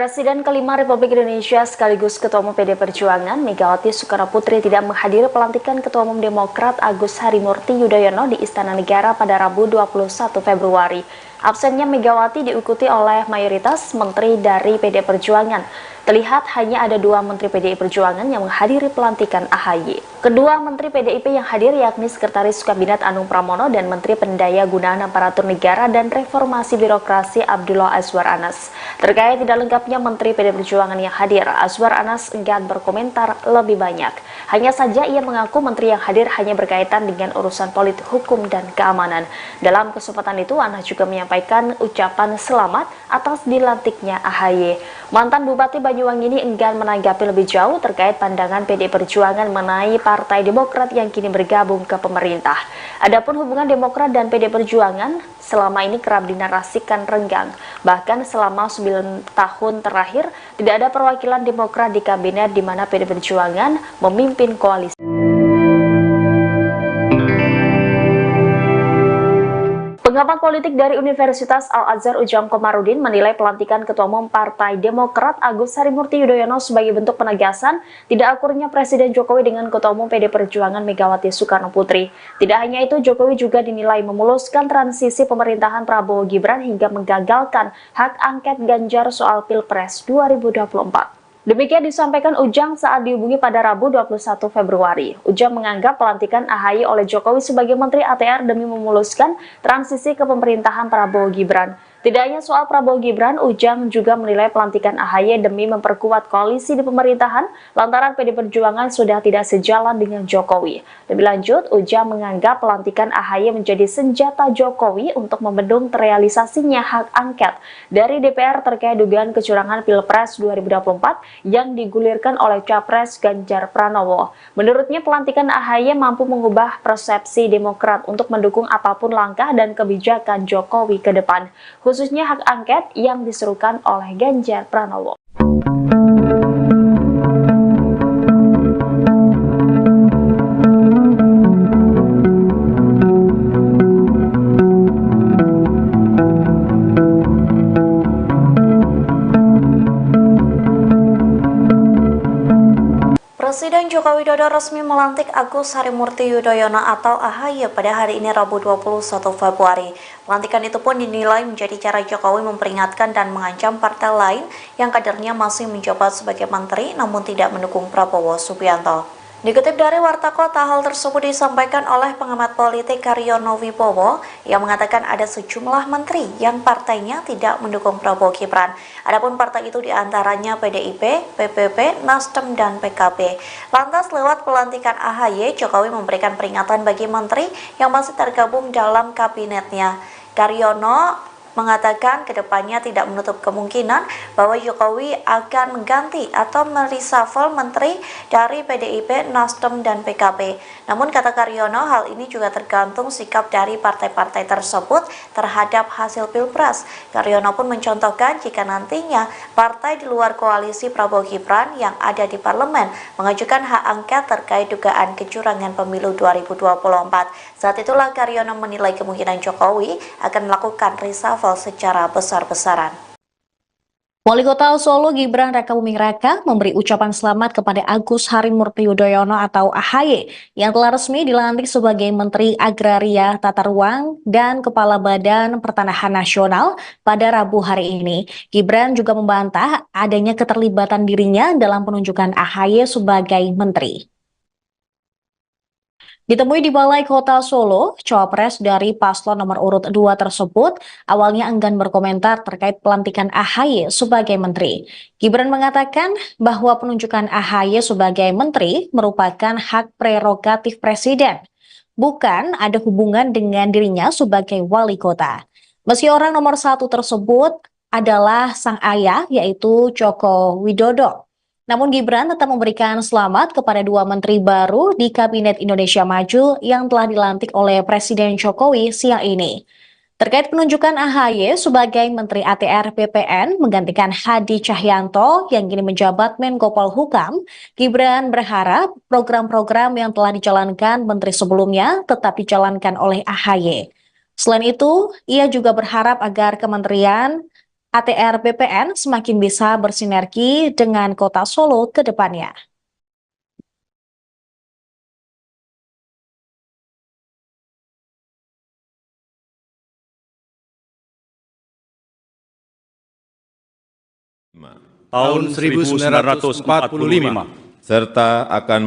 Presiden kelima Republik Indonesia sekaligus Ketua Umum PD Perjuangan Megawati Soekarnoputri tidak menghadiri pelantikan Ketua Umum Demokrat Agus Harimurti Yudhoyono di Istana Negara pada Rabu 21 Februari. Absennya Megawati diikuti oleh mayoritas menteri dari PD Perjuangan. Terlihat hanya ada 2 menteri PDI Perjuangan yang menghadiri pelantikan AHY. Kedua menteri PDIP yang hadir yakni Sekretaris Kabinet Anung Pramono dan Menteri Pendaya Gunaan Aparatur Negara dan Reformasi Birokrasi Abdullah Azwar Anas. Terkait tidak lengkapnya menteri PD Perjuangan yang hadir, Azwar Anas enggan berkomentar lebih banyak. Hanya saja ia mengaku menteri yang hadir hanya berkaitan dengan urusan politik, hukum, dan keamanan. Dalam kesempatan itu, Anas juga menyampaikan ucapan selamat atas dilantiknya AHY. Mantan Bupati Banyuwangi ini enggan menanggapi lebih jauh terkait pandangan PD Perjuangan mengenai Partai Demokrat yang kini bergabung ke pemerintah. Adapun hubungan Demokrat dan PD Perjuangan selama ini kerap dinarasikan renggang. Bahkan selama 9 tahun terakhir tidak ada perwakilan Demokrat di kabinet di mana PD Perjuangan memimpin koalisi. Pengamat politik dari Universitas Al-Azhar Ujang Komarudin menilai pelantikan Ketua Umum Partai Demokrat Agus Harimurti Yudhoyono sebagai bentuk penegasan tidak akurnya Presiden Jokowi dengan Ketua Umum PD Perjuangan Megawati Soekarnoputri. Tidak hanya itu, Jokowi juga dinilai memuluskan transisi pemerintahan Prabowo Gibran hingga menggagalkan hak angket Ganjar soal Pilpres 2024. Demikian disampaikan Ujang saat dihubungi pada Rabu 21 Februari. Ujang menganggap pelantikan AHY oleh Jokowi sebagai Menteri ATR demi memuluskan transisi ke pemerintahan Prabowo Gibran. Tidak hanya soal Prabowo Gibran, Ujang juga menilai pelantikan AHY demi memperkuat koalisi di pemerintahan lantaran PD Perjuangan sudah tidak sejalan dengan Jokowi. Lebih lanjut, Ujang menganggap pelantikan AHY menjadi senjata Jokowi untuk membendung terrealisasinya hak angket dari DPR terkait dugaan kecurangan Pilpres 2024 yang digulirkan oleh Capres Ganjar Pranowo. Menurutnya, pelantikan AHY mampu mengubah persepsi Demokrat untuk mendukung apapun langkah dan kebijakan Jokowi ke depan, khususnya hak angket yang diserukan oleh Ganjar Pranowo. Presiden Joko Widodo resmi melantik Agus Harimurti Yudhoyono atau AHY pada hari ini Rabu 21 Februari. Pelantikan itu pun dinilai menjadi cara Jokowi memperingatkan dan mengancam partai lain yang kadernya masih menjabat sebagai menteri namun tidak mendukung Prabowo Subianto. Dikutip dari Warta Kota, hal tersebut disampaikan oleh pengamat politik Karyono Wibowo yang mengatakan ada sejumlah menteri yang partainya tidak mendukung Prabowo Gibran. Adapun partai itu diantaranya PDIP, PPP, Nasdem, dan PKB. Lantas lewat pelantikan AHY, Jokowi memberikan peringatan bagi menteri yang masih tergabung dalam kabinetnya. Karyono mengatakan kedepannya tidak menutup kemungkinan bahwa Jokowi akan mengganti atau mereshuffle menteri dari PDIP, Nasdem, dan PKB. Namun kata Karyono, hal ini juga tergantung sikap dari partai-partai tersebut terhadap hasil Pilpres. Karyono pun mencontohkan jika nantinya partai di luar koalisi Prabowo Gibran yang ada di parlemen mengajukan hak angket terkait dugaan kecurangan pemilu 2024. Saat itulah Karyono menilai kemungkinan Jokowi akan melakukan reshuffle secara besar-besaran. Wali Kota Solo Gibran Rakabuming Raka memberi ucapan selamat kepada Agus Harimurti Yudhoyono atau AHY yang telah resmi dilantik sebagai Menteri Agraria, Tata Ruang, dan Kepala Badan Pertanahan Nasional pada Rabu hari ini. Gibran juga membantah adanya keterlibatan dirinya dalam penunjukan AHY sebagai menteri. Ditemui di Balai Kota Solo, cawapres dari paslon nomor urut 2 tersebut awalnya enggan berkomentar terkait pelantikan AHY sebagai menteri. Gibran mengatakan bahwa penunjukan AHY sebagai menteri merupakan hak prerogatif presiden, bukan ada hubungan dengan dirinya sebagai wali kota. Meski orang nomor 1 tersebut adalah sang ayah, yaitu Joko Widodo. Namun Gibran tetap memberikan selamat kepada 2 menteri baru di Kabinet Indonesia Maju yang telah dilantik oleh Presiden Jokowi siang ini. Terkait penunjukan AHY sebagai Menteri ATR BPN menggantikan Hadi Cahyanto yang kini menjabat Menko Polhukam, Gibran berharap program-program yang telah dijalankan menteri sebelumnya tetap dijalankan oleh AHY. Selain itu, ia juga berharap agar Kementerian ATR BPN semakin bisa bersinergi dengan Kota Solo ke depannya. tahun 1945 serta akan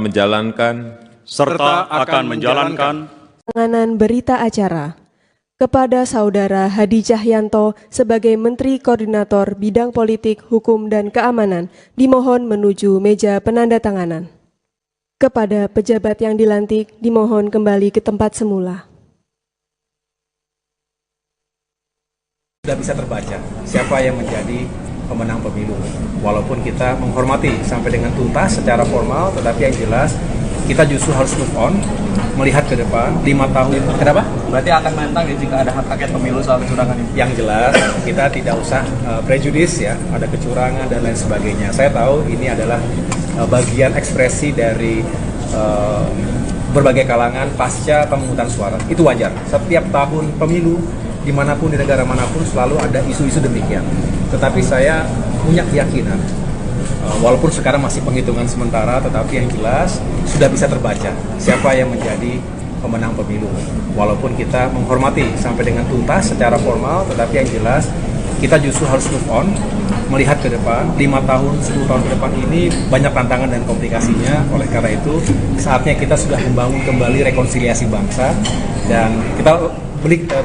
menjalankan Penanganan berita acara kepada Saudara Hadi Cahyanto sebagai Menteri Koordinator Bidang Politik, Hukum, dan Keamanan dimohon menuju meja penandatanganan. Kepada pejabat yang dilantik dimohon kembali ke tempat semula. Sudah bisa terbaca siapa yang menjadi pemenang pemilu. Walaupun kita menghormati sampai dengan tuntas secara formal, tetapi yang jelas kita justru harus move on, melihat ke depan 5 tahun. Kenapa? Berarti akan menentang ya jika ada hak angket pemilu soal kecurangan ini. Yang jelas kita tidak usah prejudis ya, ada kecurangan dan lain sebagainya. Saya tahu ini adalah bagian ekspresi dari berbagai kalangan pasca pemungutan suara. Itu wajar. Setiap tahun pemilu dimanapun di negara manapun selalu ada isu-isu demikian. Tetapi saya punya keyakinan, walaupun sekarang masih penghitungan sementara, tetapi yang jelas sudah bisa terbaca siapa yang menjadi pemenang pemilu. Walaupun kita menghormati sampai dengan tuntas secara formal, tetapi yang jelas kita justru harus move on, melihat ke depan, 5 tahun, 10 tahun ke depan ini banyak tantangan dan komplikasinya. Oleh karena itu, saatnya kita sudah membangun kembali rekonsiliasi bangsa dan kita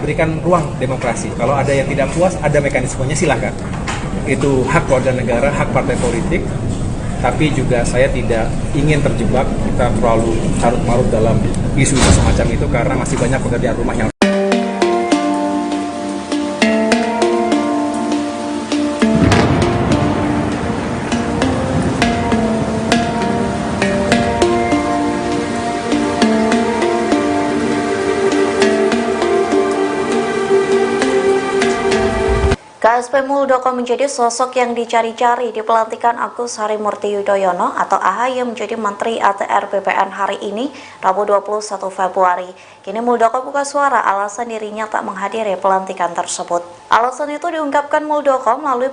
berikan ruang demokrasi. Kalau ada yang tidak puas, ada mekanismenya, silakan. Itu hak warga negara, hak partai politik. Tapi juga saya tidak ingin terjebak kita terlalu carut-marut dalam isu-isu semacam itu karena masih banyak pekerjaan rumah yang KSP Muldoko menjadi sosok yang dicari-cari di pelantikan Agus Harimurti Yudhoyono atau AHY menjadi Menteri ATR BPN hari ini, Rabu 21 Februari. Kini Muldoko buka suara alasan dirinya tak menghadiri pelantikan tersebut. Alasan itu diungkapkan Muldoko melalui